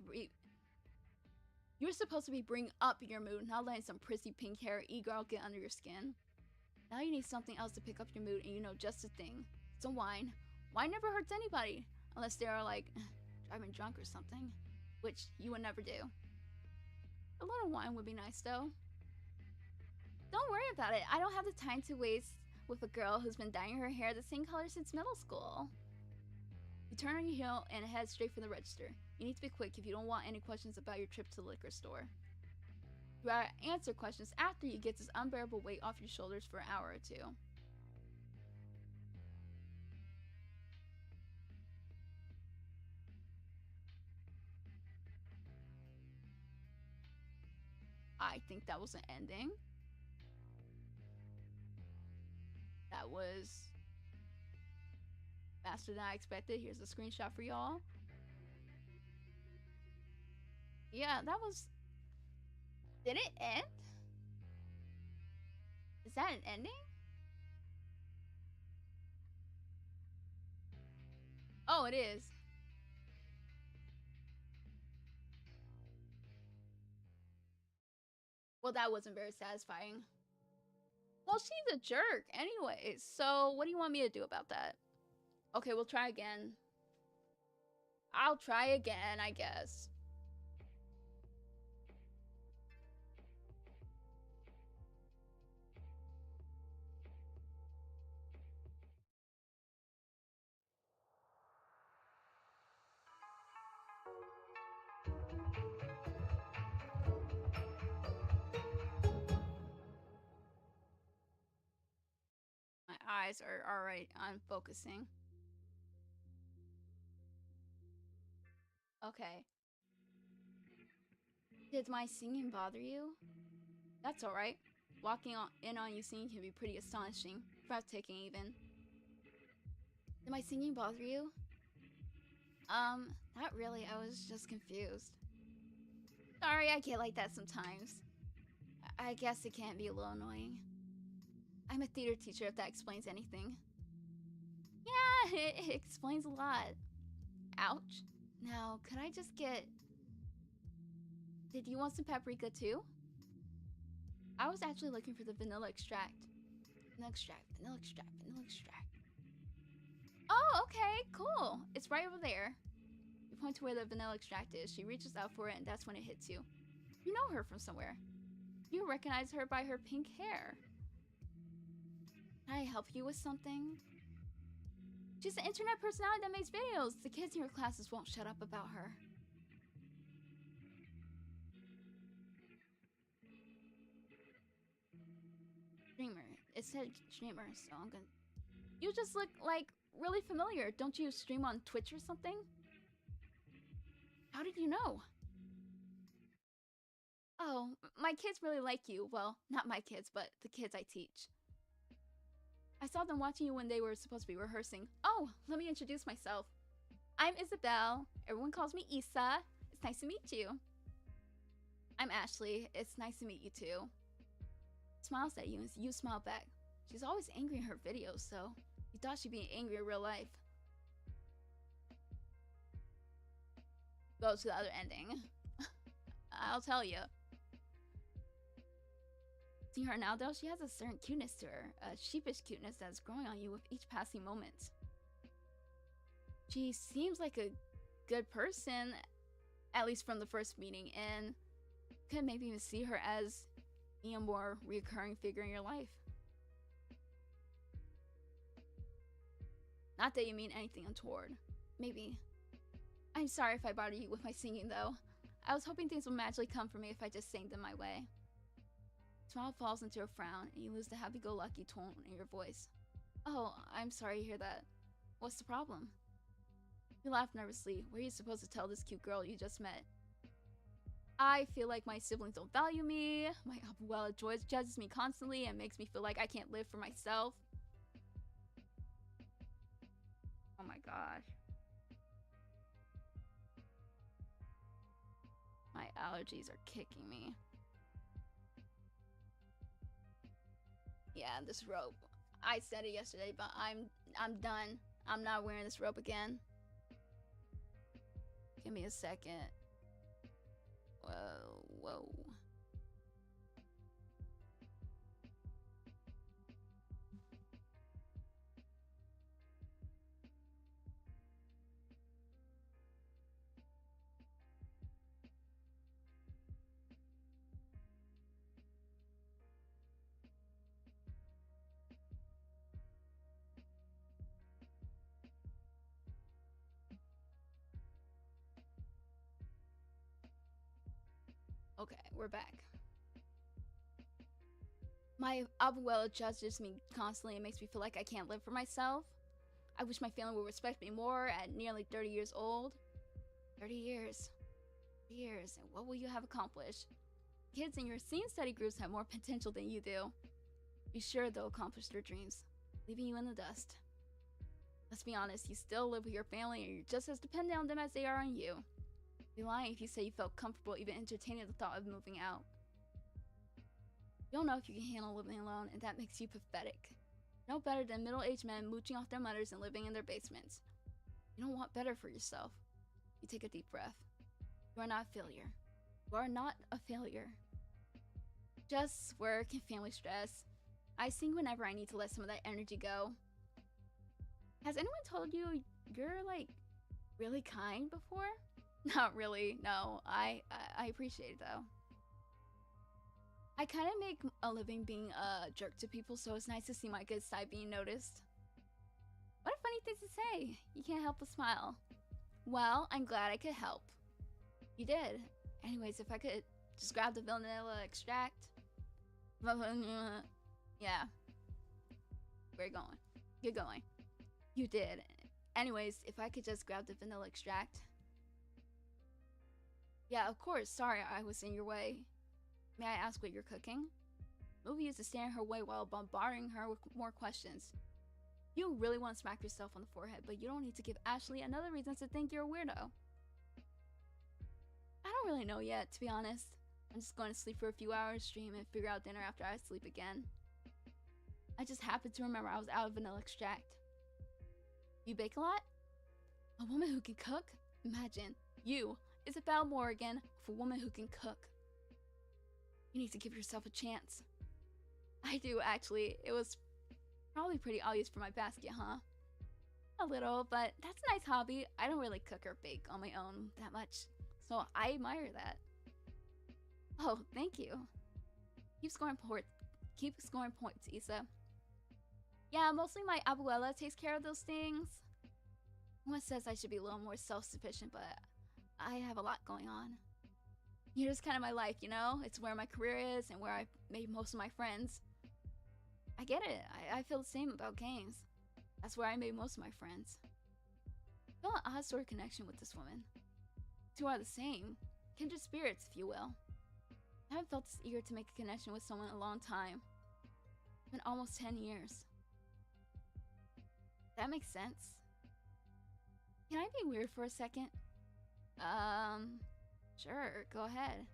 Speaker 1: be bringing up your mood, not letting some prissy pink hair e-girl get under your skin. Now you need something else to pick up your mood, and you know just the thing. Some wine. Wine never hurts anybody, unless they are like driving drunk or something, which you would never do. A little wine would be nice though. Don't worry about it. I don't have the time to waste with a girl who's been dyeing her hair the same color since middle school. You turn on your heel and head straight for the register. You need to be quick if you don't want any questions about your trip to the liquor store. You gotta answer questions after you get this unbearable weight off your shoulders for an hour or two. I think that was an ending. That was faster than I expected. Here's a screenshot for y'all. Yeah, that was... Did it end? Is that an ending? Oh, it is. Well, that wasn't very satisfying. Well, she's a jerk anyways, so what do you want me to do about that? Okay, we'll try again. I'll try again, I guess. My eyes are alright on focusing. Okay. Did my singing bother you? That's alright. Walking in on you singing can be pretty astonishing. Breathtaking, even. Did my singing bother you? Not really. I was just confused. Sorry, I get like that sometimes. I guess it can be a little annoying. I'm a theater teacher, if that explains anything. Yeah, it explains a lot. Ouch. Now, could I just get... Did you want some paprika too? I was actually looking for the vanilla extract. Vanilla extract, vanilla extract, vanilla extract. Oh, okay, cool. It's right over there. You point to where the vanilla extract is. She reaches out for it, and that's when it hits you. You know her from somewhere. You recognize her by her pink hair. Can I help you with something? She's an internet personality that makes videos. The kids in your classes won't shut up about her. Streamer. It said streamer, so I'm gonna... You just look, like, really familiar. Don't you stream on Twitch or something? How did you know? Oh, my kids really like you. Well, not my kids, but the kids I teach.
Speaker 2: I saw them watching you when they were supposed to be rehearsing. Oh, let me introduce myself. I'm Isabel. Everyone calls me Issa. It's nice to meet you. I'm Ashley. It's nice to meet you too. Smiles at you and you smile back. She's always angry in her videos, so you thought she'd be angry in real life. Go to the other ending. I'll tell you. Seeing her now, though, she has a certain cuteness to her, a sheepish cuteness that's growing on you with each passing moment. She seems like a good person, at least from the first meeting, and could maybe even see her as being a more recurring figure in your life. Not that you mean anything untoward. Maybe. I'm sorry if I bothered you with my singing, though. I was hoping things would magically come for me if I just sang them my way. Smile falls into a frown, and you lose the happy-go-lucky tone in your voice. Oh, I'm sorry to hear that. What's the problem? You laugh nervously. What are you supposed to tell this cute girl you just met? I feel like my siblings don't value me. My abuela judges me constantly and makes me feel like I can't live for myself. Oh my gosh. My allergies are kicking me. Yeah, this robe. I said it yesterday, but I'm done. I'm not wearing this robe again. Give me a second. Whoa. Okay, we're back. My abuela judges me constantly and makes me feel like I can't live for myself. I wish my family would respect me more at nearly 30 years old. 30 years. And what will you have accomplished? Kids in your scene study groups have more potential than you do. Be sure they'll accomplish their dreams, leaving you in the dust. Let's be honest, you still live with your family and you're just as dependent on them as they are on you. You'd be lying if you say you felt comfortable even entertaining the thought of moving out. You don't know if you can handle living alone, and that makes you pathetic. No better than middle-aged men mooching off their mothers and living in their basements. You don't want better for yourself. You take a deep breath. You are not a failure. You are not a failure. Just work and family stress. I sing whenever I need to let some of that energy go. Has anyone told you you're, like, really kind before? Not really, no. I appreciate it, though. I kind of make a living being a jerk to people, so it's nice to see my good side being noticed. What a funny thing to say. You can't help but smile. Well, I'm glad I could help. You did. Anyways, if I could just grab the vanilla extract. Yeah. We're going. Get going. You did. Anyways, if I could just grab the vanilla extract. Yeah, of course. Sorry I was in your way. May I ask what you're cooking? Movie used to stand in her way while bombarding her with more questions. You really want to smack yourself on the forehead, but you don't need to give Ashley another reason to think you're a weirdo. I don't really know yet, to be honest. I'm just going to sleep for a few hours, stream, and figure out dinner after I sleep again. I just happened to remember I was out of vanilla extract. You bake a lot? A woman who can cook? Imagine, you, Isabel Morgan, with a woman who can cook. You need to give yourself a chance. I do, actually. It was probably pretty obvious for my basket, huh? A little, but that's a nice hobby. I don't really cook or bake on my own that much, so I admire that. Oh, thank you. Keep scoring points, Issa. Yeah, mostly my abuela takes care of those things. One says I should be a little more self-sufficient, but I have a lot going on. You're just kind of my life, you know? It's where my career is and where I made most of my friends. I get it. I feel the same about games. That's where I made most of my friends. I feel an odd sort of connection with this woman. Two are the same. Kindred spirits, if you will. I haven't felt this eager to make a connection with someone in a long time. It's been almost 10 years. That makes sense. Can I be weird for a second? Sure, go ahead.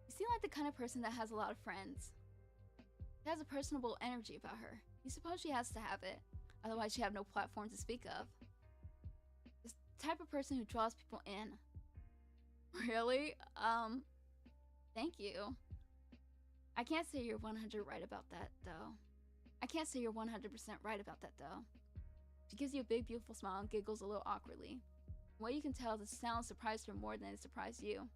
Speaker 2: You seem like the kind of person that has a lot of friends. She has a personable energy about her. You suppose she has to have it, otherwise she'd have no platform to speak of. This type of person who draws people in. Really? Thank you. I can't say you're 100 right about that, though. I can't say you're 100% right about that, though. She gives you a big, beautiful smile and giggles a little awkwardly. From what you can tell, the sound surprised her more than it surprised you.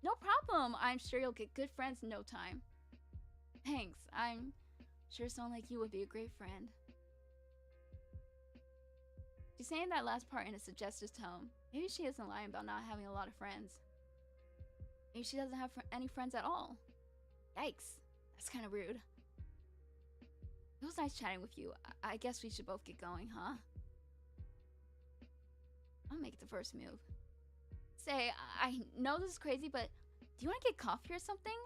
Speaker 2: No problem! I'm sure you'll get good friends in no time. Thanks. I'm sure someone like you would be a great friend. She's saying that last part in a suggestive tone. Maybe she isn't lying about not having a lot of friends. Maybe she doesn't have any friends at all. Yikes. That's kind of rude. It was nice chatting with you. I guess we should both get going, huh? I'll make the first move. Say, I know this is crazy, but do you want to get coffee or something?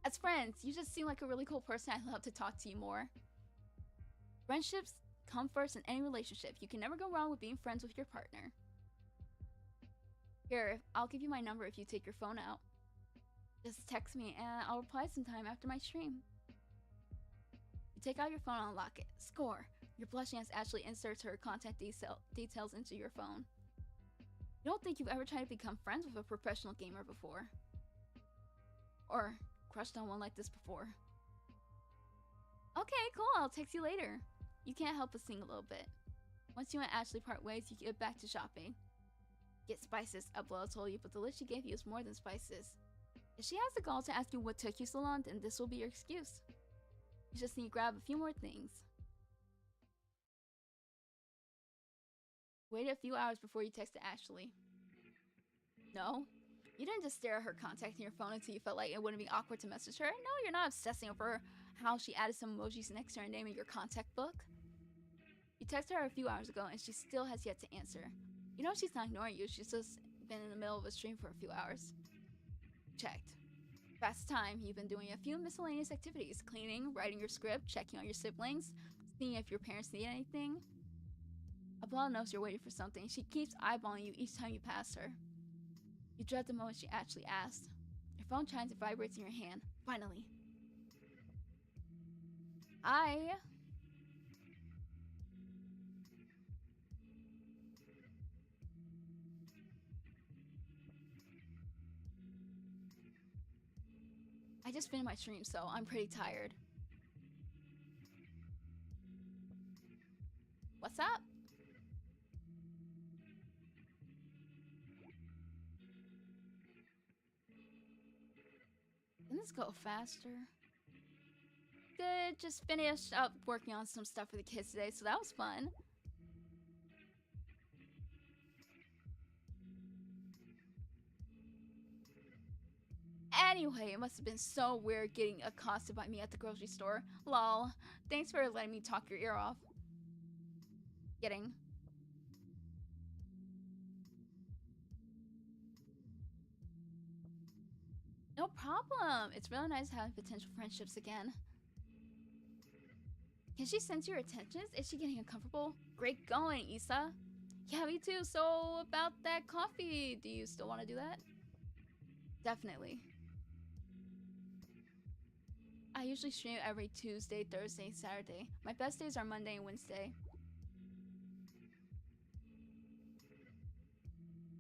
Speaker 2: As friends, you just seem like a really cool person. I'd love to talk to you more. Friendships come first in any relationship. You can never go wrong with being friends with your partner. Here, I'll give you my number if you take your phone out. Just text me and I'll reply sometime after my stream. You take out your phone and unlock it. Score! You're blushing as Ashley inserts her contact details into your phone. You don't think you've ever tried to become friends with a professional gamer before. Or crushed on one like this before. Okay, cool, I'll text you later. You can't help but sing a little bit. Once you and Ashley part ways, you get back to shopping. Get spices, Abuela told you, but the list she gave you is more than spices. If she has the gall to ask you what took you so long, then this will be your excuse. You just need to grab a few more things. Waited a few hours before you texted Ashley. No? You didn't just stare at her contacting your phone until you felt like it wouldn't be awkward to message her. No, you're not obsessing over how she added some emojis next to her name in your contact book. You texted her a few hours ago and she still has yet to answer. You know she's not ignoring you, she's just been in the middle of a stream for a few hours. Checked. Past time, you've been doing a few miscellaneous activities. Cleaning, writing your script, checking on your siblings, seeing if your parents need anything. Abuela knows you're waiting for something. She keeps eyeballing you each time you pass her. You dread the moment she actually asks. Your phone chimes and vibrates in your hand. Finally. Hi. I just finished my stream, so I'm pretty tired. What's up? Can this go faster? Good, just finished up working on some stuff for the kids today, so that was fun. Anyway, it must have been so weird getting accosted by me at the grocery store. Lol. Thanks for letting me talk your ear off. Getting. No problem. It's really nice having potential friendships again. Can she sense your intentions? Is she getting uncomfortable? Great going, Issa. Yeah, me too. So, about that coffee, do you still want to do that? Definitely. I usually stream every Tuesday, Thursday, Saturday. My best days are Monday and Wednesday.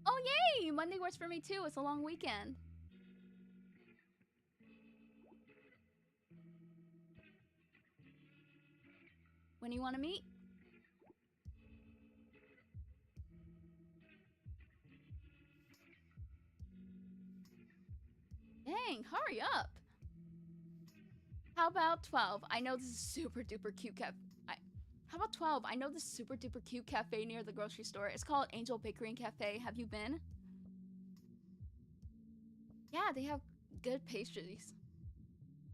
Speaker 2: Oh, yay! Monday works for me too. It's a long weekend. When do you want to meet? Dang, hurry up. How about 12? I know this is super duper cute How about 12? I know this super duper cute cafe near the grocery store. It's called Angel Bakery and Cafe. Have you been? Yeah, they have good pastries.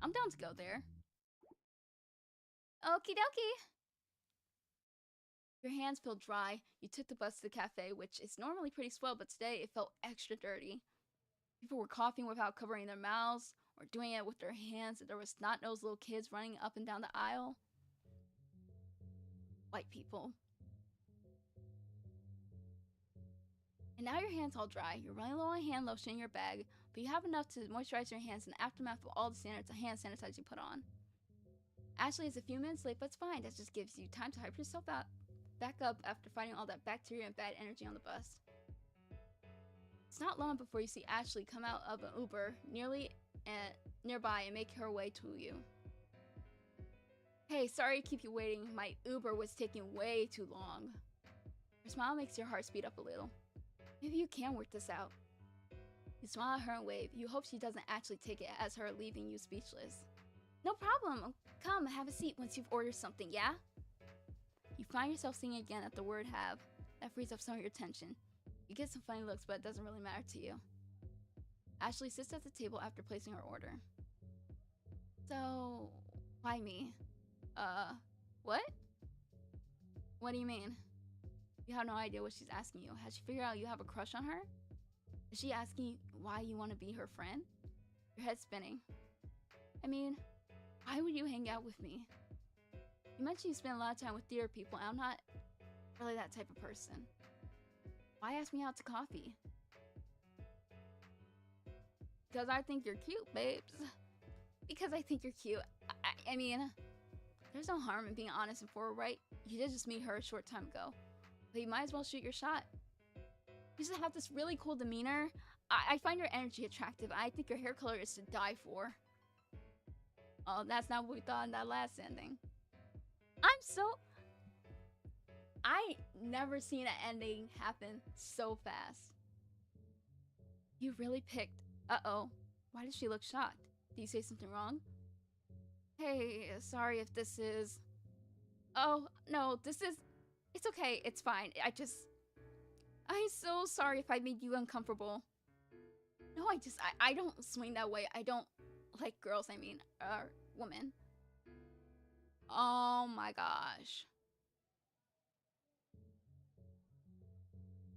Speaker 2: I'm down to go there. Okie dokie. Your hands feel dry. You took the bus to the cafe, which is normally pretty swell, but today it felt extra dirty. People were coughing without covering their mouths, or doing it with their hands, and there was snot-nosed little kids running up and down the aisle. White people. And now your hand's all dry. You're running low on hand lotion in your bag, but you have enough to moisturize your hands in the aftermath of all the hand sanitizer you put on. Ashley is a few minutes late, but it's fine. That just gives you time to hype yourself back up after fighting all that bacteria and bad energy on the bus. It's not long before you see Ashley come out of an Uber nearby and make her way to you. Hey, sorry to keep you waiting. My Uber was taking way too long. Her smile makes your heart speed up a little. Maybe you can work this out. You smile at her and wave. You hope she doesn't actually take it as her leaving you speechless. No problem. Come, have a seat once you've ordered something, yeah? You find yourself singing again at the word have. That frees up some of your tension. You get some funny looks, but it doesn't really matter to you. Ashley sits at the table after placing her order. So, why me? What? What do you mean? You have no idea what she's asking you. Has she figured out you have a crush on her? Is she asking why you want to be her friend? Your head's spinning. I mean, why would you hang out with me? You mentioned you spend a lot of time with theater people, and I'm not really that type of person. Why ask me out to coffee? Because I think you're cute, babes. Because I think you're cute. I mean, there's no harm in being honest and forward, right? You did just meet her a short time ago. But you might as well shoot your shot. You just have this really cool demeanor. I find your energy attractive. I think your hair color is to die for. Oh, that's not what we thought in that last ending. I never seen an ending happen so fast. You really picked. Uh-oh. Why does she look shocked? Did you say something wrong? Hey, sorry if this is... Oh, no, this is... It's okay, it's fine. I'm so sorry if I made you uncomfortable. No, I don't swing that way. I don't like girls, women. Oh my gosh.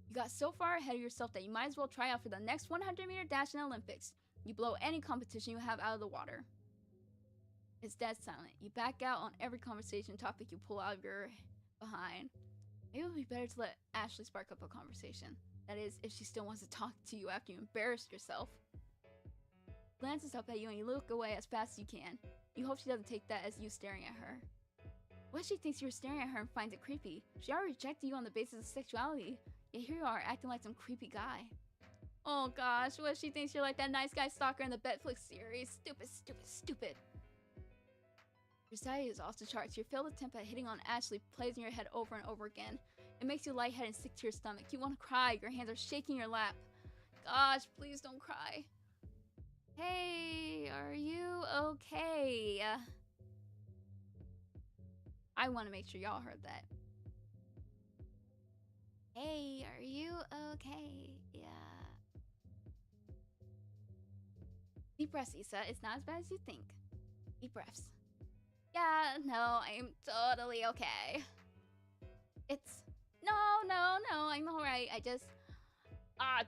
Speaker 2: You got so far ahead of yourself that you might as well try out for the next 100-meter dash in the Olympics. You blow any competition you have out of the water. It's dead silent. You back out on every conversation topic you pull out of your behind. Maybe it would be better to let Ashley spark up a conversation. That is, if she still wants to talk to you after you embarrassed yourself. Glances up at you and you look away as fast as you can. You hope she doesn't take that as you staring at her. What if she thinks you're staring at her and finds it creepy? She already rejected you on the basis of sexuality, yet here you are acting like some creepy guy. Oh gosh, what if she thinks you're like that nice guy stalker in the Netflix series? Stupid, stupid, stupid. Your anxiety is off the charts. Your failed attempt at hitting on Ashley plays in your head over and over again. It makes you lightheaded and sick to your stomach. You want to cry. Your hands are shaking your lap. Gosh, please don't cry. Hey, are you okay? I want to make sure y'all heard that. Hey, are you okay? Yeah. Deep breaths, Issa. It's not as bad as you think. Deep breaths. Yeah, no, I'm totally okay. No, I'm alright.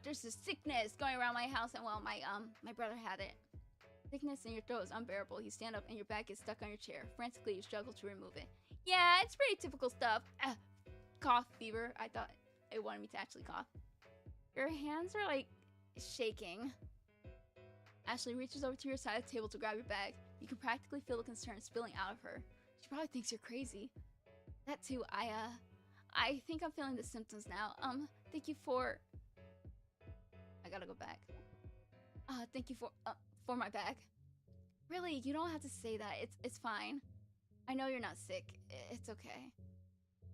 Speaker 2: There's this sickness going around my house, and well, my brother had it. Sickness in your throat is unbearable. You stand up and your back is stuck on your chair. Frantically, you struggle to remove it. Yeah, it's pretty typical stuff. Cough, fever. I thought it wanted me to actually cough. Your hands are, like, shaking. Ashley reaches over to your side of the table to grab your bag. You can practically feel the concern spilling out of her. She probably thinks you're crazy. That too, I think I'm feeling the symptoms now. Thank you for... I gotta go back. Thank you for my bag. Really, you don't have to say that. It's fine. I know you're not sick. It's okay.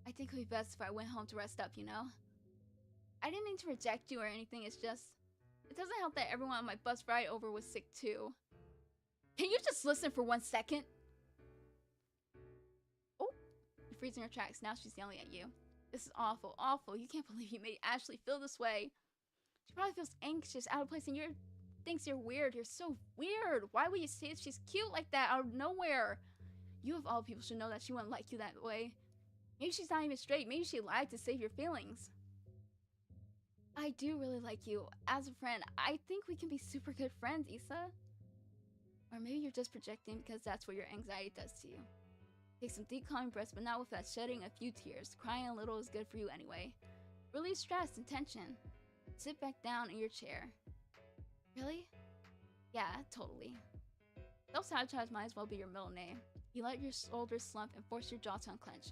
Speaker 2: I think it would be best if I went home to rest up, you know? I didn't mean to reject you or anything. It's just... It doesn't help that everyone on my bus ride over was sick too. Can you just listen for 1 second? Oh, you freeze in your tracks. Now she's yelling at you. This is awful, awful. You can't believe you made Ashley feel this way. She probably feels anxious, out of place, and thinks you're weird. You're so weird. Why would you say she's cute like that out of nowhere? You of all people should know that she wouldn't like you that way. Maybe she's not even straight. Maybe she lied to save your feelings. I do really like you. As a friend, I think we can be super good friends, Issa. Or maybe you're just projecting because that's what your anxiety does to you. Take some deep calming breaths, but not without shedding a few tears. Crying a little is good for you anyway. Release stress and tension. Sit back down in your chair. Really? Yeah, totally. Self-sabotage might as well be your middle name. You let your shoulders slump and force your jaw to unclench.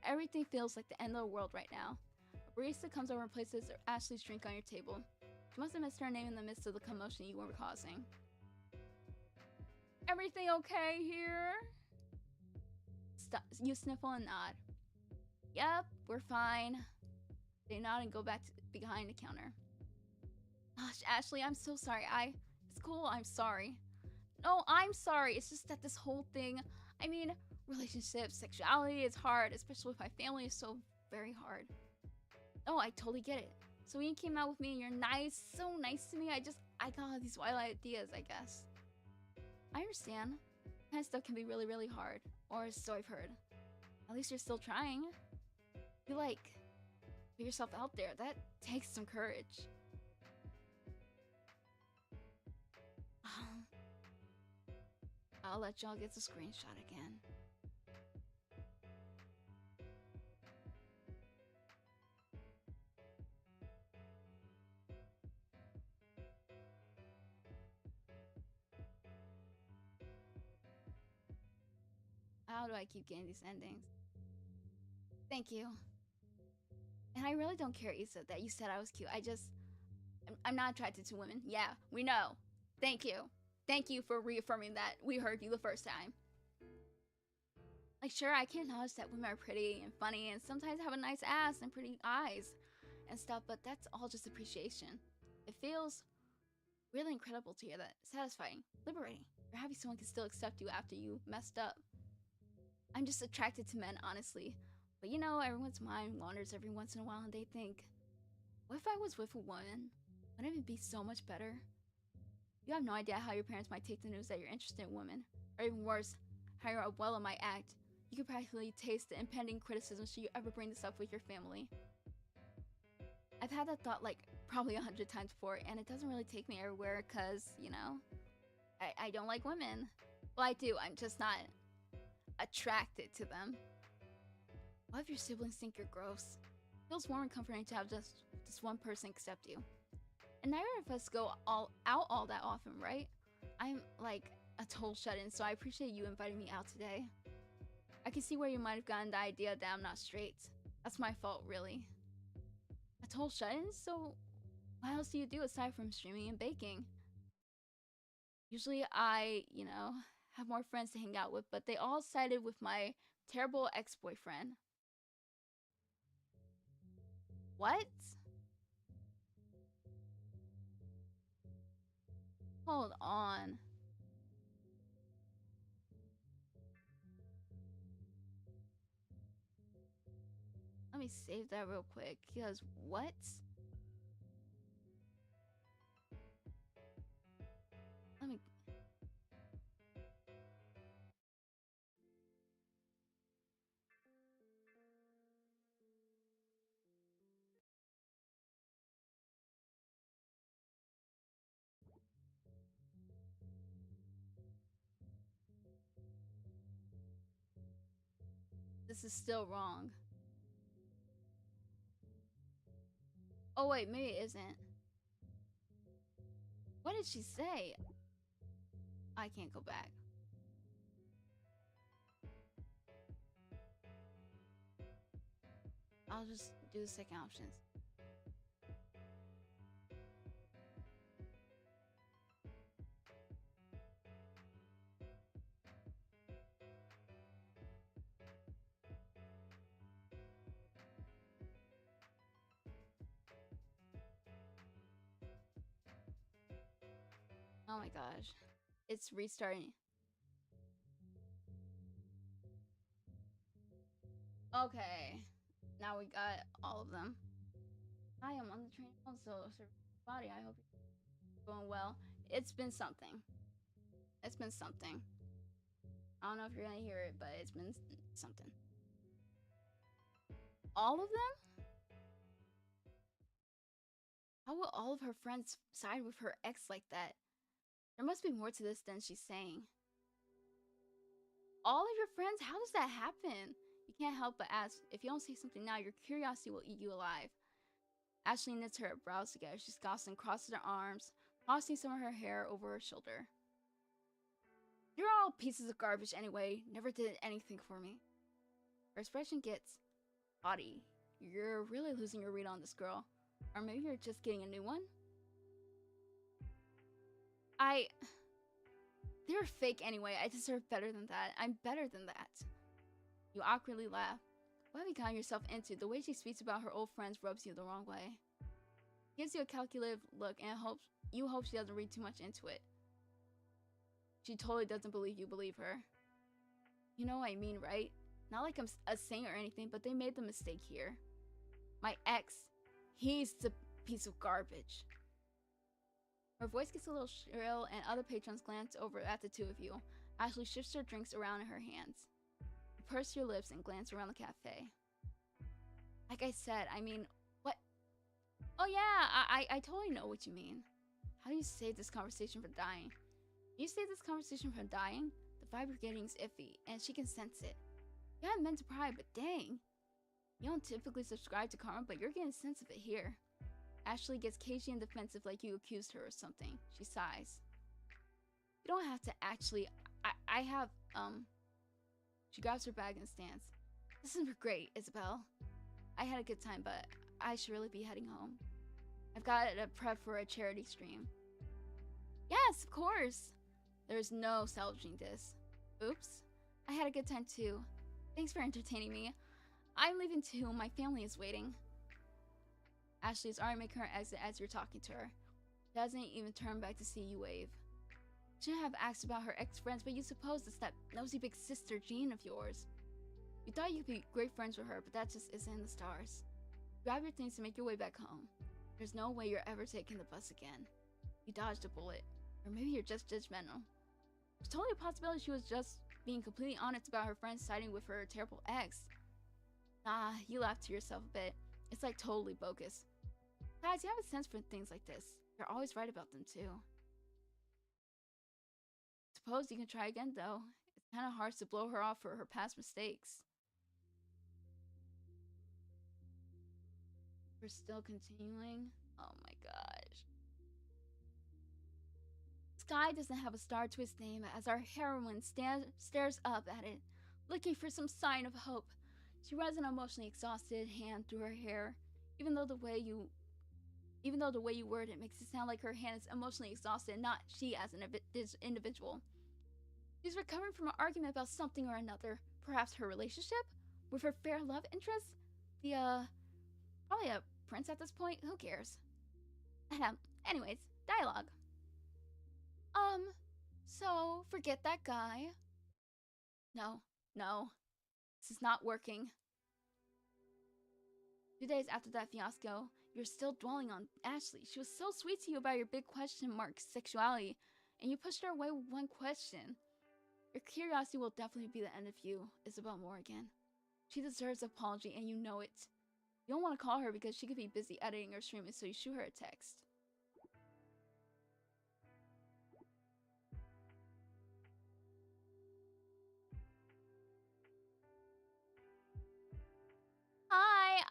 Speaker 2: Everything feels like the end of the world right now. A barista comes over and places Ashley's drink on your table. She must have missed her name in the midst of the commotion you were causing. Everything okay here? Stop. You sniffle and nod. Yep, we're fine. They nod and go back to behind the counter. Gosh, Ashley, I'm so sorry. It's cool, I'm sorry. No, I'm sorry. It's just that this whole thing, I mean, relationships, sexuality is hard, especially with my family is so very hard. Oh, I totally get it. So when you came out with me and you're nice, so nice to me, I got all these wild ideas, I guess. I understand. That kind of stuff can be really, really hard. Or so I've heard. At least you're still trying. You put yourself out there. That takes some courage. I'll let y'all get the screenshot again. How do I keep getting these endings? Thank you. And I really don't care, Issa, that you said I was cute. I'm not attracted to women. Yeah, we know. Thank you. Thank you for reaffirming that we heard you the first time. Like, sure, I can acknowledge that women are pretty and funny and sometimes have a nice ass and pretty eyes and stuff, but that's all just appreciation. It feels really incredible to hear that. Satisfying. Liberating. You're happy someone can still accept you after you messed up. I'm just attracted to men, honestly. But you know, everyone's mind wanders every once in a while and they think, what if I was with a woman? Wouldn't it be so much better? You have no idea how your parents might take the news that you're interested in women. Or even worse, how your abuela might act. You could practically taste the impending criticism should you ever bring this up with your family. I've had that thought probably 100 times before, and it doesn't really take me everywhere because, you know, I don't like women. Well, I do, I'm just not attracted to them. What if your siblings think you're gross? It feels warm and comforting to have just this one person accept you. And neither of us go all that often, right? I'm a total shut-in, so I appreciate you inviting me out today. I can see where you might have gotten the idea that I'm not straight. That's my fault, really. A total shut-in? So what else do you do aside from streaming and baking? Usually I, have more friends to hang out with, but they all sided with my terrible ex-boyfriend. What? Hold on. Let me save that real quick, because what? Let me... This is still wrong. Oh wait, maybe it isn't. What did she say? I can't go back. I'll just do the second options. Oh my gosh. It's restarting. Okay. Now we got all of them. Hi, I'm on the train also. Body, I hope you're going well. It's been something. It's been something. I don't know if you're gonna hear it, but it's been something. All of them? How will all of her friends side with her ex like that? There must be more to this than she's saying. All of your friends? How does that happen? You can't help but ask. If you don't say something now, your curiosity will eat you alive. Ashley knits her brows together. She scoffs and crosses her arms, tossing some of her hair over her shoulder. You're all pieces of garbage anyway. Never did anything for me. Her expression gets haughty. You're really losing your read on this girl. Or maybe you're just getting a new one? They're fake anyway. I deserve better than that. I'm better than that. You awkwardly laugh. What have you gotten yourself into? The way she speaks about her old friends rubs you the wrong way. Gives you a calculative look and you hope she doesn't read too much into it. She totally doesn't believe you believe her. You know what I mean, right? Not like I'm a saint or anything, but they made the mistake here. My ex, he's the piece of garbage. Her voice gets a little shrill and other patrons glance over at the two of you. Ashley shifts her drinks around in her hands. You purse your lips and glance around the cafe. Like I said, I mean, what? Oh yeah, I totally know what you mean. How do you save this conversation from dying? You save this conversation from dying? The vibe you're getting is iffy, and she can sense it. You haven't meant to pry, but dang. You don't typically subscribe to karma, but you're getting a sense of it here. Ashley gets cagey and defensive like you accused her or something. She sighs. You don't have to actually... I have, She grabs her bag and stands. This is great, Isabel. I had a good time, but I should really be heading home. I've got to prep for a charity stream. Yes, of course. There's no salvaging this. Oops. I had a good time too. Thanks for entertaining me. I'm leaving too. My family is waiting. Ashley's already making her exit as you're talking to her. Doesn't even turn back to see you wave. Shouldn't have asked about her ex-friends, but you suppose it's that nosy big sister Jean of yours. You thought you could be great friends with her, but that just isn't in the stars. Grab your things and make your way back home. There's no way you're ever taking the bus again. You dodged a bullet. Or maybe you're just judgmental. There's totally a possibility she was just being completely honest about her friends siding with her terrible ex. Nah, you laugh to yourself a bit. It's like totally bogus. Besides, you have a sense for things like this. You're always right about them too. Suppose you can try again though. It's kind of hard to blow her off for her past mistakes. We're still continuing? Oh my gosh. Sky doesn't have a star to its name as our heroine stares up at it, looking for some sign of hope. She runs an emotionally exhausted hand through her hair, even though the way you word it makes it sound like her hand is emotionally exhausted, not she as an individual. She's recovering from an argument about something or another, perhaps her relationship with her fair love interest, probably a prince at this point. Who cares? Anyways, dialogue. So forget that guy. No, this is not working. 2 days after that fiasco, you're still dwelling on Ashley. She was so sweet to you about your big question mark sexuality, and you pushed her away with one question. Your curiosity will definitely be the end of you, Isabel Morgan. She deserves an apology, and you know it. You don't want to call her because she could be busy editing or streaming, so you shoot her a text. Hi,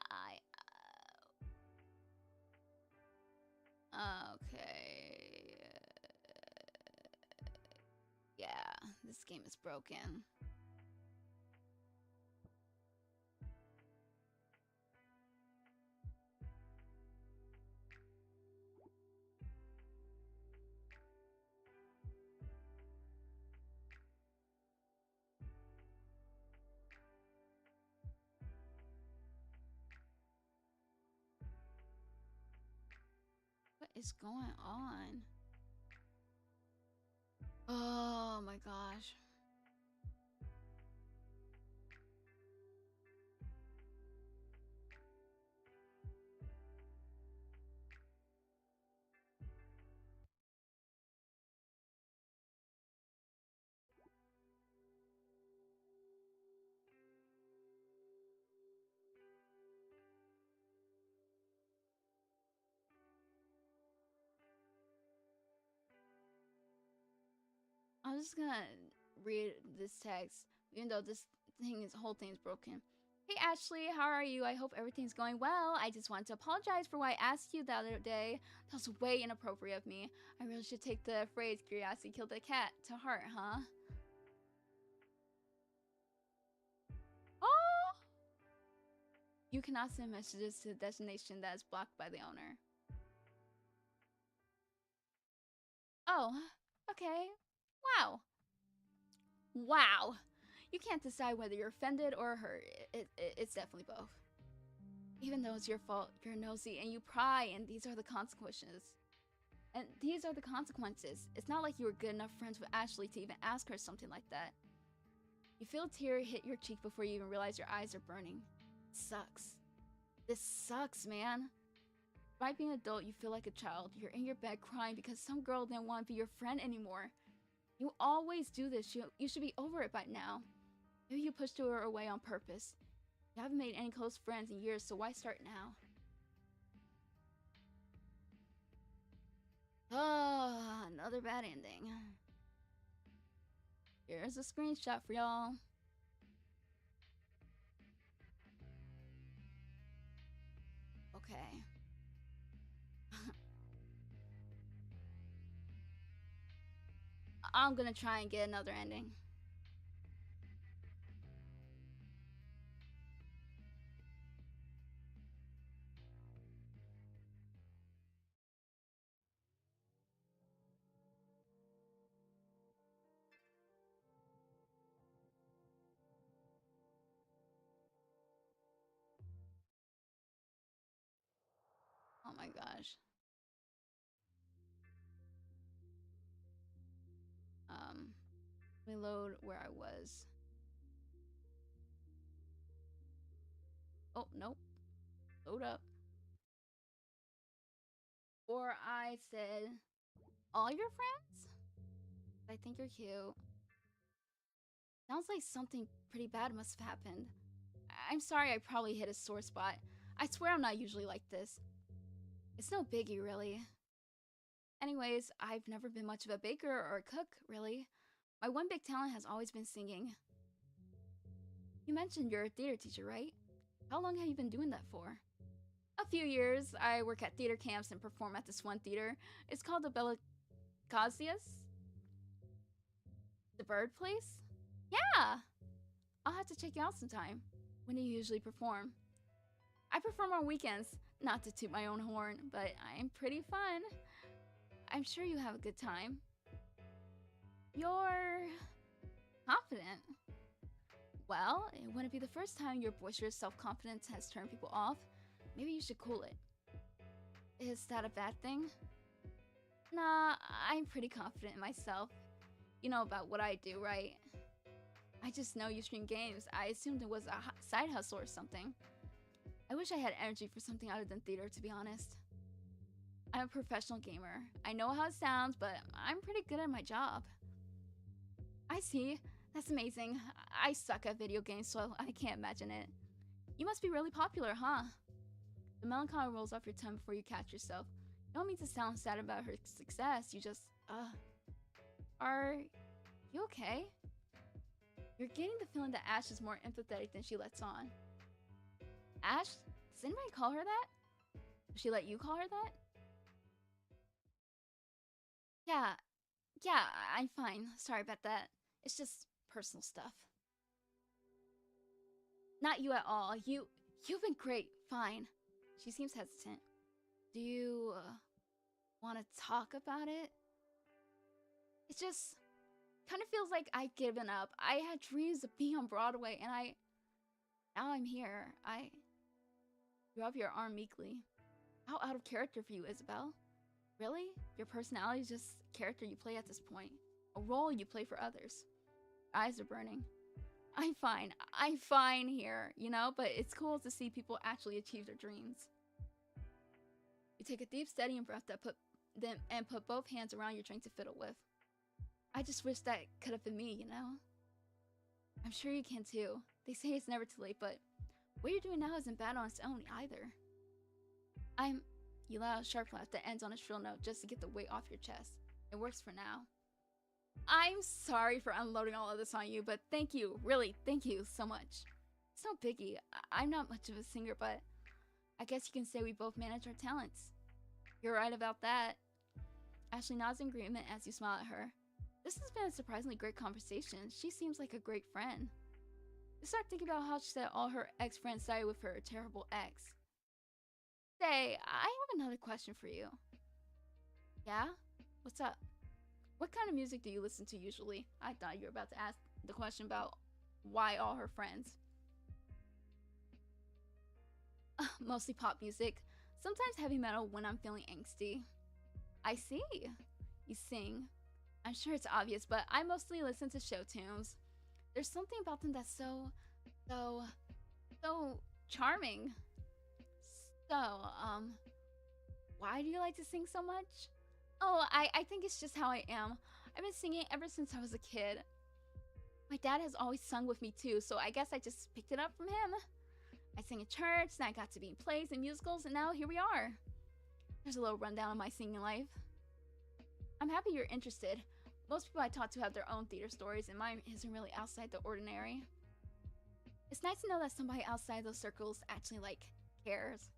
Speaker 2: okay. Yeah, this game is broken. What is going on? Oh my gosh. I'm just gonna read this text. even though this whole thing's broken. Hey Ashley, how are you? I hope everything's going well. I just want to apologize for why I asked you the other day. That was way inappropriate of me. I really should take the phrase curiosity killed the cat to heart, huh? Oh! You cannot send messages to the destination that is blocked by the owner. Oh, okay. Wow. Wow. You can't decide whether you're offended or hurt. It's definitely both. Even though it's your fault, you're nosy and you pry, and these are the consequences. And these are the consequences. It's not like you were good enough friends with Ashley to even ask her something like that. You feel a tear hit your cheek before you even realize your eyes are burning. It sucks. This sucks, man. Despite being an adult, you feel like a child. You're in your bed crying because some girl didn't want to be your friend anymore. You always do this. You should be over it by now. Maybe you pushed her away on purpose. You haven't made any close friends in years, so why start now? Oh, another bad ending. Here's a screenshot for y'all. Okay. I'm gonna try and get another ending. Oh my gosh. Let me load where I was. Oh, nope. Load up. Or I said, all your friends? I think you're cute. Sounds like something pretty bad must have happened. I'm sorry I probably hit a sore spot. I swear I'm not usually like this. It's no biggie, really. Anyways, I've never been much of a baker or a cook, really. My one big talent has always been singing. You mentioned you're a theater teacher, right? How long have you been doing that for? A few years. I work at theater camps and perform at this one theater. It's called the Bellicasius? The Bird Place? Yeah! I'll have to check you out sometime. When do you usually perform? I perform on weekends. Not to toot my own horn, but I'm pretty fun. I'm sure you have a good time. You're confident. Well, it wouldn't be the first time your boisterous self-confidence has turned people off. Maybe you should cool it. Is that a bad thing? Nah, I'm pretty confident in myself. You know about what I do, right? I just know you stream games. I assumed it was a side hustle or something. I wish I had energy for something other than theater, to be honest. I'm a professional gamer. I know how it sounds, but I'm pretty good at my job. I see. That's amazing. I suck at video games, so I can't imagine it. You must be really popular, huh? The melancholy rolls off your tongue before you catch yourself. You don't mean to sound sad about her success, you just, Are you okay? You're getting the feeling that Ash is more empathetic than she lets on. Ash? Does anybody call her that? Does she let you call her that? Yeah, I'm fine. Sorry about that. It's just personal stuff. Not you at all. You've been great. Fine. She seems hesitant. Do you want to talk about it? It just kind of feels like I've given up. I had dreams of being on Broadway, and now I'm here. You have your arm meekly. How out of character for you, Isabel? Really? Your personality is just a character you play at this point. A role you play for others. Eyes are burning. I'm fine here, you know, but it's cool to see people actually achieve their dreams. You take a deep, steadying breath and put both hands around your drink to fiddle with. I just wish that could have been me, you know? I'm sure you can too. They say it's never too late, but what you're doing now isn't bad on its own either. You let out a sharp laugh that ends on a shrill note just to get the weight off your chest. It works for now. I'm sorry for unloading all of this on you, but thank you. Really, thank you so much. It's no biggie. I'm not much of a singer, but I guess you can say we both manage our talents. You're right about that. Ashley nods in agreement as you smile at her. This has been a surprisingly great conversation. She seems like a great friend. You start thinking about how she said all her ex-friends sided with her terrible ex. Say, I have another question for you. Yeah? What's up? What kind of music do you listen to usually? I thought you were about to ask the question about why all her friends. Mostly pop music. Sometimes heavy metal when I'm feeling angsty. I see. You sing. I'm sure it's obvious, but I mostly listen to show tunes. There's something about them that's so charming. So, why do you like to sing so much? Oh, I think it's just how I am. I've been singing ever since I was a kid. My dad has always sung with me too, so I guess I just picked it up from him. I sang in church, then I got to be in plays and musicals, and now here we are. There's a little rundown of my singing life. I'm happy you're interested. Most people I talk to have their own theater stories, and mine isn't really outside the ordinary. It's nice to know that somebody outside those circles actually, cares.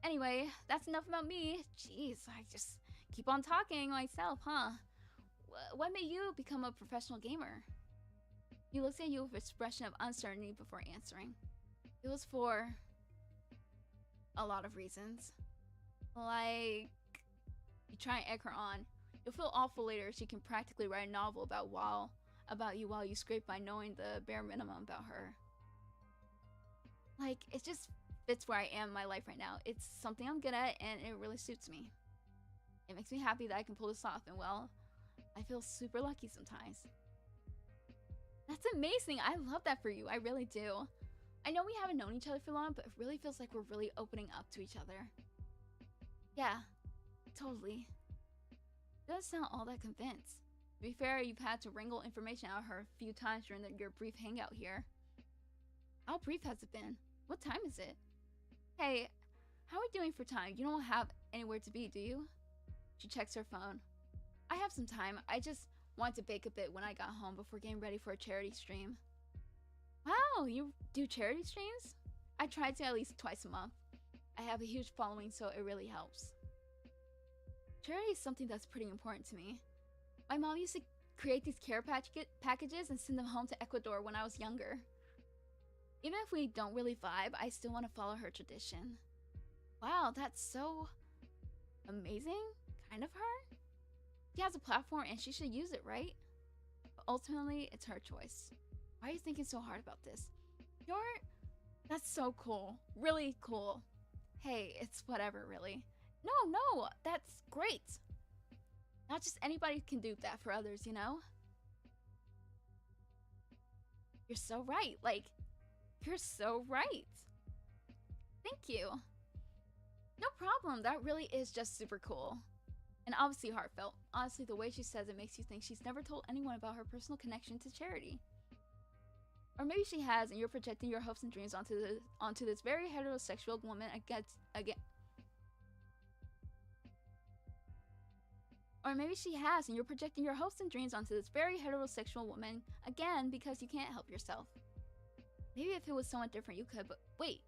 Speaker 2: Anyway, that's enough about me. Jeez, I just keep on talking myself, huh? What made you become a professional gamer? He looks at you with an expression of uncertainty before answering. It was for a lot of reasons. Like, you try and egg her on. You'll feel awful later if she can practically write a novel about you while you scrape by knowing the bare minimum about her. Like, it just fits where I am in my life right now. It's something I'm good at, and it really suits me. It makes me happy that I can pull this off, and well, I feel super lucky sometimes. That's amazing. I love that for you. I really do. I know we haven't known each other for long, but it really feels like we're really opening up to each other. Yeah, totally. Doesn't sound all that convinced. To be fair, you've had to wrangle information out of her a few times during your brief hangout here. How brief has it been? What time is it? Hey, how are we doing for time? You don't have anywhere to be, do you? She checks her phone. I have some time. I just wanted to bake a bit when I got home before getting ready for a charity stream. Wow, you do charity streams? I try to at least twice a month. I have a huge following, so it really helps. Charity is something that's pretty important to me. My mom used to create these care packages and send them home to Ecuador when I was younger. Even if we don't really vibe, I still want to follow her tradition. Wow, that's so amazing, kind of her. She has a platform and she should use it, right? But ultimately, it's her choice. Why are you thinking so hard about this? That's so cool. Really cool. Hey, it's whatever, really. No, that's great. Not just anybody can do that for others, you know? You're so right. You're so right. Thank you. No problem. That really is just super cool. And obviously heartfelt. Honestly, the way she says it makes you think she's never told anyone about her personal connection to charity. Or maybe she has, and you're projecting your hopes and dreams onto this very heterosexual woman again. Or maybe she has, and you're projecting your hopes and dreams onto this very heterosexual woman again because you can't help yourself. Maybe if it was someone different you could, but wait.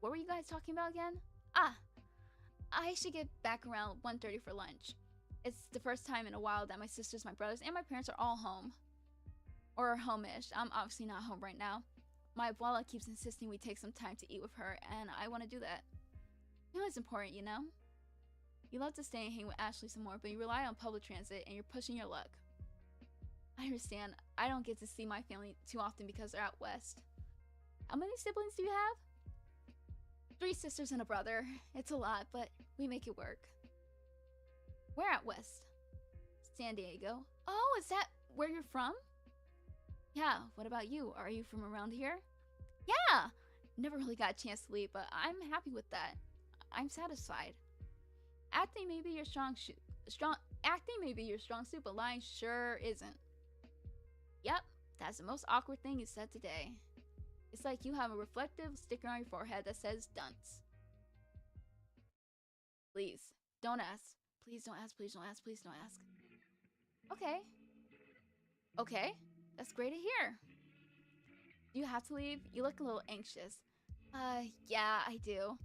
Speaker 2: What were you guys talking about again? I should get back around 1:30 for lunch. It's the first time in a while that my sisters, my brothers, and my parents are all home. Or home-ish. I'm obviously not home right now. My abuela keeps insisting we take some time to eat with her, and I want to do that. Family's important, you know? You love to stay and hang with Ashley some more, but you rely on public transit, and you're pushing your luck. I understand. I don't get to see my family too often because they're out west. How many siblings do you have? 3 sisters and a brother. It's a lot, but we make it work. Where out west? San Diego. Oh, is that where you're from? Yeah, what about you? Are you from around here? Yeah! Never really got a chance to leave, but I'm happy with that. I'm satisfied. Acting may be your strong suit, but lying sure isn't. Yep, that's the most awkward thing you said today. It's like you have a reflective sticker on your forehead that says dunce. Please, don't ask. Please don't ask, please don't ask, please don't ask. Okay. Okay. That's great to hear. Do you have to leave? You look a little anxious. Yeah, I do.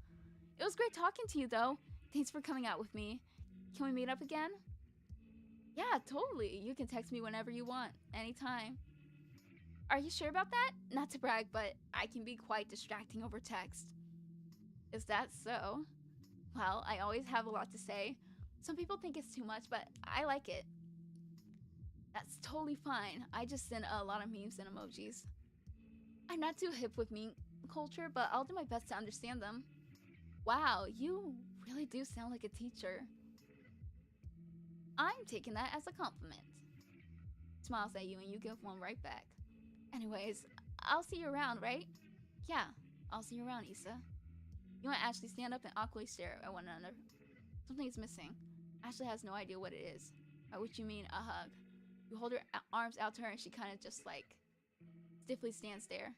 Speaker 2: It was great talking to you, though. Thanks for coming out with me. Can we meet up again? Yeah, totally. You can text me whenever you want, anytime. Are you sure about that? Not to brag, but I can be quite distracting over text. Is that so? Well, I always have a lot to say. Some people think it's too much, but I like it. That's totally fine. I just send a lot of memes and emojis. I'm not too hip with meme culture, but I'll do my best to understand them. Wow, you really do sound like a teacher. I'm taking that as a compliment. Smiles at you and you give one right back. Anyways, I'll see you around, right? Yeah, I'll see you around, Issa. You and Ashley stand up and awkwardly stare at one another. Something is missing. Ashley has no idea what it is. By which you mean a hug. You hold your arms out to her and she kind of just like stiffly stands there.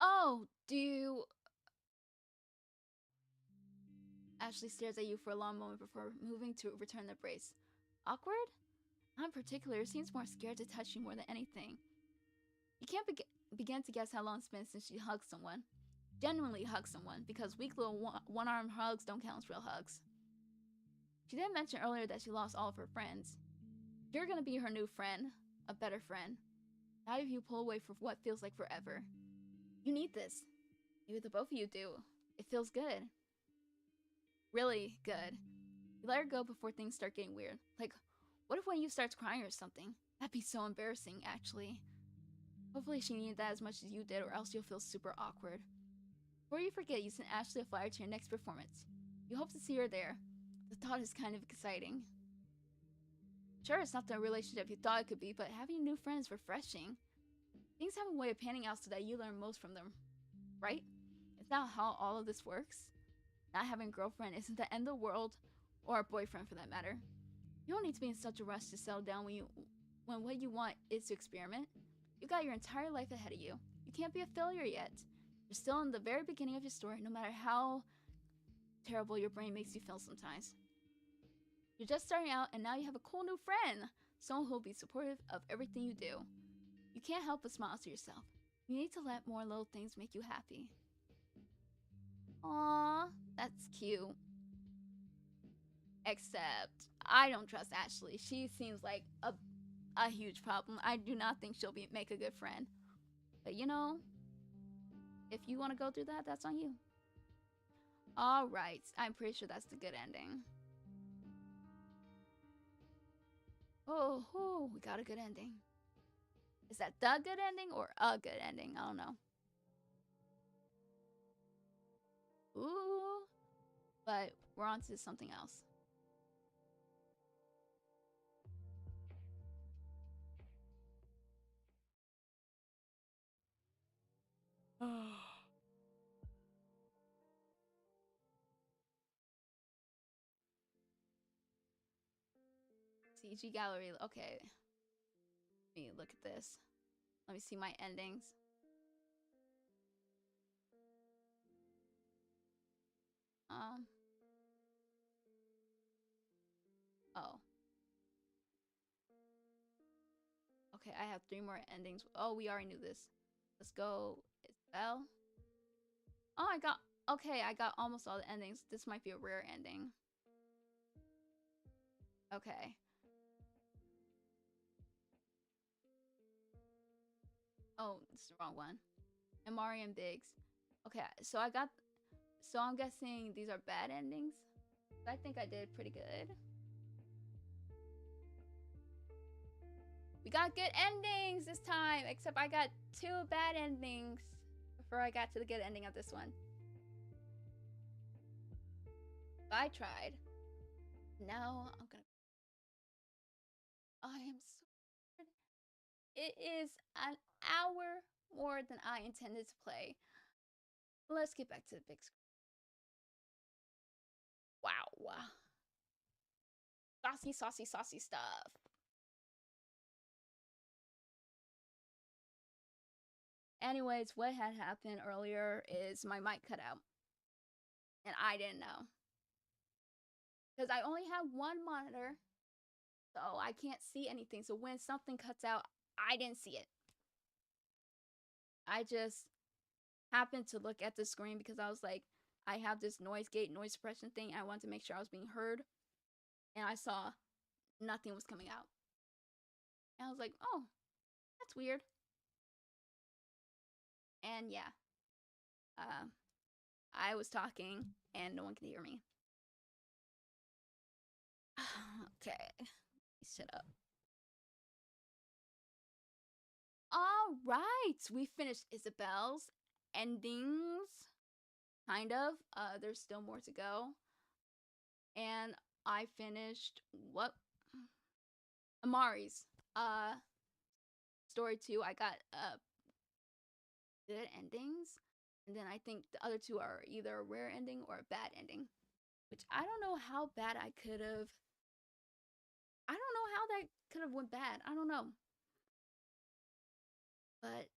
Speaker 2: Oh, do you... Ashley stares at you for a long moment before moving to return the brace. Awkward? Not in particular, seems more scared to touch you more than anything. You can't begin to guess how long it's been since she hugged someone. Genuinely hugged someone, because weak little one-arm hugs don't count as real hugs. She did mention earlier that she lost all of her friends. You're gonna be her new friend, a better friend. Not if you pull away for what feels like forever. You need this. Maybe the both of you do. It feels good. Really good. You let her go before things start getting weird. Like, what if one of you starts crying or something? That'd be so embarrassing, actually. Hopefully she needed that as much as you did, or else you'll feel super awkward. Before you forget, you send Ashley a flyer to your next performance. You hope to see her there. The thought is kind of exciting. Sure, it's not the relationship you thought it could be, but having new friends is refreshing. Things have a way of panning out so that you learn most from them, right? Is that how all of this works? Not having a girlfriend isn't the end of the world, or a boyfriend for that matter. You don't need to be in such a rush to settle down when what you want is to experiment. You got your entire life ahead of you. You can't be a failure yet. You're still in the very beginning of your story, no matter how terrible your brain makes you feel sometimes. You're just starting out, and now you have a cool new friend, someone who'll be supportive of everything you do. You can't help but smile to yourself. You need to let more little things make you happy. Aww, that's cute. Except, I don't trust Ashley. She seems like a huge problem. I do not think she'll make a good friend. But you know, if you want to go through that, that's on you. Alright, I'm pretty sure that's the good ending. Oh, we got a good ending. Is that the good ending or a good ending? I don't know. Ooh, but we're on to something else. CG gallery. Okay. Let me look at this. Let me see my endings. Oh. Okay, I have 3 more endings. Oh, we already knew this. Let's go. It's Belle. Oh, I got almost all the endings. This might be a rare ending. Okay. Oh, it's the wrong one. Amari and Biggs. Okay, so I'm guessing these are bad endings. I think I did pretty good. We got good endings this time, except I got 2 bad endings before I got to the good ending of this one. I tried. Now I'm gonna... I am so... It is an hour more than I intended to play. Let's get back to the big screen. Wow. Saucy stuff. Anyways, what had happened earlier is my mic cut out. And I didn't know. Because I only have one monitor So I can't see anything. So when something cuts out, I didn't see it. I just happened to look at the screen because I was like, I have this noise gate, noise suppression thing. I wanted to make sure I was being heard. And I saw nothing was coming out. And I was like, oh, that's weird. And yeah, uh, I was talking and no one could hear me. Okay, shut up. All right, we finished Isabel's endings, kind of. There's still more to go. And I finished what? Amari's story 2. I got good endings, and then I think the other 2 are either a rare ending or a bad ending, which I don't know how bad I could have. I don't know how that could have went bad. I don't know. But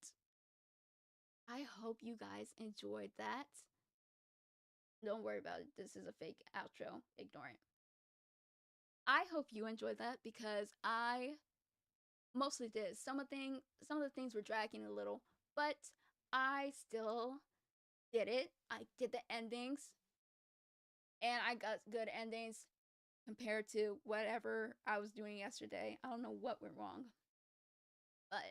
Speaker 2: I hope you guys enjoyed that. Don't worry about it. This is a fake outro. Ignore it. I hope you enjoyed that because I mostly did. Some of the things were dragging a little, but I still did it. I did the endings, and I got good endings compared to whatever I was doing yesterday. I don't know what went wrong, but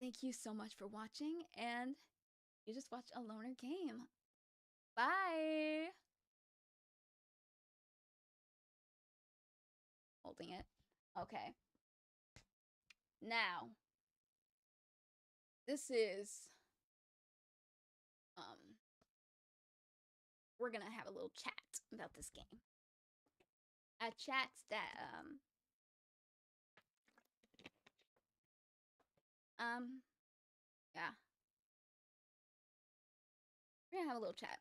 Speaker 2: thank you so much for watching, and you just watched a loner game. Bye. Holding it. Okay. Now, this is we're gonna have a little chat about this game. A chat that yeah. We're gonna have a little chat.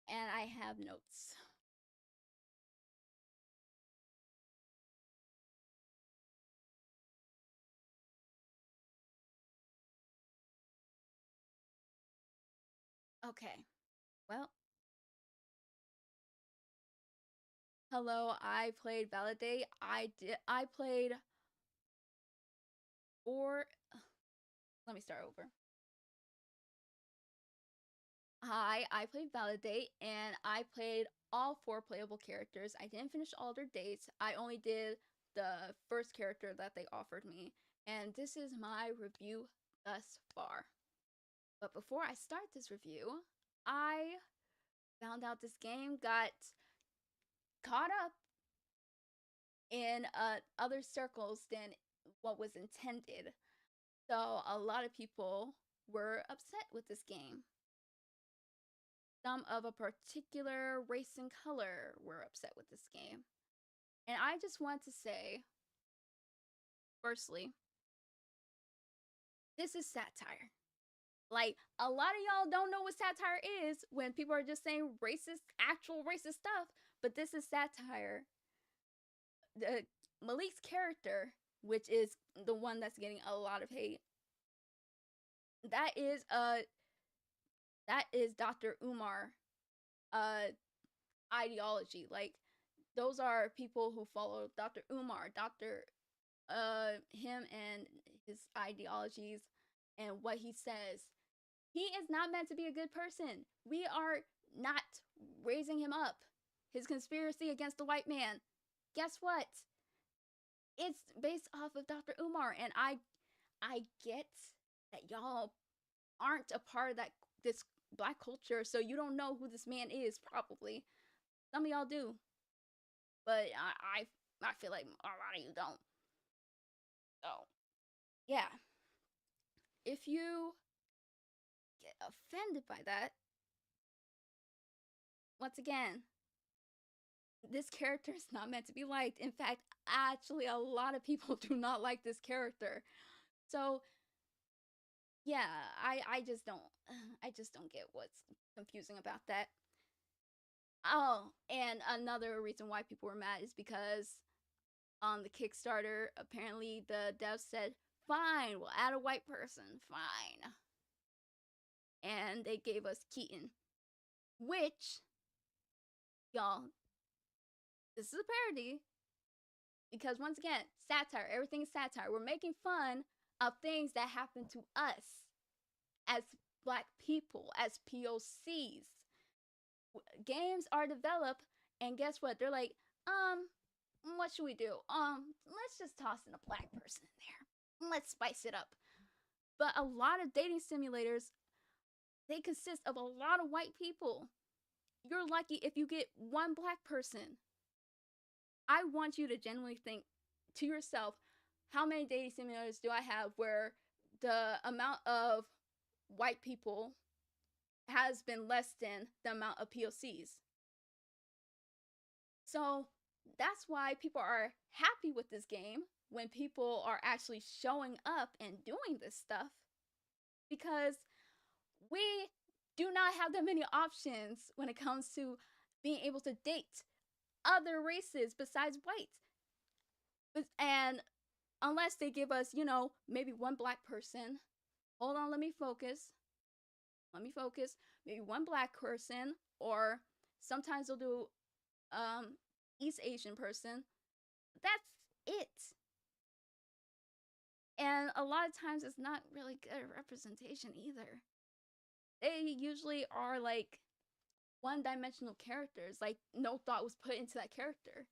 Speaker 2: And I have notes. Okay. Well, hello, I played Validate. I played 4. Let me start over. Hi, I played Validate and I played all 4 playable characters. I didn't finish all their dates. I only did the first character that they offered me. And this is my review thus far. But before I start this review, I found out this game got caught up in other circles than what was intended. So a lot of people were upset with this game. Some of a particular race and color were upset with this game. And I just want to say, firstly, this is satire. Like, a lot of y'all don't know what satire is when people are just saying racist, actual racist stuff, but this is satire. The Malik's character, which is the one that's getting a lot of hate, that is Dr. Umar ideology. Like, those are people who follow Dr. Umar, him and his ideologies and what he says. He is not meant to be a good person. We are not raising him up. His conspiracy against the white man. Guess what? It's based off of Dr. Umar, and I get that y'all aren't a part of this black culture, so you don't know who this man is. Probably some of y'all do, but I feel like a lot of you don't. So yeah, if you get offended by that, once again, this character is not meant to be liked. In fact, actually, a lot of people do not like this character. So yeah, I just don't get what's confusing about that. Oh, and another reason why people were mad is because on the Kickstarter, apparently the devs said, fine, we'll add a white person, fine. And they gave us Keaton, which, y'all, this is a parody because, once again, satire. Everything is satire. We're making fun of things that happen to us as Black people, as POCs. Games are developed, and guess what? They're like, what should we do? Let's just toss in a Black person in there. Let's spice it up. But a lot of dating simulators, they consist of a lot of white people. You're lucky if you get one Black person. I want you to genuinely think to yourself, how many dating simulators do I have where the amount of white people has been less than the amount of POCs? So that's why people are happy with this game when people are actually showing up and doing this stuff, because we do not have that many options when it comes to being able to date other races besides white. And unless they give us, maybe one Black person. Hold on, let me focus. Maybe one Black person, or sometimes they'll do East Asian person. That's it. And a lot of times it's not really good representation either. They usually are like one-dimensional characters, like no thought was put into that character.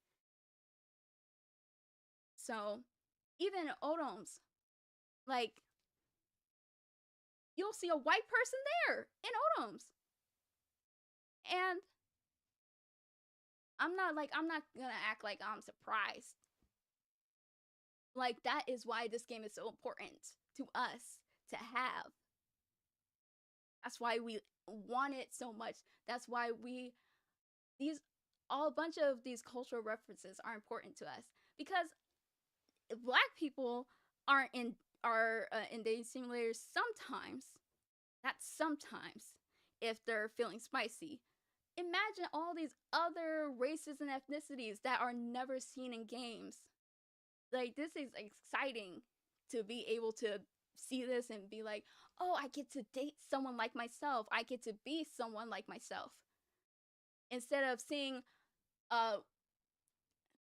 Speaker 2: So even odoms, like, you'll see a white person there in odoms. And I'm not gonna act like I'm surprised. Like, that is why this game is so important to us to have. That's why we want it so much. That's why a bunch of these cultural references are important to us, because Black people are in dating simulators sometimes. That's sometimes, if they're feeling spicy. Imagine all these other races and ethnicities that are never seen in games. Like, this is exciting to be able to see this and be like, oh, I get to date someone like myself. I get to be someone like myself. Instead of seeing,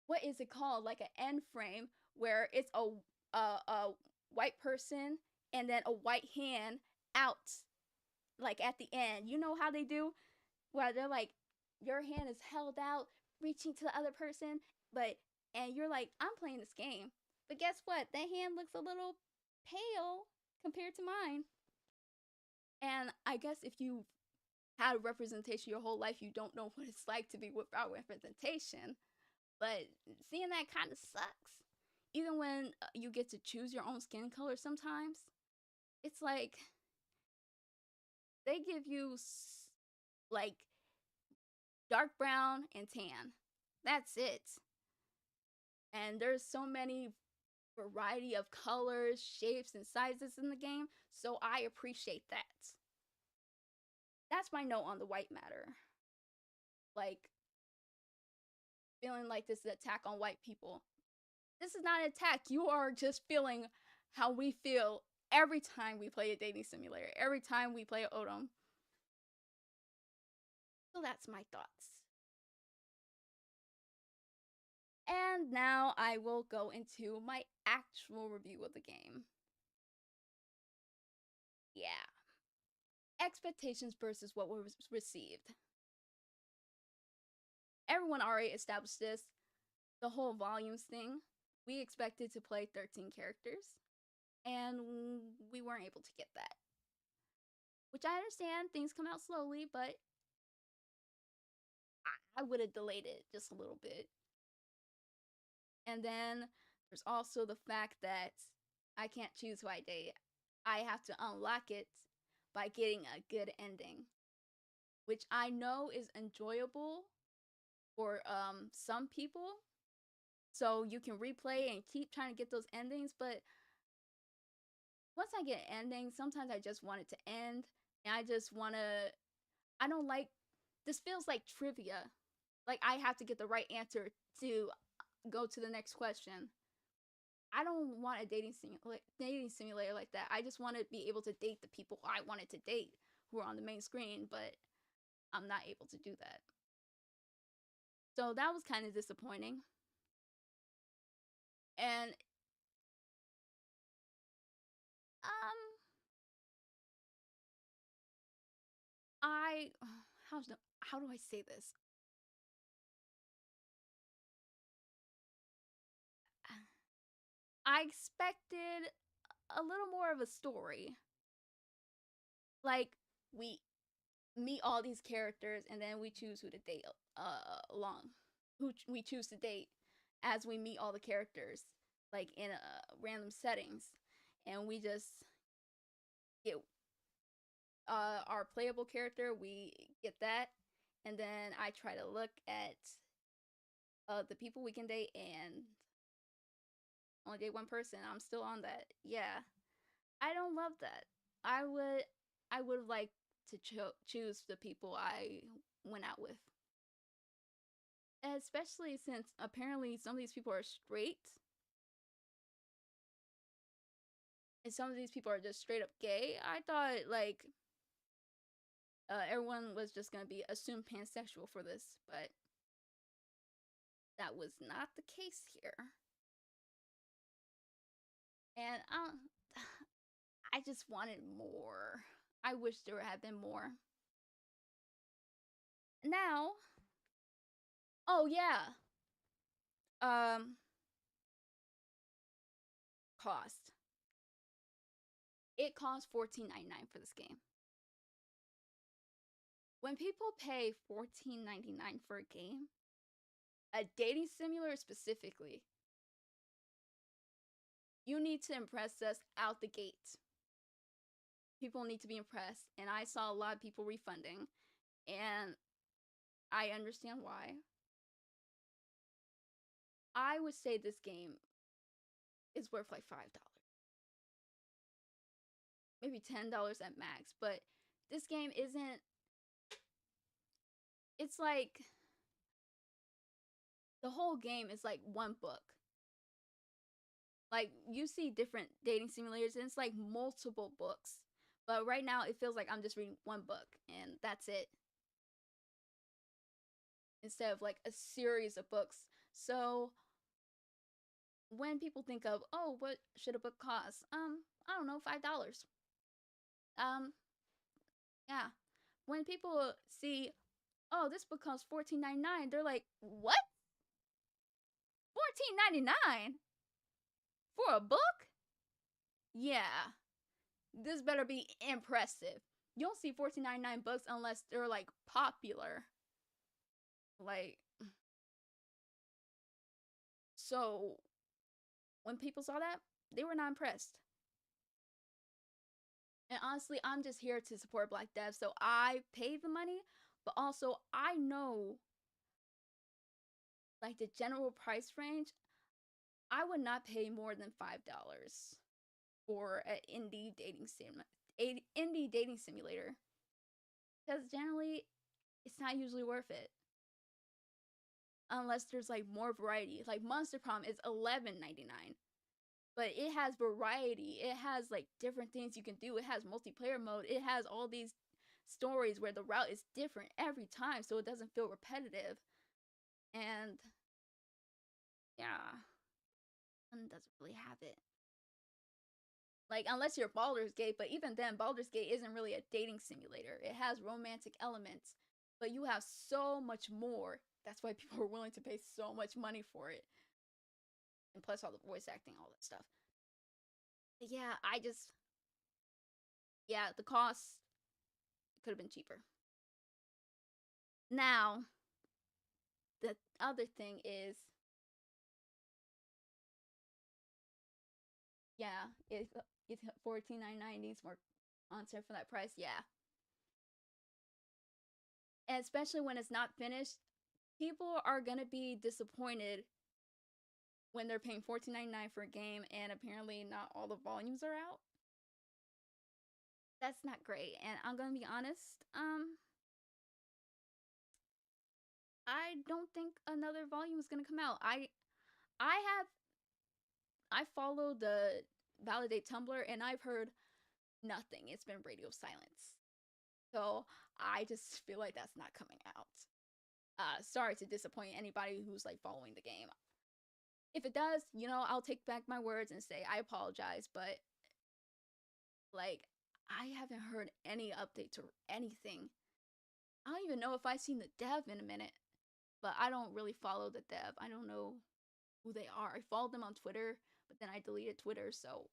Speaker 2: what is it called? Like an end frame where it's a white person and then a white hand out, like at the end. You know how they do? Where they're like, your hand is held out, reaching to the other person, and you're like, I'm playing this game. But guess what? That hand looks a little pale compared to mine. And I guess if you had a representation your whole life, you don't know what it's like to be without representation. But seeing that kind of sucks. Even when you get to choose your own skin color sometimes, it's like they give you like dark brown and tan. That's it. And there's so many variety of colors, shapes, and sizes in the game, so I appreciate that. That's my note on the white matter. Like, feeling like this is an attack on white people. This is not an attack. You are just feeling how we feel every time we play a dating simulator, every time we play Odom. So that's my thoughts. And now I will go into my actual review of the game. Yeah. Expectations versus what was received. Everyone already established this. The whole volumes thing. We expected to play 13 characters, and we weren't able to get that. Which I understand, things come out slowly, but I would have delayed it just a little bit. And then there's also the fact that I can't choose who I date. I have to unlock it by getting a good ending, which I know is enjoyable for some people. So you can replay and keep trying to get those endings, but once I get an ending, sometimes I just want it to end, and I don't like, this feels like trivia. Like, I have to get the right answer to go to the next question. I don't want a dating simulator like that. I just want to be able to date the people I wanted to date who are on the main screen, but I'm not able to do that. So that was kind of disappointing. And um I how do I say this? I expected a little more of a story. Like, we meet all these characters and then we choose who to date along. Who we choose to date as we meet all the characters, like in random settings. And we just get our playable character, we get that. And then I try to look at the people we can date and only date one person. I'm still on that. Yeah, I don't love that. I would like to choose the people I went out with, especially since apparently some of these people are straight, and some of these people are just straight up gay. I thought like everyone was just gonna be assumed pansexual for this, but that was not the case here. And I just wanted more. I wish there had been more. Now, oh yeah, um, cost. It costs $14.99 for this game. When people pay $14.99 for a game, a dating simulator specifically, you need to impress us out the gate. People need to be impressed, and I saw a lot of people refunding, and I understand why. I would say this game is worth like $5, maybe $10 at max, but this game isn't. It's like the whole game is like one book. Like, you see different dating simulators and it's like multiple books, but right now it feels like I'm just reading one book and that's it, instead of like a series of books. So when people think of, oh, what should a book cost, I don't know, $5. um yeah, when people see, oh, this book costs $14.99, they're like, what? $14.99 for a book? Yeah, this better be impressive. You don't see $14.99 books unless they're like popular. Like, so when people saw that, they were not impressed. And honestly, I'm just here to support Black devs, so I pay the money, but also I know like the general price range. I would not pay more than $5 for an indie dating simulator, because generally it's not usually worth it unless there's like more variety. Like Monster Prom is $11.99, but it has variety. It has like different things you can do. It has multiplayer mode. It has all these stories where the route is different every time, so it doesn't feel repetitive. And yeah, one doesn't really have it. Like, unless you're Baldur's Gate, but even then, Baldur's Gate isn't really a dating simulator. It has romantic elements, but you have so much more. That's why people are willing to pay so much money for it. And plus all the voice acting, all that stuff. But yeah, yeah, the cost could have been cheaper. Now, the other thing is, yeah, if $14.99 needs more content for that price, yeah. And especially when it's not finished, people are gonna be disappointed when they're paying $14.99 for a game and apparently not all the volumes are out. That's not great. And I'm gonna be honest, I don't think another volume is gonna come out. I have I follow the Validate Tumblr and I've heard nothing. It's been radio silence. So I just feel like that's not coming out. sorry to disappoint anybody who's like following the game. If it does, I'll take back my words and say I apologize, but like I haven't heard any updates or anything. I don't even know if I've seen the dev in a minute, but I don't really follow the dev. I don't know who they are. I followed them on Twitter, but then I deleted Twitter, so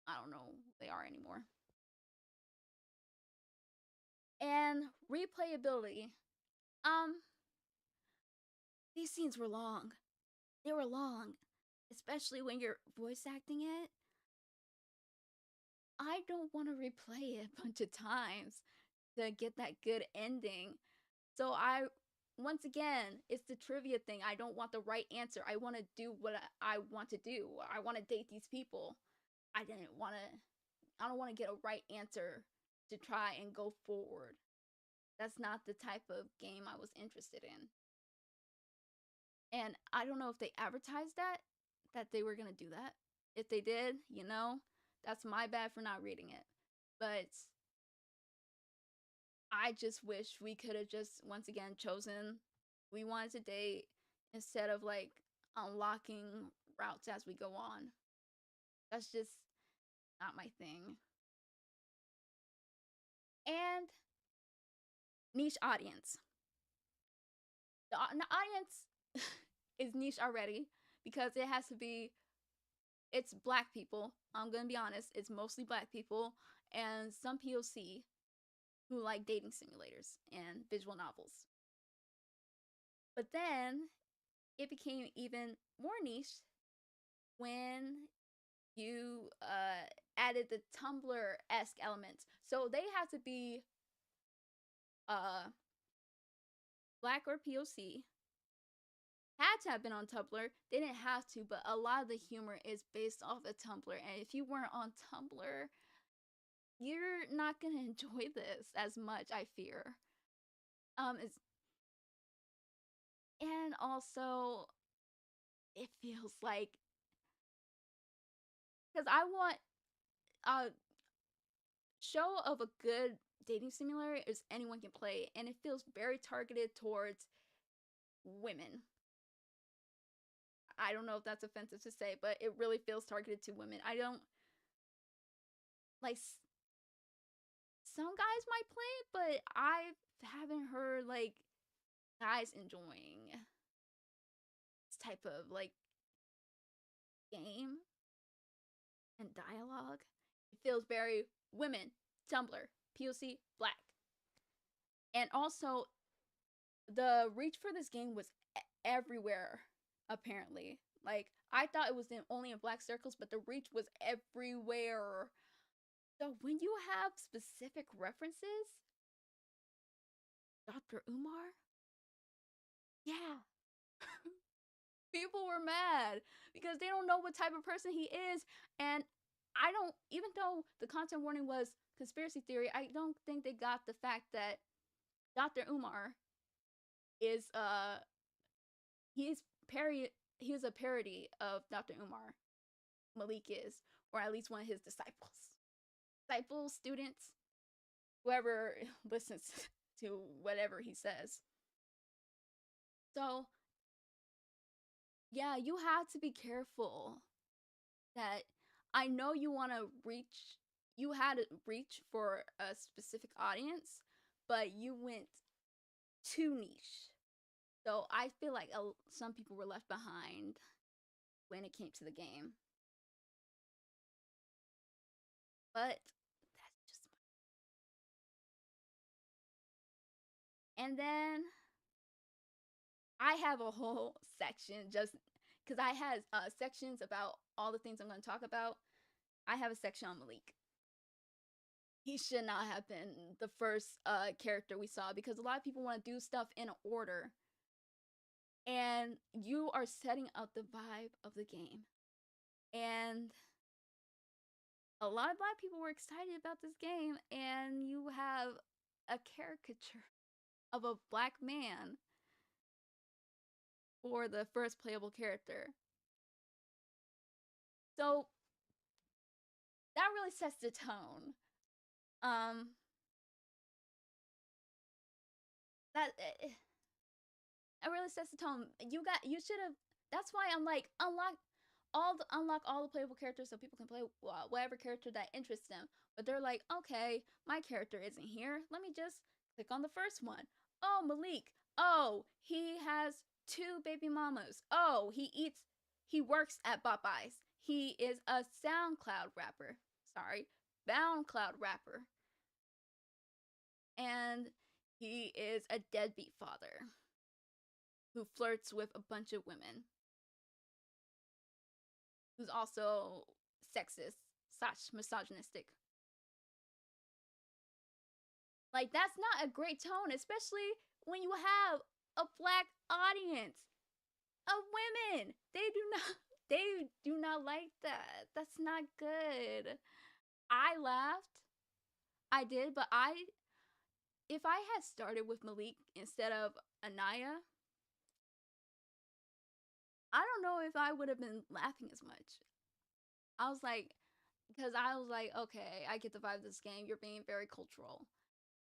Speaker 2: I don't know who they are anymore. And replayability. These scenes were long. They were long, especially when you're voice acting it. I don't want to replay it a bunch of times to get that good ending. So once again, it's the trivia thing. I don't want the right answer. I want to do what I want to do. I want to date these people. I don't want to get a right answer to try and go forward. That's not the type of game I was interested in. And I don't know if they advertised that they were going to do that. If they did, that's my bad for not reading it. But I just wish we could have just once again chosen we wanted to date instead of like unlocking routes as we go on. That's just not my thing. And niche audience. The audience is niche already because it has to be, it's black people. I'm gonna be honest, it's mostly black people and some POC who like dating simulators and visual novels. But then it became even more niche when you added the Tumblr-esque elements. So they had to be black or POC, had to have been on Tumblr. They didn't have to, but a lot of the humor is based off of Tumblr. And if you weren't on Tumblr, you're not gonna enjoy this as much, I fear. And also, it feels like because I want a show of a good dating simulator is anyone can play, and it feels very targeted towards women. I don't know if that's offensive to say, but it really feels targeted to women. I don't like some guys might play it, but I haven't heard like guys enjoying this type of like game and dialogue. It feels very women, Tumblr, POC, black. And also, the reach for this game was everywhere, apparently. Like, I thought it was only in black circles, but the reach was everywhere. So when you have specific references, Dr. Umar, yeah. People were mad because they don't know what type of person he is. And I don't, even though the content warning was conspiracy theory, I don't think they got the fact that Dr. Umar is he is a parody of Dr. Umar. Malik is, or at least one of his disciples, students, whoever listens to whatever he says. So yeah, you have to be careful that I know you want to reach, you had to reach for a specific audience, but you went too niche. So I feel like some people were left behind when it came to the game. But that's just and then I have a whole section just because I had sections about all the things I'm going to talk about. I have a section on Malik. He should not have been the first character we saw because a lot of people want to do stuff in order. And you are setting up the vibe of the game. And a lot of black people were excited about this game, and you have a caricature of a black man for the first playable character. So that really sets the tone. That It really sets the tone. You should have. That's why I'm like unlock all the playable characters so people can play whatever character that interests them. But they're like, okay, my character isn't here. Let me just click on the first one. Oh, Malik. Oh, he has 2 baby mamas. Oh, he works at Popeyes. He is a SoundCloud rapper. Sorry, BoundCloud rapper. And he is a deadbeat father who flirts with a bunch of women. Who's also sexist / misogynistic. Like, that's not a great tone, especially when you have a black audience of women. They do not like that. That's not good. I laughed. I did, but if I had started with Malik instead of Anaya, I don't know if I would have been laughing as much. I was like, because I was like, okay, I get the vibe of this game. You're being very cultural.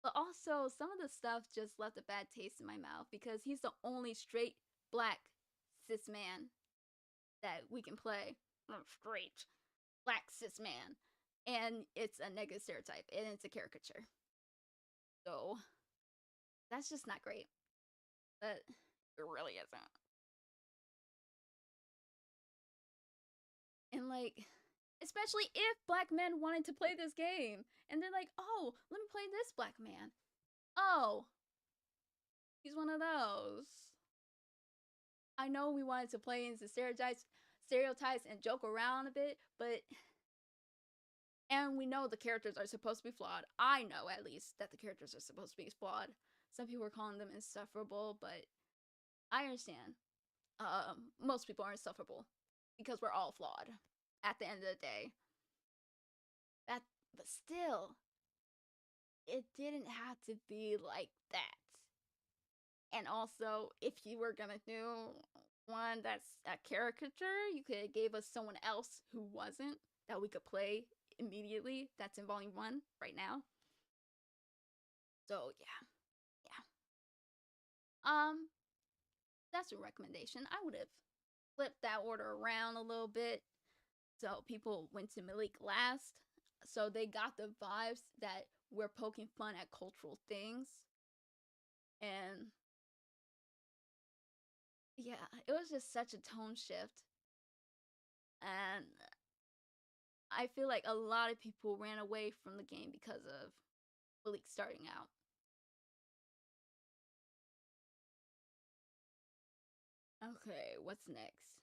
Speaker 2: But also, some of the stuff just left a bad taste in my mouth because he's the only straight black cis man that we can play. Straight black cis man. And it's a negative stereotype and it's a caricature. So that's just not great. But it really isn't. And like, especially if black men wanted to play this game and they're like, oh, let me play this black man. Oh, he's one of those. I know we wanted to play into stereotypes and joke around a bit, but and we know the characters are supposed to be flawed. I know at least that the characters are supposed to be flawed. Some people are calling them insufferable, but I understand. Most people are insufferable because we're all flawed at the end of the day. But still, it didn't have to be like that. And also, if you were gonna do one that's a caricature, you could have gave us someone else who wasn't that we could play immediately. That's in volume 1 right now. So yeah. That's a recommendation. I would have flipped that order around a little bit. So people went to Malik last. So they got the vibes that we're poking fun at cultural things. And yeah, it was just such a tone shift. And I feel like a lot of people ran away from the game because of Malik starting out. Okay, what's next?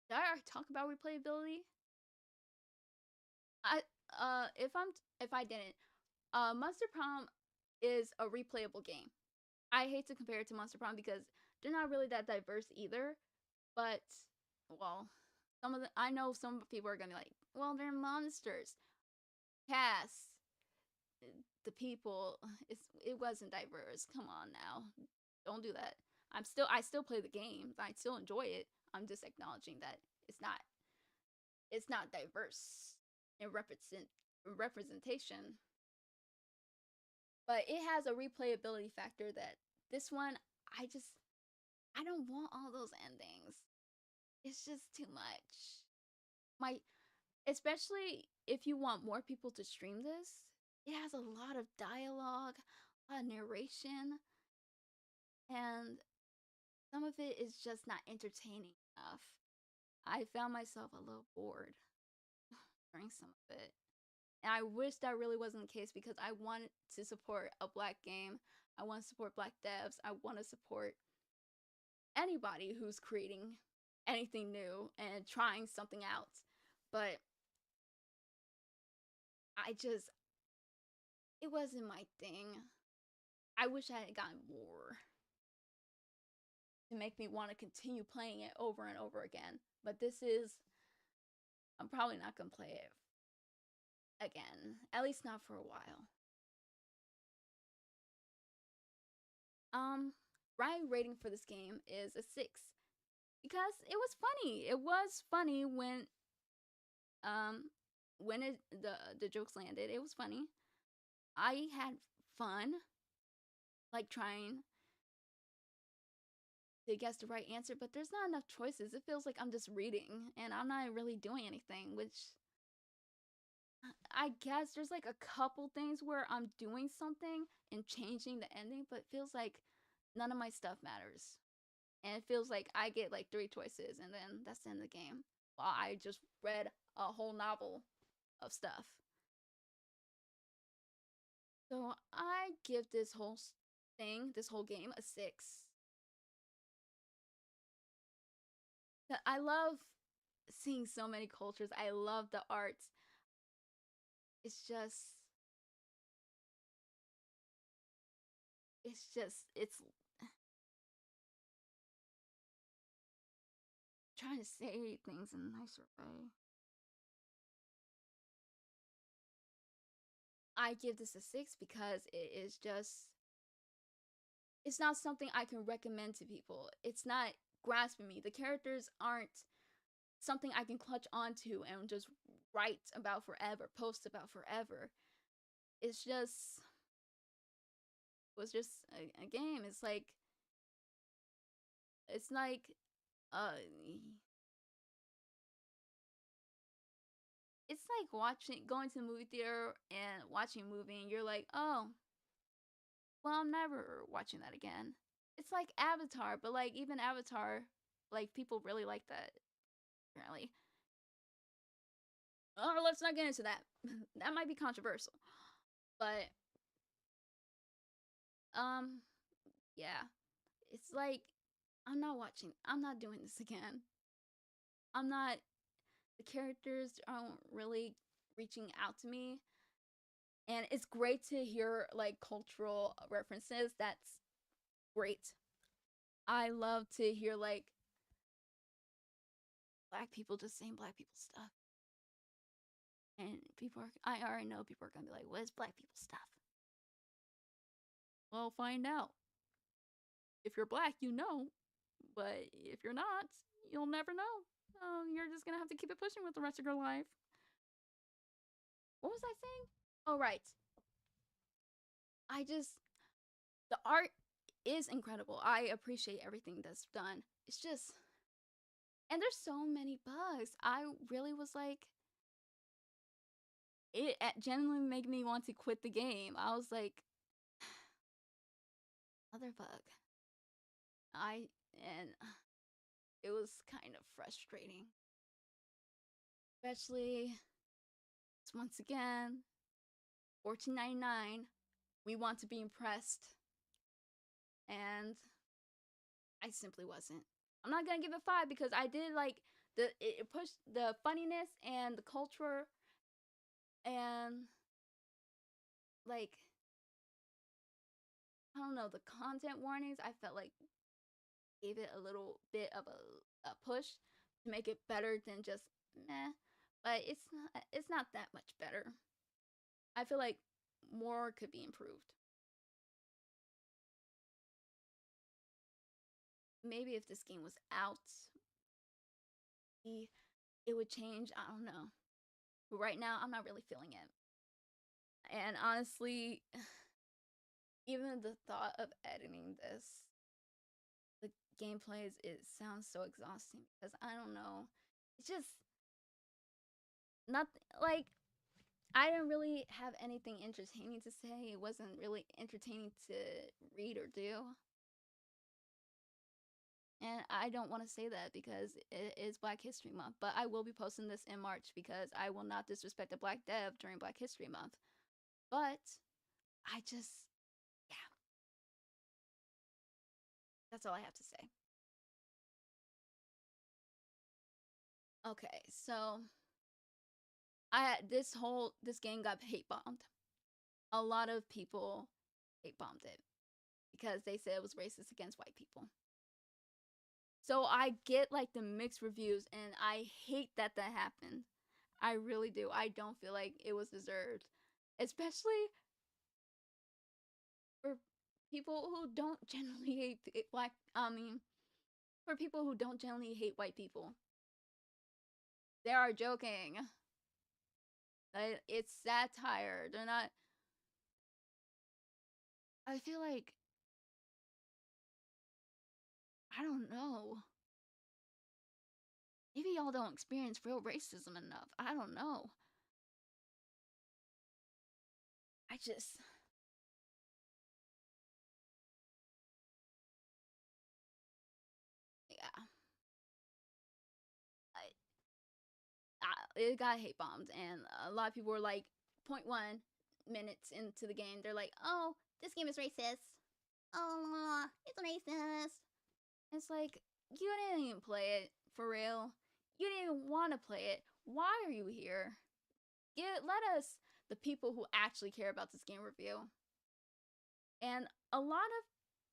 Speaker 2: Did I already talk about replayability? If I didn't, Monster Prom is a replayable game. I hate to compare it to Monster Prom because they're not really that diverse either. But well, I know some people are gonna be like, well, they're monsters. Cast, the people, it wasn't diverse. Come on now, don't do that. I still play the game. I still enjoy it. I'm just acknowledging that it's not diverse in representation. But it has a replayability factor that this one I don't want all those endings. It's just too much. My Especially if you want more people to stream this, it has a lot of dialogue, a lot of narration, and some of it is just not entertaining enough. I found myself a little bored during some of it. And I wish that really wasn't the case because I want to support a black game. I want to support black devs. I want to support anybody who's creating anything new and trying something out. But it wasn't my thing. I wish I had gotten more to make me want to continue playing it over and over again. But I'm probably not going to play it again, at least not for a while. My rating for this game is a 6 because it was funny. It was funny when the jokes landed. It was funny. I had fun, like trying to guess the right answer, but there's not enough choices. It feels like I'm just reading and I'm not really doing anything, which I guess there's like a couple things where I'm doing something and changing the ending, but it feels like none of my stuff matters. And it feels like I get like 3 choices and then that's the end of the game. While I just read a whole novel of stuff. So I give this whole thing, this whole game, a 6. I love seeing so many cultures. I love the art. It's just it's trying to say things in a nicer way. I give this a 6 because it is just it's not something I can recommend to people. It's not grasping me. The characters aren't something I can clutch onto and just write about forever, post about forever. It's just it was just a game. It's like uh it's like going to the movie theater and watching a movie and you're like, "Oh, well, I'm never watching that again." It's like Avatar, but like even Avatar, like people really like that apparently. Oh, let's not get into that. That might be controversial. But um yeah, it's like I'm not doing this again. I'm not the characters aren't really reaching out to me. And it's great to hear like cultural references. That's great. I love to hear like black people just saying black people stuff. And I already know people are gonna be like, what is black people stuff? Well, find out. If you're black, you know. But if you're not, you'll never know. Oh, you're just gonna have to keep it pushing with the rest of your life. What was I saying? Oh, right. I just the art is incredible. I appreciate everything that's done. It's just and there's so many bugs. I really was like it genuinely made me want to quit the game. I was like other bug. I and it was kind of frustrating. Especially once again, 14.99. We want to be impressed and I simply wasn't. I'm not gonna give it 5 because I did like it pushed the funniness and the culture and like I don't know the content warnings. I felt like gave it a little bit of a push to make it better than just meh. But it's not that much better. I feel like more could be improved. Maybe if this game was out, it would change. I don't know. But right now, I'm not really feeling it. And honestly, even the thought of editing this, the gameplays, it sounds so exhausting because I don't know. It's just not like I didn't really have anything entertaining to say. It wasn't really entertaining to read or do. And I don't want to say that because it is Black History Month, but I will be posting this in March because I will not disrespect a black dev during Black History Month. But I just, yeah, that's all I have to say. Okay, so this game got hate bombed. A lot of people hate bombed it because they said it was racist against white people. So I get like the mixed reviews and I hate that that happened. I really do. I don't feel like it was deserved. Especially for people who don't generally hate black for people who don't generally hate white people. They are joking. It's satire. They're not
Speaker 1: I feel like, I don't know. Maybe y'all don't experience real racism enough. I don't know. I just, yeah. It got hate bombed, and a lot of people were like, 0.1 minutes into the game, they're like, oh, this game is racist. Oh, it's racist. It's like, you didn't even play it for real. You didn't even want to play it. Why are you here? Let us, the people who actually care about this game, review. And a lot of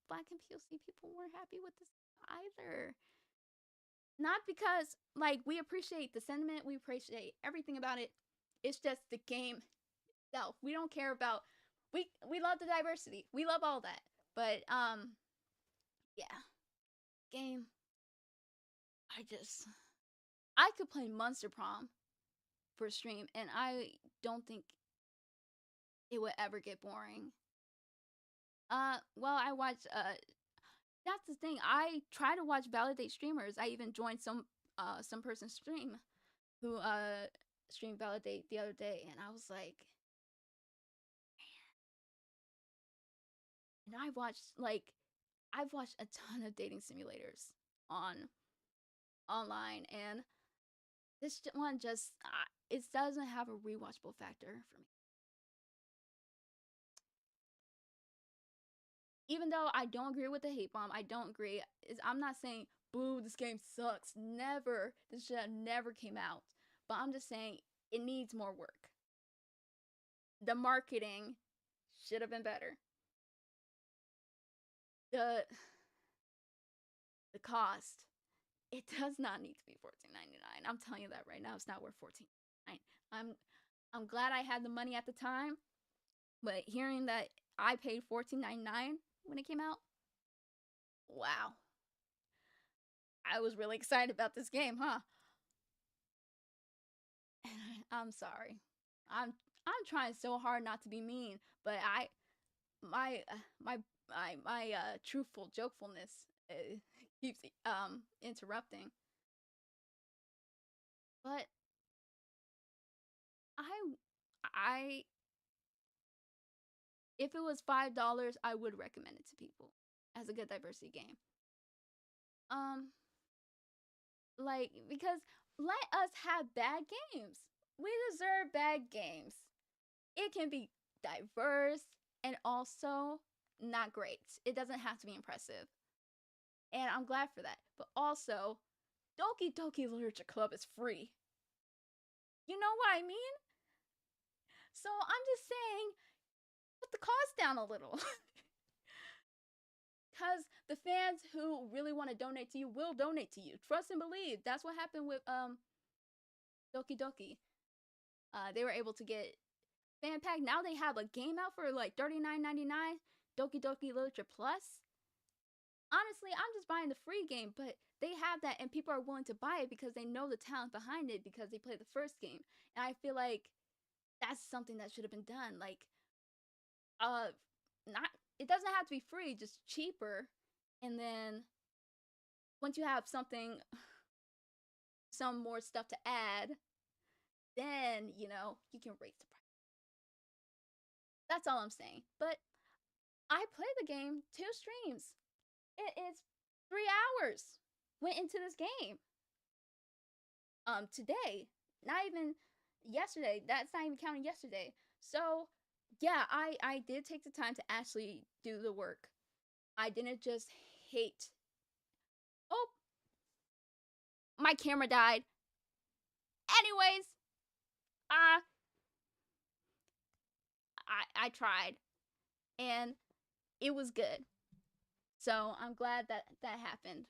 Speaker 1: Black and POC people weren't happy with this either. Not because, like, we appreciate the sentiment, we appreciate everything about it. It's just the game itself. We don't care about, we love the diversity. We love all that. But yeah. Game, I could play Monster Prom for a stream, and I don't think it would ever get boring. Well, I watch that's the thing. I try to watch validate streamers. I even joined some person's stream who streamed validate the other day, and I was like, man. And I've watched a ton of dating simulators online, and this one just it doesn't have a rewatchable factor for me. Even though I don't agree with the hate bomb, I don't agree. I'm not saying, boo, this game sucks. Never. This should have never came out. But I'm just saying it needs more work. The marketing should have been better. The cost, it does not need to be $14.99. I'm telling you that right now. It's not worth $14.99. I'm glad I had the money at the time, but hearing that I paid $14.99 when it came out, wow. I was really excited about this game, huh? I'm sorry. I'm trying so hard not to be mean, but my truthful jokefulness keeps interrupting. But I if it was $5, I would recommend it to people as a good diversity game. Like, because let us have bad games. We deserve bad games. It can be diverse and also not great. It doesn't have to be impressive. And I'm glad for that. But also, Doki Doki Literature Club is free. You know what I mean? So I'm just saying, put the cost down a little. Because the fans who really want to donate to you will donate to you. Trust and believe. That's what happened with Doki Doki. They were able to get fan pack. Now they have a game out for like $39.99. Doki Doki Literature Plus. Honestly, I'm just buying the free game, but they have that, and people are willing to buy it because they know the talent behind it because they played the first game. And I feel like that's something that should have been done. Like, not it doesn't have to be free, just cheaper. And then once you have some more stuff to add, then you can raise the price. That's all I'm saying. But I played the game 2 streams. It is 3 hours went into this game. Today, not even yesterday. That's not even counting yesterday. So yeah, I did take the time to actually do the work. I didn't just hate. Oh, my camera died. Anyways, I tried, and it was good. So I'm glad that happened.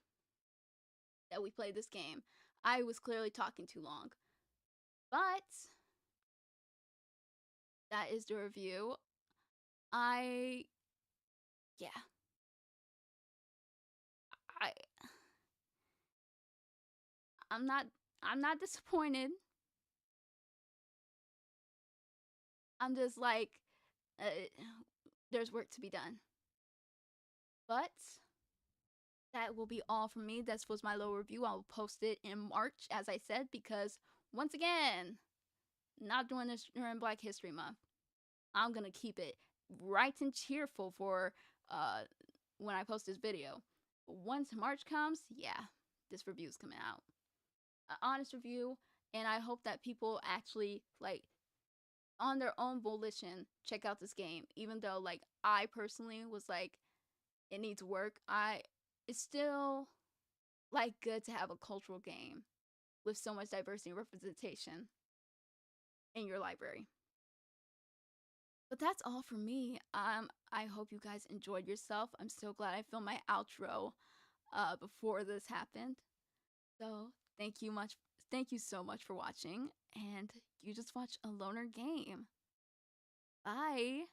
Speaker 1: That we played this game. I was clearly talking too long, but that is the review. Yeah. I'm not disappointed. I'm just like, there's work to be done.
Speaker 2: But that will be all from me. This was my little review. I will post it in March, as I said, because once again, not doing this during Black History Month. I'm gonna keep it bright and cheerful for when I post this video. But once March comes, yeah, this review is coming out. An honest review, and I hope that people actually like on their own volition check out this game. Even though like I personally was like, it needs work. It's still like good to have a cultural game with so much diversity and representation in your library. But that's all for me. I hope you guys enjoyed yourself. I'm so glad I filmed my outro before this happened. So thank you so much for watching, and you just watched a loner game. Bye.